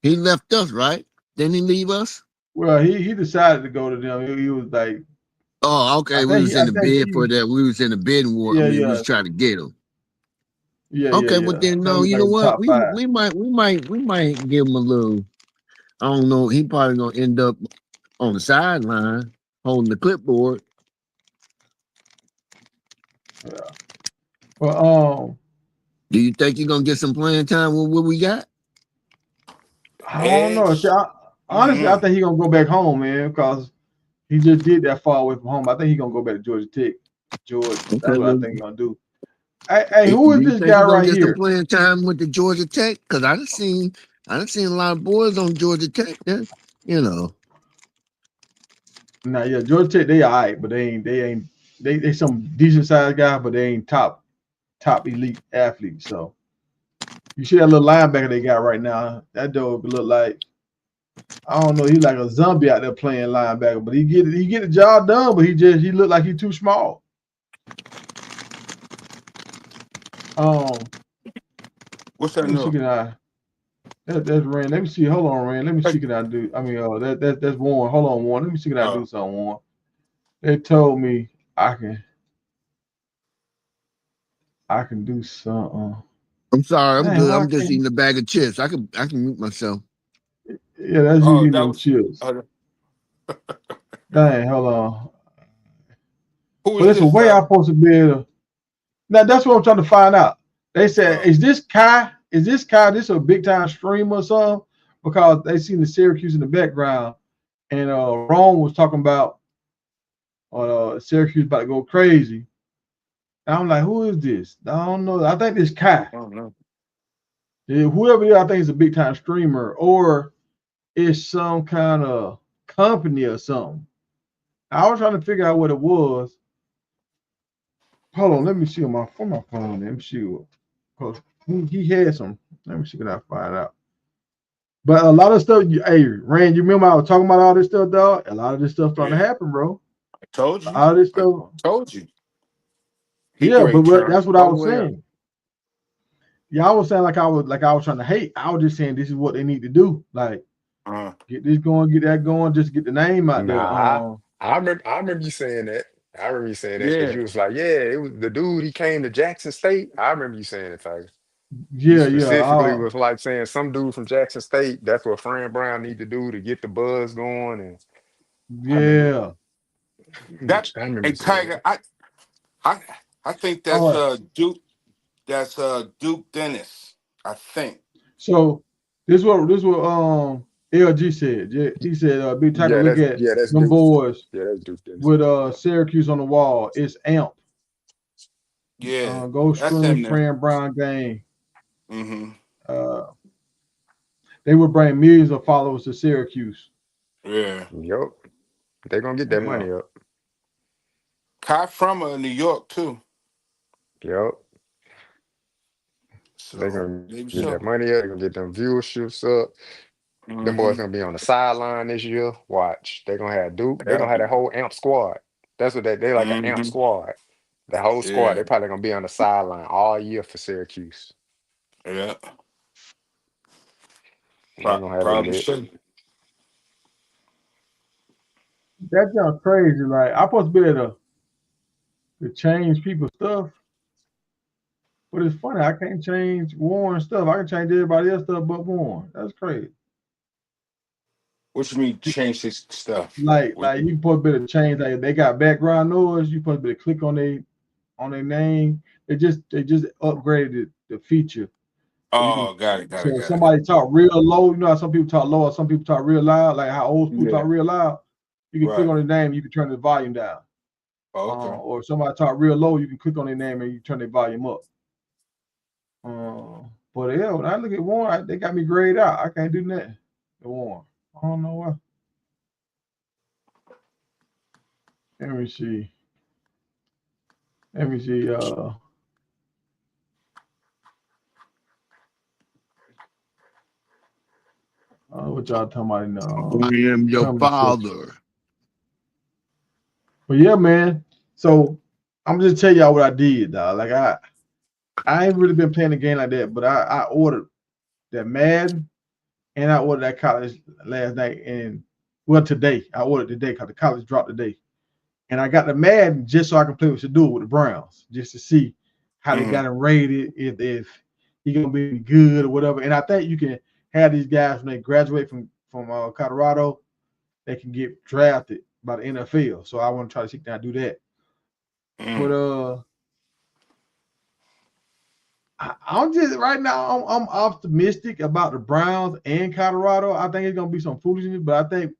he left us, right? Didn't he leave us? Well, he decided to go to them. He was like, Oh, okay. We was I in the think bid for he, that. We was in the bidding war. I yeah, mean, we yeah, was trying to get him. Okay, but I then think no, he's you like know the what? top five. We might give him a little. I don't know. He probably gonna end up on the sideline holding the clipboard. Yeah. Well, Do you think you're gonna get some playing time with what we got? I don't know. See, Edge. honestly, I Mm-hmm. think he's gonna go back home, man, because he just did that far away from home. I think he's gonna go back to Georgia Tech. Georgia. Okay, That's what I well, think he's gonna do. Hey, who do is you this think guy you're gonna right get some here? playing time with the Georgia Tech? Because I done seen a lot of boys on Georgia Tech. That, you know, Nah, yeah, Georgia Tech, they all right, but they some decent sized guy, but they ain't top elite athletes. So you see that little linebacker they got right now. That dog look like, I don't know, he like a zombie out there playing linebacker, but he get the job done, but he look like he too small. What's that Let me see new? can I that's Rand. Let me see. Hold on, Rand. Let me see can I do. I mean, that's Warren. Hold on, Warren. Let me see can I do something, Warren. They told me I can do something. I'm sorry, I'm Dang, good. why I I'm just can't? eating a bag of chips. I can mute myself. Yeah, that's you Oh, eating that them was. chips. Dang, hold on. Who But is it's a this? way I'm supposed to be able to. Now that's what I'm trying to find out. They said, Uh, is this Kai? Is this Kai? This a big time streamer or something? Because they seen the Syracuse in the background, and Rome was talking about Syracuse about to go crazy. And I'm like, who is this? I don't know. I think this Kai. I don't know. Yeah, whoever it is, I think is a big time streamer, or it's some kind of company or something. I was trying to figure out what it was. Hold on, let me see on my phone. Let me see what, because he had some. Let me see what I find out. But a lot of stuff, hey, Rand, you remember I was talking about all this stuff, dog? A lot of this stuff starting to Yeah, happen, bro. I told you. All this I stuff. told you. He Yeah, but great turn that's what I all the was way up. saying. Yeah, I was saying like I was trying to hate. I was just saying this is what they need to do. Like Uh, get this going, get that going, just get the name out there. Nah, I remember you saying that. I remember you saying that because yeah, you was like, yeah, it was the dude. He came to Jackson State. I remember you saying it, Tiger. You Yeah. specifically was like saying some dude from Jackson State. That's what Fran Brown need to do to get the buzz going. And I remember, Yeah. that I remember a you saying Tiger. that. I I think All that's right. Duke. That's Duke Dennis. I think. So this what LG said. Yeah, he said Big Tiger look at That's them Duke. boys Yeah, that's Duke Dennis. with Syracuse on the wall. It's amp. Yeah, Go that's stream him there. Fran Brown game. Mm-hmm. Uh, they would bring millions of followers to Syracuse. Yeah. Yup, they gonna get that Yeah. money up. Kai Frummer in New York too. Yep. They're So gonna maybe get that so. money up, they're gonna get them viewerships up. Them boys Mm-hmm. gonna be on the sideline this year. Watch. They're gonna have Duke. They're Yeah. gonna have that whole amp squad. That's what they like an amp Mm-hmm. squad. The whole squad, Yeah. they probably gonna be on the sideline all year for Syracuse. Yeah. They're gonna have it Probably lit. so. That sounds crazy. Like I'm supposed to be able to change people's stuff, but it's funny. I can't change Warren stuff. I can change everybody else stuff but Warren. That's crazy. What you mean change this stuff? Like you supposed to be able to change. Like if they got background noise, you supposed to be able to click on their name. They just upgraded the feature. So you can Oh, got it, got it, so if got it, got somebody talk real low, you know how some people talk low, or some people talk real loud, like how old it. school talk Yeah. real loud. You can click Right. on the name, you can turn the volume down. Oh, okay. Or if somebody talk real low, you can click on their name and you turn their volume up. But yeah, when I look at Warren, they got me grayed out. I can't do nothing. The Warren. I don't know why. Let me see. Let me see. What y'all talking about in I am your comment section? father. But yeah, man. So I'm just tell y'all what I did, dog. Like I ain't really been playing the game like that, but I ordered that Madden and I ordered that college last night and well today. I ordered today because the college dropped today. And I got the Madden just so I can play with Shadul with the Browns, just to see how they Mm-hmm. got him rated, if he gonna be good or whatever. And I think you can have these guys when they graduate from Colorado, they can get drafted by the NFL. So I want to try to see can I do that. Mm-hmm. But I'm just right now. I'm optimistic about the Browns and Colorado. I think it's gonna be some foolishness, but I think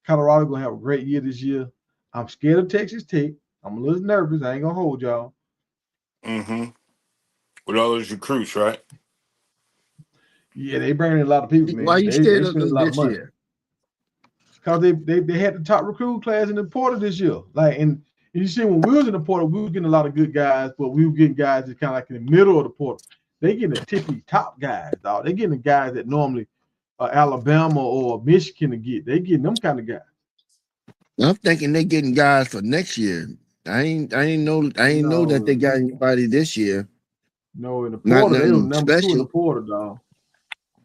Colorado gonna have a great year this year. I'm scared of Texas Tech. I'm a little nervous. I ain't gonna hold y'all. Mm-hmm. With all those recruits, right? Yeah, they bringing in a lot of people, Why man. you They scared of spend a them lot of this money year? because they had the top recruit class in the portal this year. Like, and you see when we was in the portal, we were getting a lot of good guys, but we were getting guys that kind of like in the middle of the portal. They getting the tippy top guys, dog. They getting the guys that normally Alabama or Michigan to get. They getting them kind of guys. I'm thinking they getting guys for next year. I ain't know that they No, got anybody this year. no, in the Not portal, they was nothing number 2 in the special. portal, dog.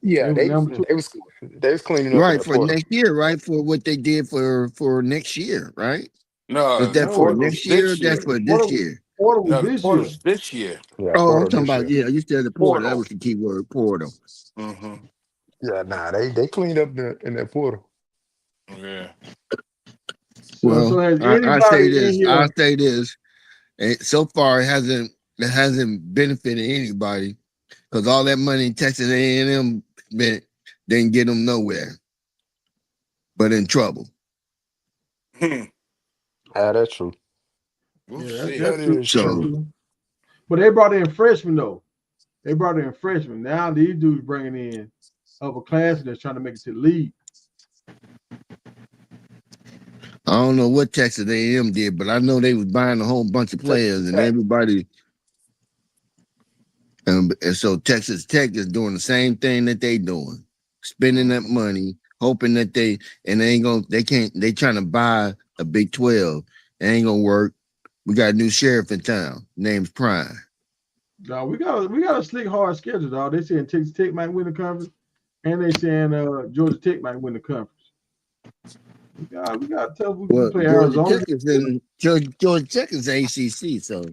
They Yeah, was number 2. they was cleaning up in Right, the for portal. next year, right? For what they did for next year, right? Is No, the that for No, portal's next year or this that's year. for the this portal, year? portal was No, the this year. portal's this year. Yeah, Oh, I'm portal talking this about, year. yeah, you said the portal. That Portal. was the key word, portal. Mm-hmm. Yeah, nah, they cleaned up in that portal. Yeah. So Well, has I say anybody in this. I here? say this. And so far, it hasn't benefited anybody because all that money Texas A&M spent didn't get them nowhere, but in trouble. Hmm. Ah, that's true. We'll Yeah, see. That that's true. is That's So true. true. But they brought in freshmen though. They brought in freshmen. Now these dudes bringing in upperclassmen that's trying to make it to the league. I don't know what Texas A&M did, but I know they was buying a whole bunch of Texas players and Tech. everybody. And so Texas Tech is doing the same thing that they doing, spending that Mm-hmm. money, hoping that they ain't gonna, they can't, they trying to buy a Big 12. It ain't gonna work. We got a new sheriff in town. Name's Prime. Now we got a slick hard schedule, dog. They saying Texas Tech might win the conference, and they saying Georgia Tech might win the conference. We got tough. We Well, play Georgia Arizona. Tech is in Georgia Tech is ACC, so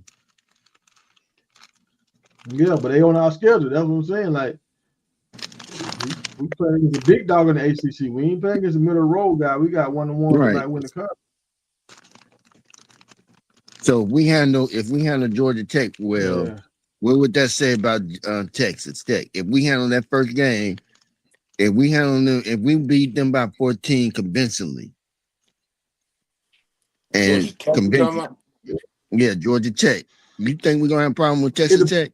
Yeah, but they on our schedule. That's what I'm saying. Like we playing against a big dog in the ACC. We ain't playing against a middle of the road guy. We got one of the ones that right. might win the conference. So if we handle Georgia Tech well, Yeah. what would that say about Texas Tech? If we handle that first game, if we beat them by 14 convincingly, and Georgia Tech, you talking convincing, about? yeah, Georgia Tech. You think we're gonna have a problem with It, Texas Tech?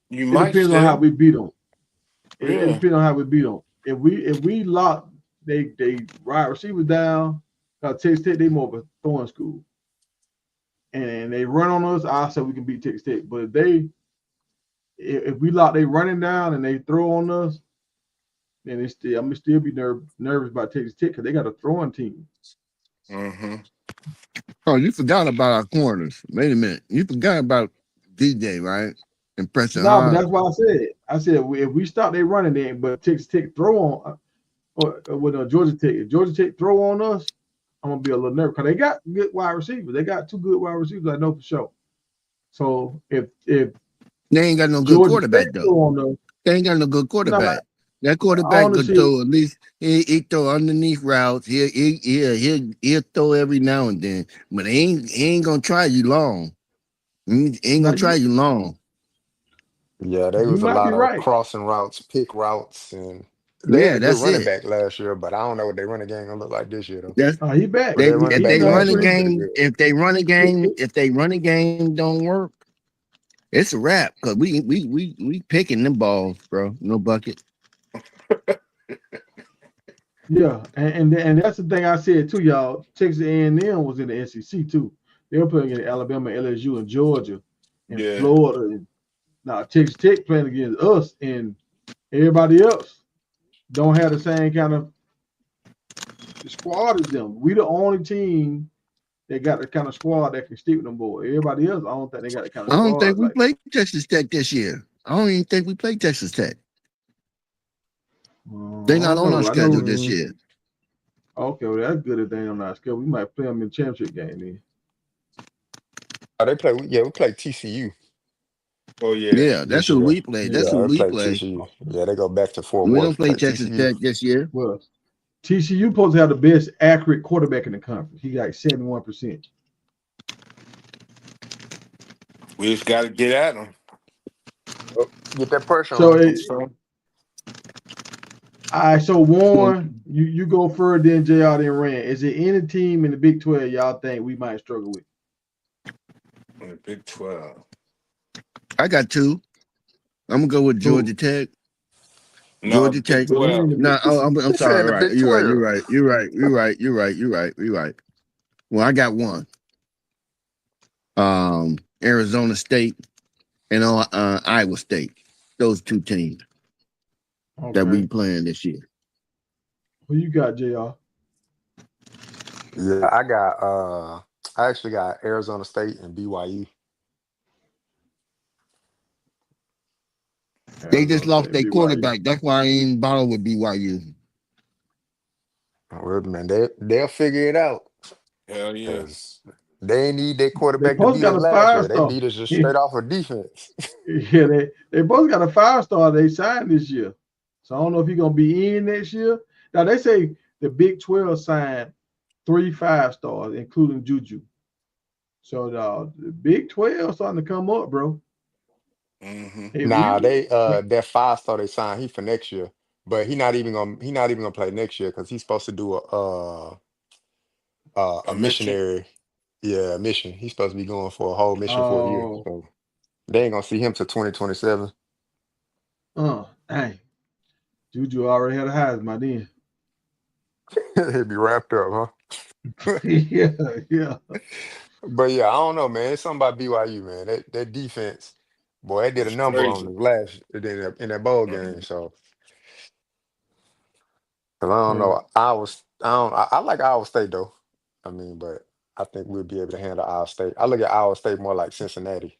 You it might depends on how still. we beat them. It Yeah. depends on how we beat them. If we lock they wide receivers down, Texas Tech they more of a throwing school. and they run on us, I say we can beat Texas Tech. But if we lock they running down and they throw on us, then I'm gonna still be nervous about Texas Tech because they got a throwing team. Mm-hmm. Oh, you forgot about our corners. Wait a minute. You forgot about DJ, right? And pressing No, but hard. that's why I said if we stop they running there, but Texas Tech throw on or with Georgia Tech, if Georgia Tech throw on us, I'm gonna be a little nervous because they got good wide receivers. They got 2 good wide receivers, I know for sure. So if They ain't got no good Georgia Tech quarterback though. throw on us, They ain't got no good no, quarterback. That I quarterback want to could see. throw at least he throw underneath routes. He'll throw every now and then, but he ain't gonna try you long. He ain't Now gonna try you long. Yeah, they you was a might be lot of right. crossing routes, pick routes, and they had Yeah, a good that's running it. back last year, but I don't know what their running game gonna look like this year though. That's He back. But they their running if He back they done run last a year was pretty. pretty game, good. if they run a game don't work, it's a wrap. Cause we picking them balls, bro. No bucket. Yeah, and that's the thing I said too, y'all. Texas A&M was in the SEC too. They were playing against Alabama, LSU, and Georgia, and Yeah. Florida. And now Texas Tech playing against us, and everybody else don't have the same kind of squad as them. We the only team that got the kind of squad that can stick with them boys. Everybody else, I don't think they got the kind of I don't think squad we like. played Texas Tech this year. I don't even think we played Texas Tech. They I not don't on our know. I schedule this know. year. Okay, well that's good if they on our schedule. We might play them in the championship game then. Oh, they play. Yeah, we play TCU. Oh yeah. Yeah, that's This who year. we play. That's Yeah, who I we played play. TCU. Yeah, they go back to Fort We don't Worth, play play Texas TCU. Tech this year. Well, TCU supposed to have the best accurate quarterback in the conference. He got 71%. We just got to get at them. Oh, get that pressure So, on him. So so Warren, you go further than JR than Rand. Is there any team in the Big 12 y'all think we might struggle with? in the Big 12. I got two. I'm gonna go with Who? Georgia Tech. No, Georgia Big Tech. Well, they ain't in 12. the No, Big. oh, I'm He said in sorry. the Right, Big you're right. 12. You're right. You're right. You're right. You're right. You're right. You're right. Well, I got one. Arizona State and Iowa State. Those two teams that Okay. we playing this year. Who you got, JR? Yeah, I actually got Arizona State and BYU. They just Arizona lost State, their BYU. quarterback. That's why I ain't bother with BYU. Well, man, they'll figure it out Hell yeah. because they ain't need their They quarterback to both beat got us a last five year. They star. beat us just Yeah, straight off of defense. they both got a 5-star they signed this year. So I don't know if he's gonna be in next year. Now they say the Big 12 signed 3 5-stars, including Juju. So the Big 12 starting to come up, bro. Mm-hmm. If Nah, we they that 5-star they signed he for next year, but he not even gonna play next year because he's supposed to do a A mission. missionary, yeah, mission. He's supposed to be going for a whole mission for a year, oh so they ain't gonna see him till 2027. dang, Juju already had a Heisman by then. He'll be wrapped up, huh? yeah, yeah. But yeah, I don't know, man. It's something about BYU, man. That defense, boy, they did a It's number on crazy. the last in that bowl game. Mhm. So 'cause I don't Yeah. know. I like Iowa State though. I mean, but I think we'll be able to handle Iowa State. I look at Iowa State more like Cincinnati.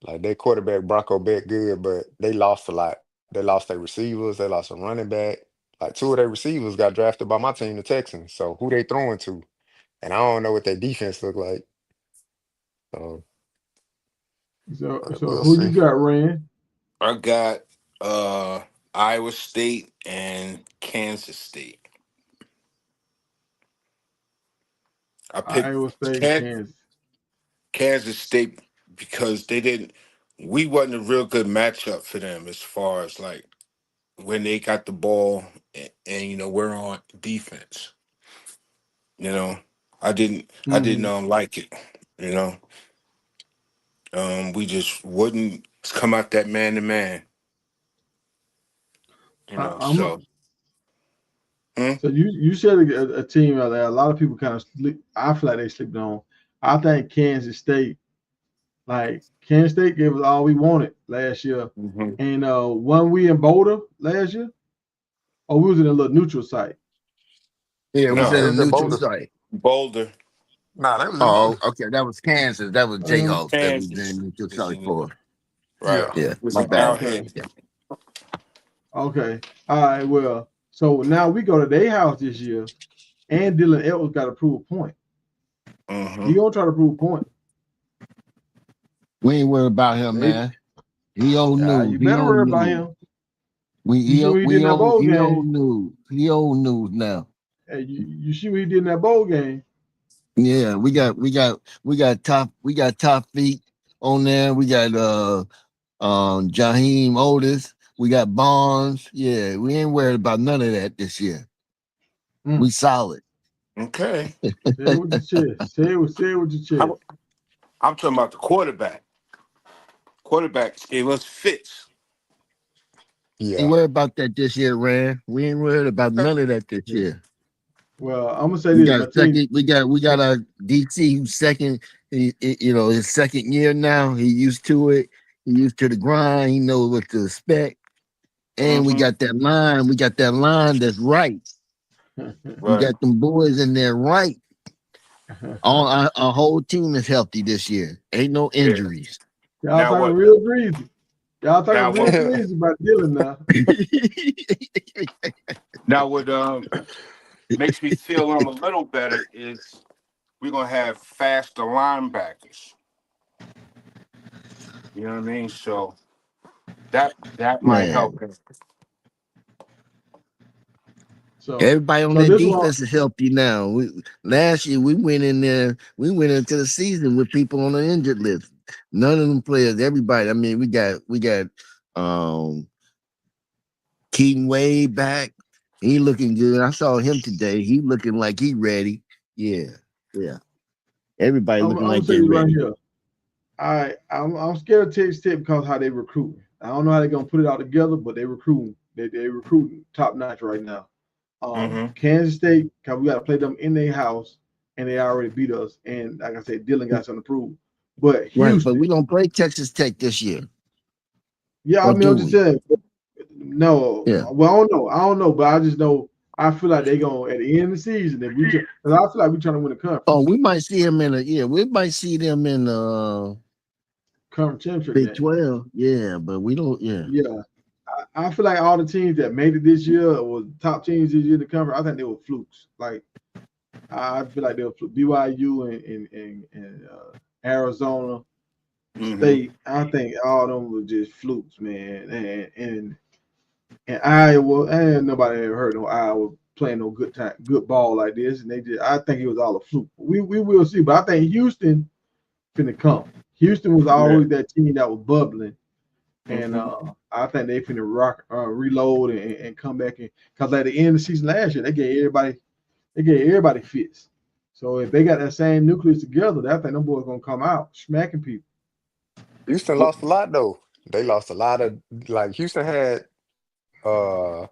Like their quarterback Bronco Beck good, but they lost a lot. They lost their receivers, they lost a running back. Like two of their receivers got drafted by my team, the Texans. So who they throwing to? And I don't know what their defense look like. So So we'll who you see. got, Rand? I got uh Iowa State and Kansas State. I picked Iowa State and Kan- Kansas. Kansas State because they didn't. We wasn't a real good matchup for them as far as like when they got the ball and we're on defense. You know, I didn't Mm-hmm. like it. You know, we just wouldn't come out that man to man. I'm So hmm? So you said a team out there. A lot of people kind of sleep. I feel like they sleeping on. I think Kansas State, like Kansas State gave us all we wanted last year. Mm-hmm. And one we in Boulder last year, or we was in a little neutral site. Yeah, it was Nah, in it a was in neutral Boulder. site. Boulder, Nah, that was in Oh, Boulder. okay. That was Kansas. That was Uh, Jayhawks. That was Kansas. in neutral It's site in for. right. Yeah. Yeah, It's my in bad. Arrowhead. Yeah. okay. All right. Well, so now we go to their house this year, and Dylan Edwards got to prove a point. Mm-hmm. He gonna try to prove a point. We ain't worried about him, They, man. He old news. you He better old worry about news. him. We You see what he did in that bowl he game. old news. He old news now. Hey, you see what he did in that bowl game. Yeah, we got top feet on there. We got Jaheim Otis. We got Bonds. Yeah, we ain't worried about none of that this year. Mm. We solid. Okay. Say it with your chest. Say it with your chest. I'm talking about the quarterback. Quarterbacks gave us fits. Ain't Yeah. worried about that this year, Rand. We ain't worried about none of that this Yeah. year. Well, I'm gonna say We this. got My a team. second. We got our DC who's second. His second year now. He used to it. He used to the grind. He knows what to expect. And we Mm-hmm. got that line. We got that line that's right. We Right. got them boys in there right. All our whole team is healthy this year. Ain't no Yeah. injuries. Y'all Now talking what? real greasy. Y'all talking Now real what? greasy about Dylan now. Now what? Makes me feel a little better is we're gonna have faster linebackers. You know what I mean? So that might help Man, him. everybody on So that this one, defense is healthy now. Last year we went in there. We went into the season with people on the injured list. None of them players. Everybody. I mean, we got Keaton Wade back. He looking good. I saw him today. He looking like he ready. Yeah, yeah. Everybody I'm looking gonna like say they this right ready. here. I'm scared to take step because how they recruiting. I don't know how they're gonna put it all together, but they recruiting. They recruiting top notch right now. Mm-hmm. Kansas State, cause we got to play them in their house, and they already beat us. And like I said, Dylan got something to prove. But Right, but Houston, we don't play Texas Tech this year, yeah, I or mean, I'm do just we? saying. No, Yeah. well, I don't know, but I just know I feel like they gonna at the end of the season if we, because I feel like we trying to win a Oh, conference, we might see him in we might see them in conference championship Big game. 12. Yeah, but we don't. Yeah, Yeah, I feel like all the teams that made it this year or top teams this year in the conference, I think they were flukes. Like I feel like they were BYU and Arizona Mm-hmm. State. I think all of them were just flukes, man. And Iowa, and nobody ever heard no Iowa playing no good ball like this. And I think it was all a fluke. We will see, but I think Houston finna come. Houston was Yeah. always that team that was bubbling. And Mm-hmm. I think they finna reload and come back in because at the end of the season last year they gave everybody fits. So if they got that same nucleus together, I think them boys gonna come out smacking people. Houston lost a lot though. They lost a lot of like Houston had uh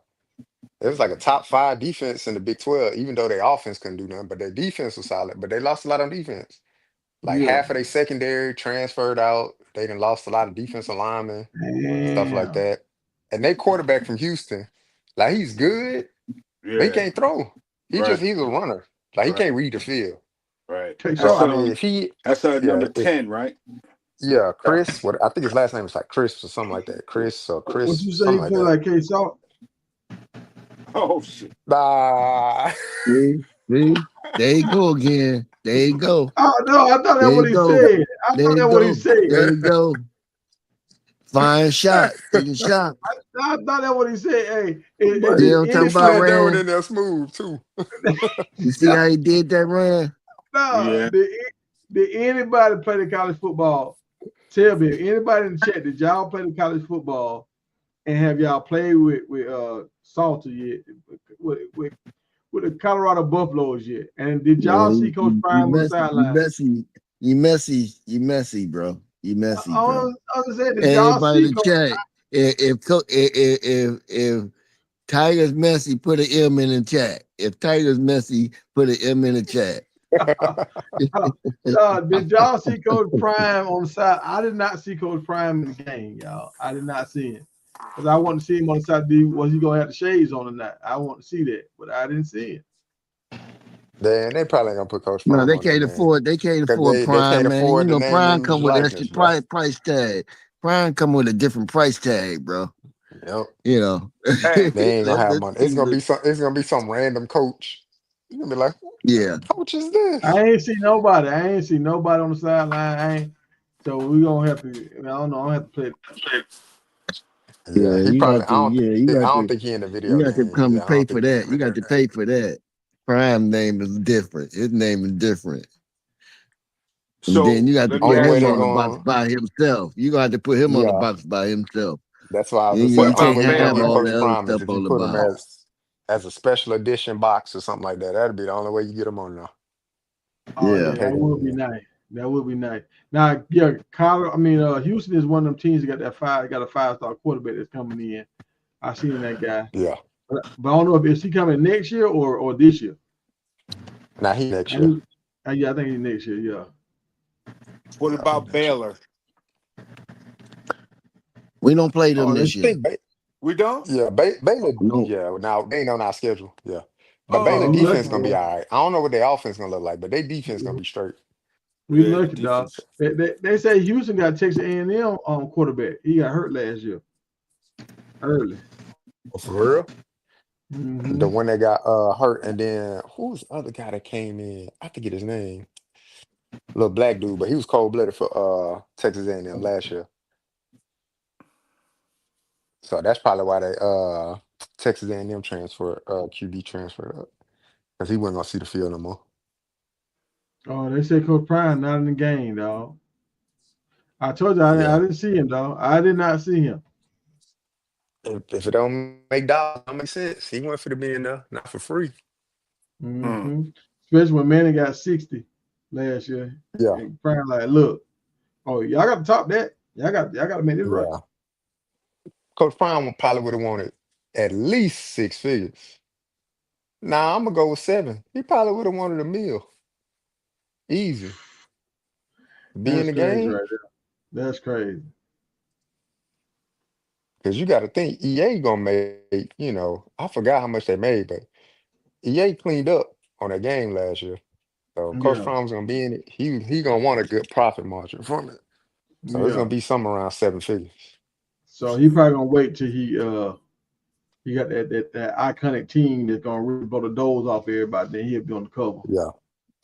it was like a top five defense in the Big 12, even though their offense couldn't do nothing, but their defense was solid. But they lost a lot on defense. Like Yeah, half of their secondary transferred out. They done lost a lot of defensive linemen, stuff like damn. that. And they quarterback from Houston, like he's good, but he Yeah. can't throw. Right. He's a runner. Like he Right. can't read the field. Right. Take So off. I mean, if he, That's yeah, number 10, right? Chris. What I think his last name is like Chris or something like that. Chris or What Chris, you say? something He like play that. like K Salt? Oh shit. Nah. see, there you go again. There you go. Oh no, I thought There that's you what he go. said. I There thought you that's what he go. said. There you go. Fine shot. Taking shot. I thought that's what he said. Hey, But See did what I'm talking he about, slid anybody? that one Rand? in there smooth too. You see how he did that, Rand? No, Yeah. did anybody play the college football? Tell me, anybody in the chat, did y'all play the college football and have y'all played with Salter yet? With the Colorado Buffaloes yet? And did y'all Man, see Coach Prime on the sideline? you messy, bro. You messy, bro. I was saying, did y'all Everybody see in the Coach? chat, if Tiger's messy, put an M in the chat. If Tiger's messy, put an M in the chat. Did y'all see Coach Prime on the side? I did not see Coach Prime in the game, y'all. I did not see him. Because I wanted to see him on the side. Was he going to have the shades on or not? I want to see that, but I didn't see it. They probably ain't gonna put Coach No, Prime they on there, can't man. afford. They can't Because afford they Prime, can't man. You afford the know, name, Prime image, come with likeness, bro. price tag. Prime come with a different price tag, bro. Yep. You know, They ain't gonna have That money. thing look- It's gonna be some random coach. You gonna be like, who yeah. coach is this? I ain't see nobody. On the sideline. So we gonna have to. I don't know. I have to play. Yeah, Yeah, he you probably. got to. Yeah, I don't think he in the you video got to game. come Yeah, and I pay don't for think he that. in You got there. to pay for that. Prime name is different. His name is different. And then So you got to let me put Only way ask him they on the y'all. box going. by himself. You gonna have to put him on the Yeah, box by himself. that's why I was gonna You, say. What you Only can't about way you're gonna have get Baylor? all Coach the other Prime is stuff if you on the put him box. as a special edition box or something like that. That'd be the only way you get him on now. Oh You Yeah. yeah, pay that them would be again. nice. That would be nice. Now, yeah, Houston is one of them teams that got a 5-star quarterback that's coming in. I seen that guy, Yeah. but I don't know if is he coming next year or this year. Now he next year. I, yeah, I think he's next year. Yeah. What Yeah, he about next year. Baylor? We don't play them Oh, this that's I year. think We don't? yeah, Baylor. No. Yeah, now they ain't on our schedule. Yeah, but oh Baylor Oh, we okay. lucky defense gonna be though. all right. I don't know what their offense gonna look like, but their defense gonna be straight. We Yeah, the lucky dog. defense. They say Houston got Texas A&M quarterback. He got hurt last year early. Oh, for real? The Mm-hmm. one that got hurt, and then who's the other guy that came in? I forget his name. Little black dude, but he was cold blooded for Texas A&M last year. So that's probably why they Texas A&M transfer QB transferred up because he wasn't gonna see the field no more. Oh, they say Coach Prime not in the game, dog. I told you I Yeah, didn't see him, dog. I did not see him. if it don't make dollars, don't make sense. He went for the being there, not for free. Hmm. Mm-hmm. Especially when Manning got 60 last year. Yeah, And Prime like, look, oh, y'all got to top that. Y'all got to make this right. yeah. Coach Prime probably would have wanted at least 6 figures. Nah, I'm gonna go with 7. He probably would have wanted a meal. Easy. Be in That's the crazy game. right there. That's crazy. Because you got to think EA gonna make, I forgot how much they made, but EA cleaned up on that game last year. So Coach Yeah, Prom's gonna be in it. He gonna want a good profit margin from it. So it's yeah. gonna be somewhere around 7 figures. So he probably gonna wait till he got that iconic team that's gonna really blow the doors off everybody. Then he'll be on the cover. Yeah.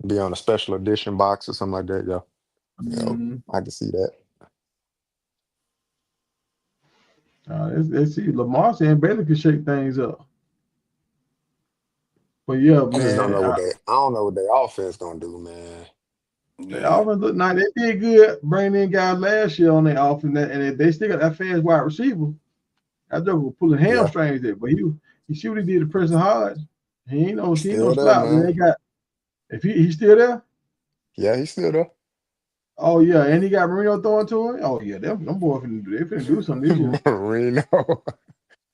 Be on a special edition box or something like that. Yeah. Yeah. Mm-hmm. I can see that. Let's see. Lamar and Baylor can shake things up. But yeah, I just don't man, know I don't know what their offense gonna do, man. the Yeah. offense look nice. They did good bringing in guys last year on their offense, and they still got that fast wide receiver. That joke was pulling Yeah. hamstrings there, but he see what he did to Preston Hodge. He ain't no Still there, slouch. And man. they got if he's still there. Yeah, he's still there. Oh yeah, and he got Marino throwing to him. Oh yeah, them boys finna do something this year. Marino.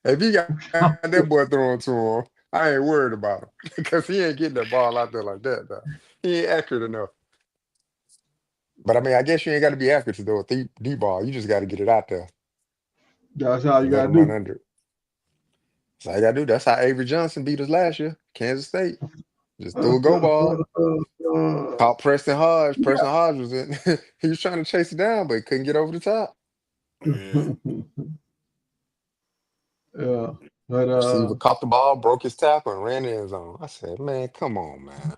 If he got that boy throwing to him, I ain't worried about him. Because he ain't getting that ball out there like that, though. He ain't accurate enough. But I mean, I guess you ain't got to be accurate to throw a deep ball. You just got to get it out there That's all you and let gotta him run do. under it. That's all you got to do. That's how Avery Johnson beat us last year, Kansas State. Just threw a go ball. Caught Preston Hodge. Preston Hodge was in. He was trying to chase it down, but he couldn't get over the top. Yeah. Yeah, but Receiver caught the ball, broke his tackle, and ran in the end zone. I said, man, come on, man.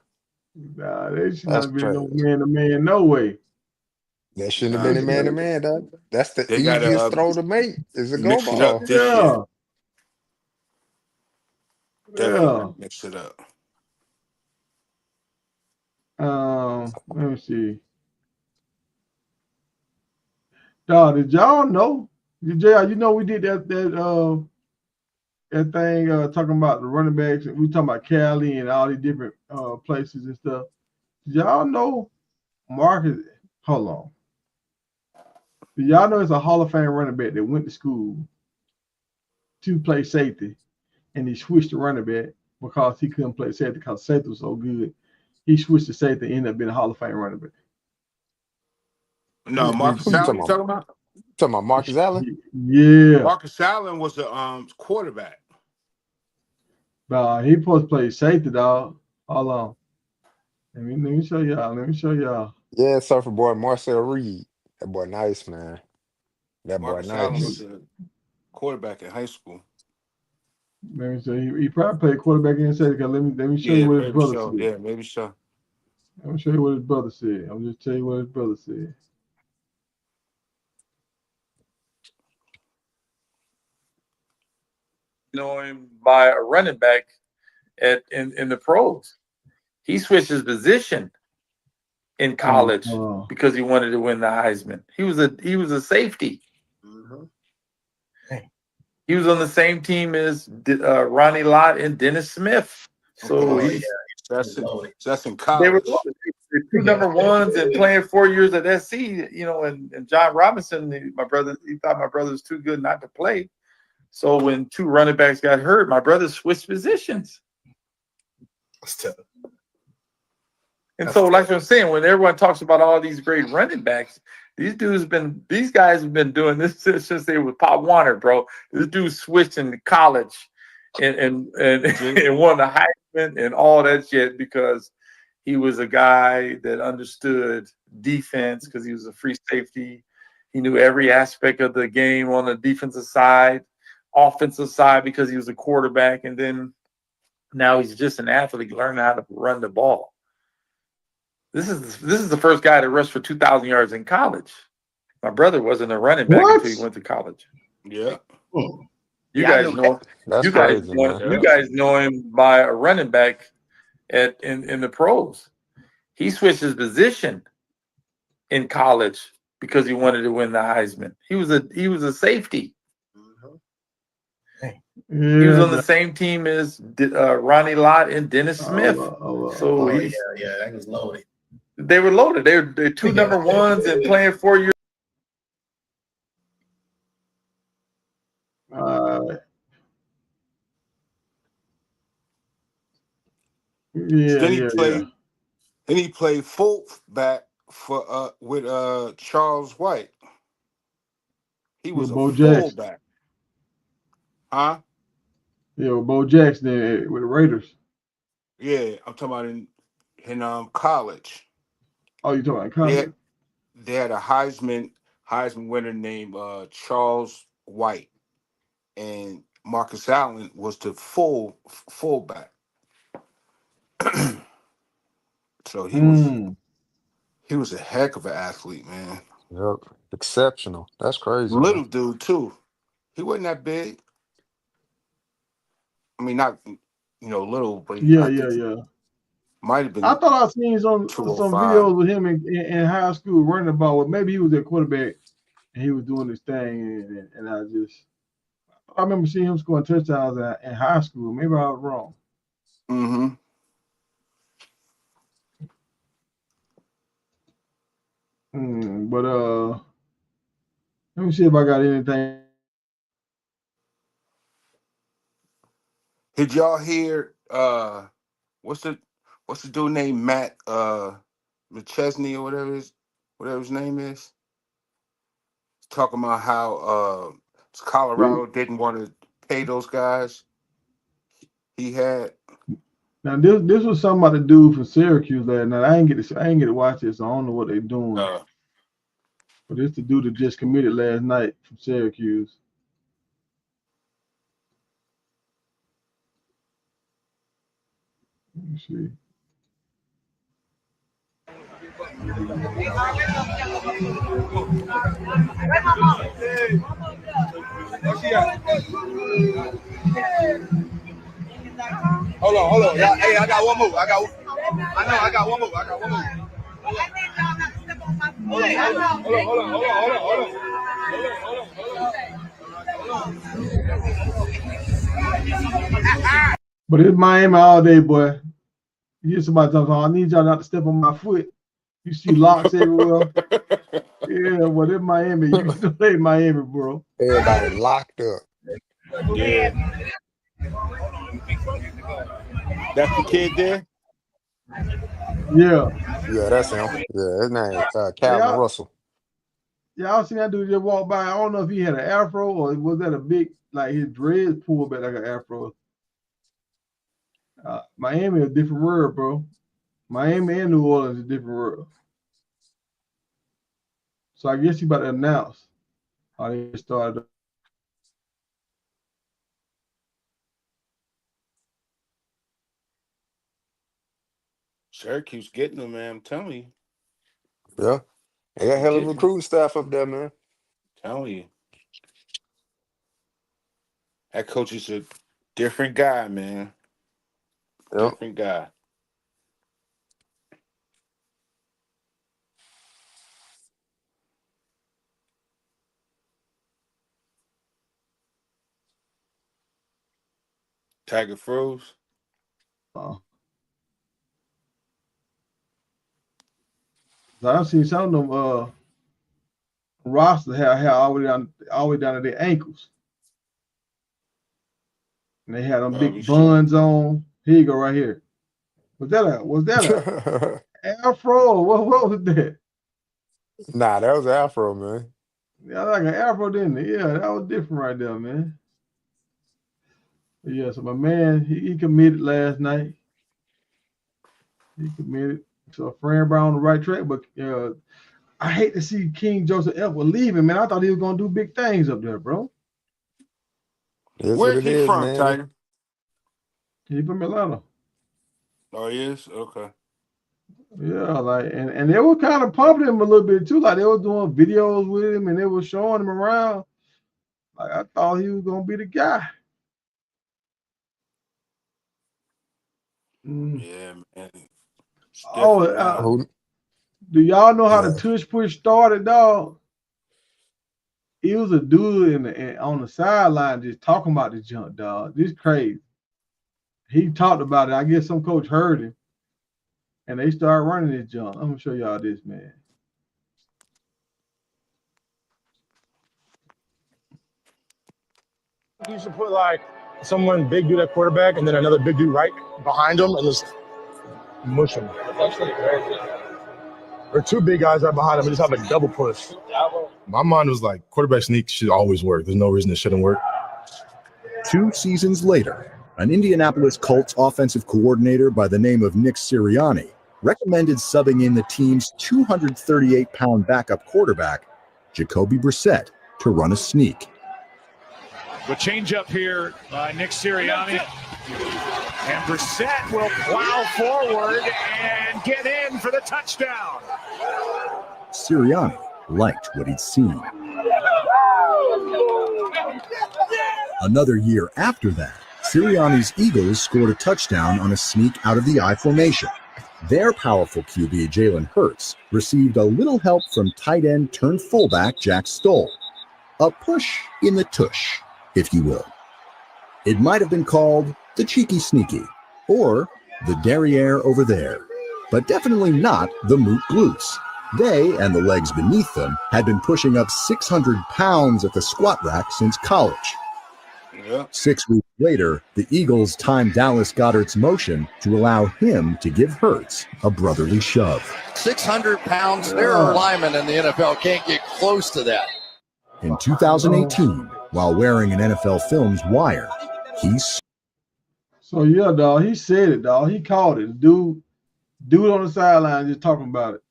nah, they should That's not be no trash. man to man, no way. That shouldn't have Nah, been a They should man not. to man, dog. That's the they gotta easiest throw to make is a go mix it up ball. this year. Yeah, Definitely yeah. gotta mix it up. Let me see. Dog, did y'all know? JR, you know we did that thing talking about the running backs. We talking about Cali and all these different places and stuff. Did y'all know Marcus? Hold on. Did y'all know it's a Hall of Fame running back that went to school to play safety, and he switched to running back because he couldn't play safety because safety was so good. He switched to safety, ended up being a Hall of Fame running back. No, Marcus Who you Allen. talking You about? talking about? Talking about Marcus Allen? Yeah. Marcus Allen was the quarterback. Nah, he supposed to play safety, dog. Hold on. Let me show y'all. Yeah, surfer boy Marcel Reed. That boy nice, man. That boy Marcus Allen was nice. the quarterback in high school. Let me show you. He probably played quarterback in safety. Let me show Yeah, you what his maybe brother so. said. Yeah, maybe so. Let me show you what his brother said. I'll just tell you what his brother said. Know him by a running back in the pros. He switched his position in college because he wanted to win the Heisman. He was a safety. Mm-hmm. He was on the same team as Ronnie Lott and Dennis Smith. So that's in they college. were the two number ones and playing 4 years at SC. And John Robinson, my brother, he thought my brother was too good not to play. So when two running backs got hurt, my brother switched positions. And so, like I'm saying, when everyone talks about all these great running backs, these guys have been doing this since they were Pop Warner, bro. This dude switched in college and won the Heisman and all that shit because he was a guy that understood defense because he was a free safety. He knew every aspect of the game on the defensive side, offensive side because he was a quarterback, and then now he's just an athlete learning how to run the ball. This is the first guy to rush for 2,000 yards in college. My brother wasn't a running back until he went to college. Yeah. You guys know. That's crazy, man. You guys know him by a running back in the pros. He switched his position in college because he wanted to win the Heisman. He was a safety. Yeah, he was on the same team as Ronnie Lott and Dennis Smith. That was loaded. They were loaded. They're two number ones and playing 4 years. Then he played fullback for with Charles White. He was a fullback. Huh? Yeah, with Bo Jackson with the Raiders. Yeah, I'm talking about in college. Oh, you talking about college? They had a Heisman winner named Charles White, and Marcus Allen was the fullback. So he was a heck of an athlete, man. Yep, exceptional. That's crazy. Little dude too. He wasn't that big. I mean, not little, but yeah. Might have been. I thought I seen some videos with him in high school running the ball. Well, maybe he was a quarterback and he was doing his thing, and I remember seeing him scoring touchdowns in high school. Maybe I was wrong. Mm-hmm. But let me see if I got anything. Did y'all hear what's the dude named Matt McChesney or whatever his name is? Talking about how Colorado didn't want to pay those guys he had. Now this was something about the dude from Syracuse last night. I ain't get to watch this. So I don't know what they're doing. But it's the dude that just committed last night from Syracuse. Let me see. Hold on. Hey, I got one move. I got one move. But it's Miami all day, boy. You hear somebody talking, I need y'all not to step on my foot. You see locks everywhere. Yeah, well, it's Miami. You still play Miami, bro. Everybody locked up. Yeah. That's the kid there? Yeah. Yeah, that's him. Yeah, his name Calvin Yeah. Russell. Yeah, I seen that dude just walk by. I don't know if he had an afro or was that a big, like his dreads pulled back like an afro. Miami is a different world, bro. Miami and New Orleans is a different world. So I guess he about to announce how they started. Syracuse getting them, man. I'm telling you. Yeah. They got a hell of a Getting them. recruiting staff up there, man. Telling you. That coach is a different guy, man. Yep. Different guy. Tiger froze. I've seen some of them rosters have hair all the way down to their ankles. And they had them big buns on. Here you go, right here. Was that a afro or what was that? Nah, that was Afro, man. Yeah, like an afro, didn't it? Yeah, that was different right there, man. But yeah, so my man, he committed last night. He committed. So Fran Brown on the right track, but I hate to see King Joseph Edward leaving, man. I thought he was gonna do big things up there, bro. That's Where's what it he is, from, man. Tiger? He from Atlanta. Oh, he is? Okay. Yeah, like and they were kind of pumping him a little bit too. Like they were doing videos with him and they were showing him around. Like I thought he was gonna be the guy. Yeah, man. It's Oh, different now. do y'all know how the Yeah. tush push started, dog? He was a dude on the sideline just talking about the junk, dog. This crazy. He talked about it. I guess some coach heard him, and they started running this junk. I'm gonna show y'all this, man. You should put like someone big dude at quarterback and then another big dude right behind him and just mush him. Or two big guys right behind him and just have a double push. My mind was like, quarterback sneak should always work. There's no reason it shouldn't work. 2 seasons later, an Indianapolis Colts offensive coordinator by the name of Nick Sirianni recommended subbing in the team's 238-pound backup quarterback, Jacoby Brissett, to run a sneak. The change up here by Nick Sirianni. And Brissett will plow forward and get in for the touchdown. Sirianni liked what he'd seen. Another year after that, Sirianni's Eagles scored a touchdown on a sneak out of the I formation. Their powerful QB, Jalen Hurts, received a little help from tight end turned fullback Jack Stoll. A push in the tush, if you will. It might have been called the cheeky sneaky or the derriere over there, but definitely not the moot glutes. They and the legs beneath them had been pushing up 600 pounds at the squat rack since college. Yeah. 6 weeks later, the Eagles timed Dallas Goedert's motion to allow him to give Hurts a brotherly shove. 600 pounds, there are linemen in the NFL can't get close to that. In 2018, while wearing an NFL Films wire, So yeah, dog, he said it, dog. He called it. Dude on the sideline just talking about it.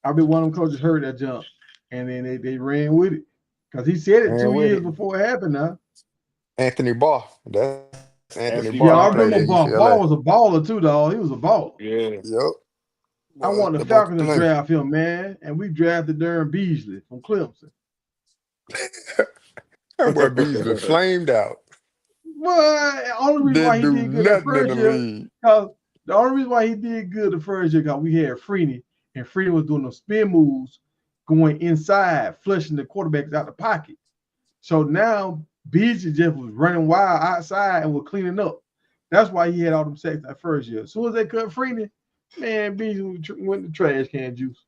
I bet one of them coaches heard that jump, and then they ran with it because he said it 2 years before it happened. Now Anthony Barr. That's Anthony yeah, Barr. I remember Barr was a baller too, dog. He was a baller. Yeah. Yep. I want the Falcons to draft him, man, and we drafted Darren Beasley from Clemson. That boy Beasley flamed out. Well, the only reason why he did good that first year, because the only reason why he did good the first year, because we had Freeney, and Freeney was doing those spin moves, going inside, flushing the quarterbacks out the pocket. So now Beasley just was running wild outside and was cleaning up. That's why he had all them sacks that first year. As soon as they cut Freeney, man, Beasley went to trash can juice.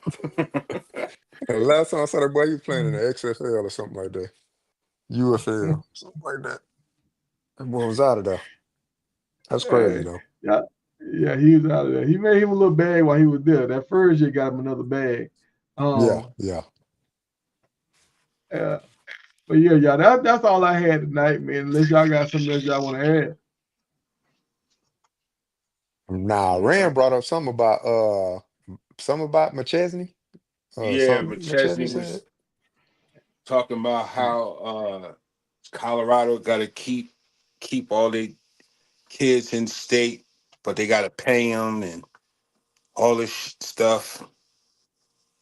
The last time I saw that boy, he was playing in the XFL or something like that. UFL, something like that. That boy was out of there. That's crazy, though. Yeah. Yeah, he was out of there. He made him a little bag while he was there. That first year got him another bag. Yeah, yeah. Uh, but yeah, y'all, that's all I had tonight, man. Unless y'all got something else y'all want to add. Nah, Rand brought up something about McChesney. Yeah, Something McChesney McChesney said. was talking about how Colorado got to keep all their kids in state, but they got to pay them and all this stuff.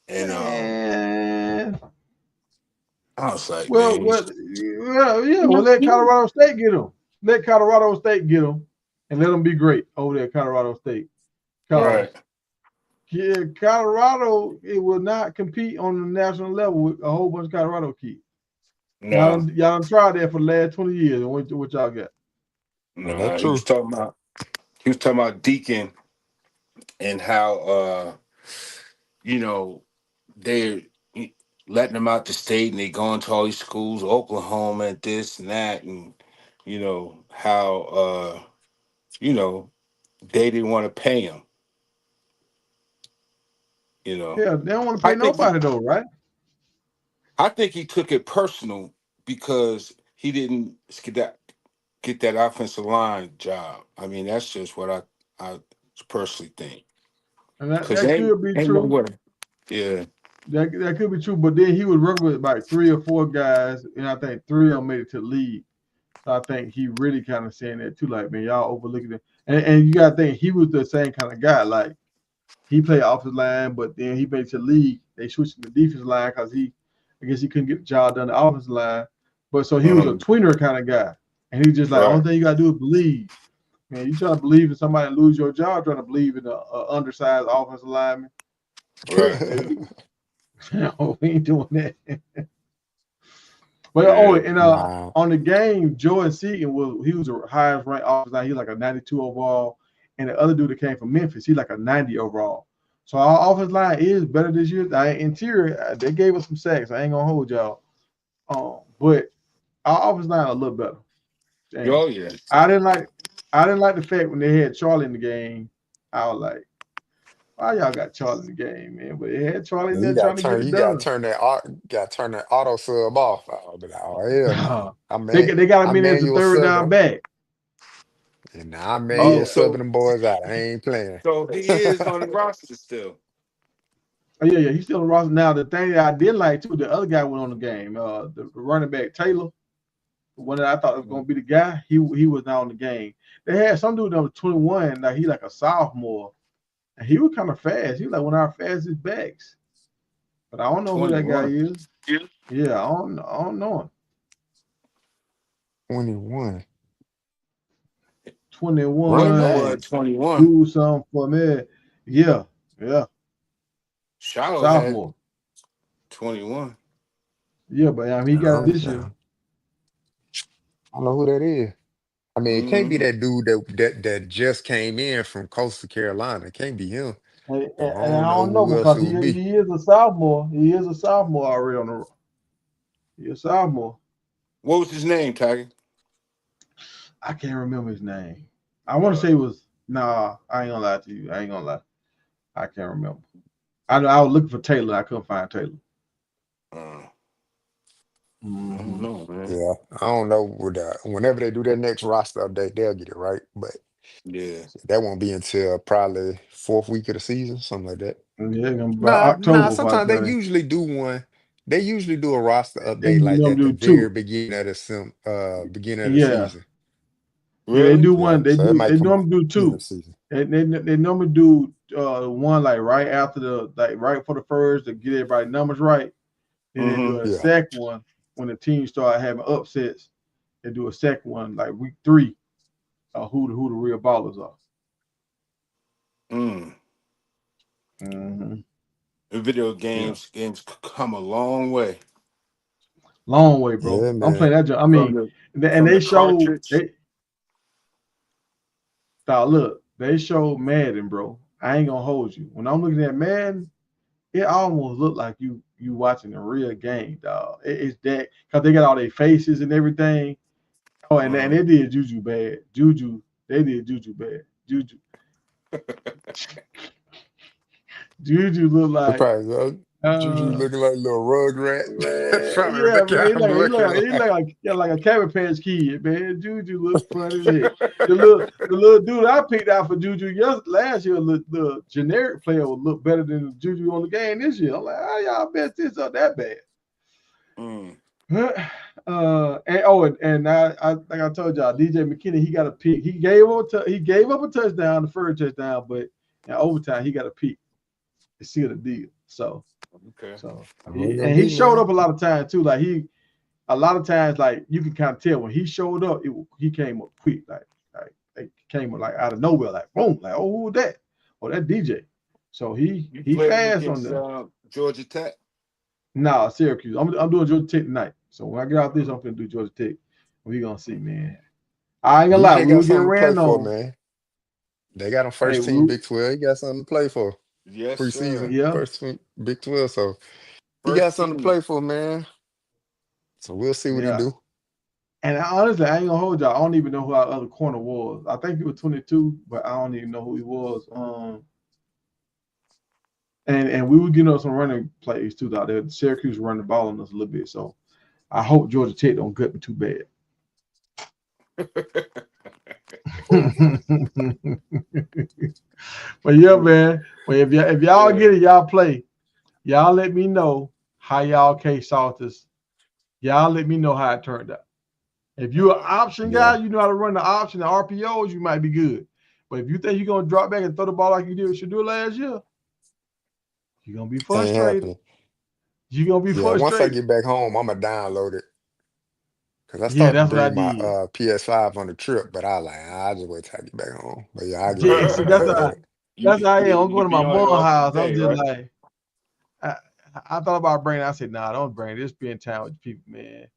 And Man, I was like, well, man, well, yeah. Well, let Colorado State get them. Let Colorado State get them, and let them be great over there at Colorado State. Cause right? yeah, Colorado it will not compete on the national level with a whole bunch of Colorado kids. No, Y'all done tried that for the last 20 years, and what y'all got? Yeah, that's no. true. He was talking about Deacon and how you know they're letting them out the state and they going to all these schools, Oklahoma and this and that, and how you know they didn't want to pay him. Yeah, they don't want to I pay think he, nobody though, right? I think he took it personal because he didn't get that offensive line job. I mean, that's just what I personally think. And that, Cause that could be ain't no true. way. Yeah. That could be true. But then he was working with like 3 or 4 guys, and I think 3 of them made it to the league. So I think he really kind of saying that too, like, man, y'all overlooking it. And you gotta think he was the same kind of guy. Like he played offensive line, but then he made it to the league. They switched to the defensive line because I guess he couldn't get the job done the offensive line. But so he was a Uh-huh. tweener kind of guy. And he just like, only Right. thing you gotta do is believe. Man, you try to believe in somebody and lose your job, trying to believe in a undersized offensive lineman. Right. No, we ain't doing that. But Yeah. and Nah. on the game, Jordan Seaton he was the highest ranked offensive line. He was like a 92 overall, and the other dude that came from Memphis, he like a 90 overall. So our offensive line is better this year. Interior, they gave us some sacks. I ain't gonna hold y'all. But our offensive line a little better. Damn. Oh yeah. I didn't like the fact when they had Charlie in the game. I was like, why y'all got Charlie in the game, man? But they had Charlie in You there gotta trying to get turn it you gotta done. turn that auto sub off. I'll be like, oh hell no. They got him I'm in as a manual third subbing down them. back. And now I'm manual Yeah. subbing So them boys out. I ain't playing. so he is on the roster still. Oh, yeah, he's still on the roster. Now, the thing that I did like, too, the other guy went on the game. The running back, Taylor, the one that I thought was going to be the guy, he was not on the game. They had some dude that was 21, like he like a sophomore, and he was kind of fast. He was like one of our fastest backs. But I don't know who that guy 21. is. Yeah, I don't know him. 21. Running What back. 21, 21? do something for me. Yeah, Shallow had sophomore. 21. Yeah, but he got it Oh, this year. no. I don't know who that is. I mean, it can't be Mm-hmm. that dude that just came in from Coastal Carolina. It can't be him. So I And don't I know don't know who else because it would be. he is a sophomore. He is a sophomore already on the. He a sophomore. What was his name, Tiger? I can't remember his name. I want to say it was. Nah, I ain't gonna lie to you. I ain't gonna lie. I can't remember. I was looking for Taylor. I couldn't find Taylor. Uh, I don't Mm-hmm. know, man. Yeah, I don't know. Whenever they do their next roster update, they'll get it right. But Yeah. that won't be until probably fourth week of the season, something like that. Yeah, gonna be about Nah. October before I Sometimes they tell you. usually do one. They usually do a roster update And you like know at the do very two. beginning of beginning of the Yeah, season. yeah. They Really? do Yeah, one. They so it do. might They come out normally do beginning of two. the season. They normally do one like right after right for the first to get everybody numbers right. Then they do Mm-hmm. a Yeah, second one when the team start having upsets. They do a second one like week 3. Who the real ballers are. Mm. Mm-hmm. The video Yeah, games come a long way long way, bro. yeah, I'm man. playing that. I from mean, the and from they the showed cartridge. they showed Madden, bro. I ain't gonna hold you. When I'm looking at Madden, it almost looked like you watching a real game, dog. It's that because they got all their faces and everything. Oh, and Uh-huh. they did Juju bad. They did Juju bad. Juju. Juju look like Juju looking like a little rug rat. Trying to yeah, look man. at him looking He like a Cabbage Patch Kid, man. Juju look funny as heck. The little dude I picked out for Juju last year, the generic player would look better than the Juju on the game this year. I'm like, how y'all mess this up that bad? And I like I told y'all, DJ McKinney, he got a pick. He gave up a touchdown, the first touchdown, but in overtime he got a pick to seal the deal. So he showed up a lot of times too. Like a lot of times, like you can kind of tell when he showed up, he came up quick, like came up like out of nowhere, like boom, like oh, who was that? Oh, that DJ. So he fast on the Georgia Tech. Nah, Syracuse. I'm doing Georgia Tech tonight. So when I get out this, I'm gonna do Georgia Tech. We gonna see, man. I ain't gonna lie, we got will get something to play ran for, on. man. They got them first team Big 12. He got something to play for. Yes, preseason, yeah. first team Big 12. So he got something to play for, man. So we'll see what he do. And honestly, I ain't gonna hold y'all. I don't even know who our other corner was. I think he was 22, but I don't even know who he was. And we were getting us some running plays too out there. Syracuse running the ball on us a little bit. So I hope Georgia Tech don't gut me too bad. But yeah, man. Well, if y'all get it, y'all play. Y'all let me know how y'all case Salters. Y'all let me know how it turned out. If you're an option guy, you know how to run the option, the RPOs, you might be good. But if you think you're gonna drop back and throw the ball like you did with Shador last year, you're gonna be frustrated. You're gonna be frustrated. Once I get back home, I'm gonna download it. Cause I Yeah, started that's to what I bring my did. PS5 on the trip, but I'll just wait till I get back home. But yeah, I get Yeah, back see, home. that's how I am. I'm going to my be on it mom's all house. day, I'm just right? like, I thought about bringing it. I said, nah, don't bring it. Just be in town with people, man.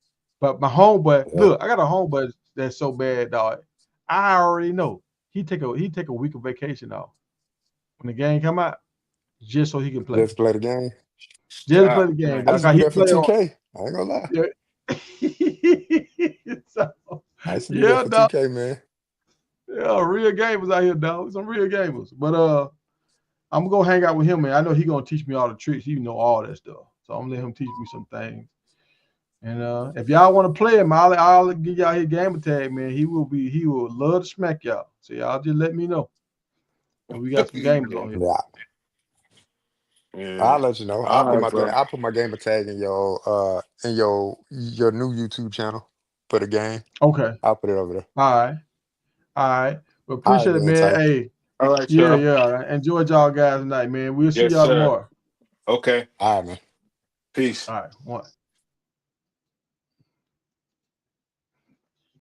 But my homeboy, look, I got a homeboy that's so bad, dog. I already know he take a week of vacation off when the game come out, just so he can play. Just play the game. Just play the game. I used to do He that for play on. 2K. I ain't gonna lie. Yeah. I used to do that for dog. 2K, man. Yeah, real gamers out here, dog. Some real gamers. But I'm gonna hang out with him, man. I know he's gonna teach me all the tricks. He know all that stuff. So I'm gonna let him teach me some things. And if y'all want to play him, I'll give y'all his gamer tag, man. He will love to smack y'all. So y'all just let me know. And we got some gamers on here. Yeah. I'll let you know. I'll put my gamer tag in your new YouTube channel for the game. Okay. I'll put it over there. All right. Well, All right, appreciate it, man. Ty. Hey. All right, yeah. Enjoy y'all guys tonight, man. We'll see y'all tomorrow. Okay. All right, man. Peace. All right. One.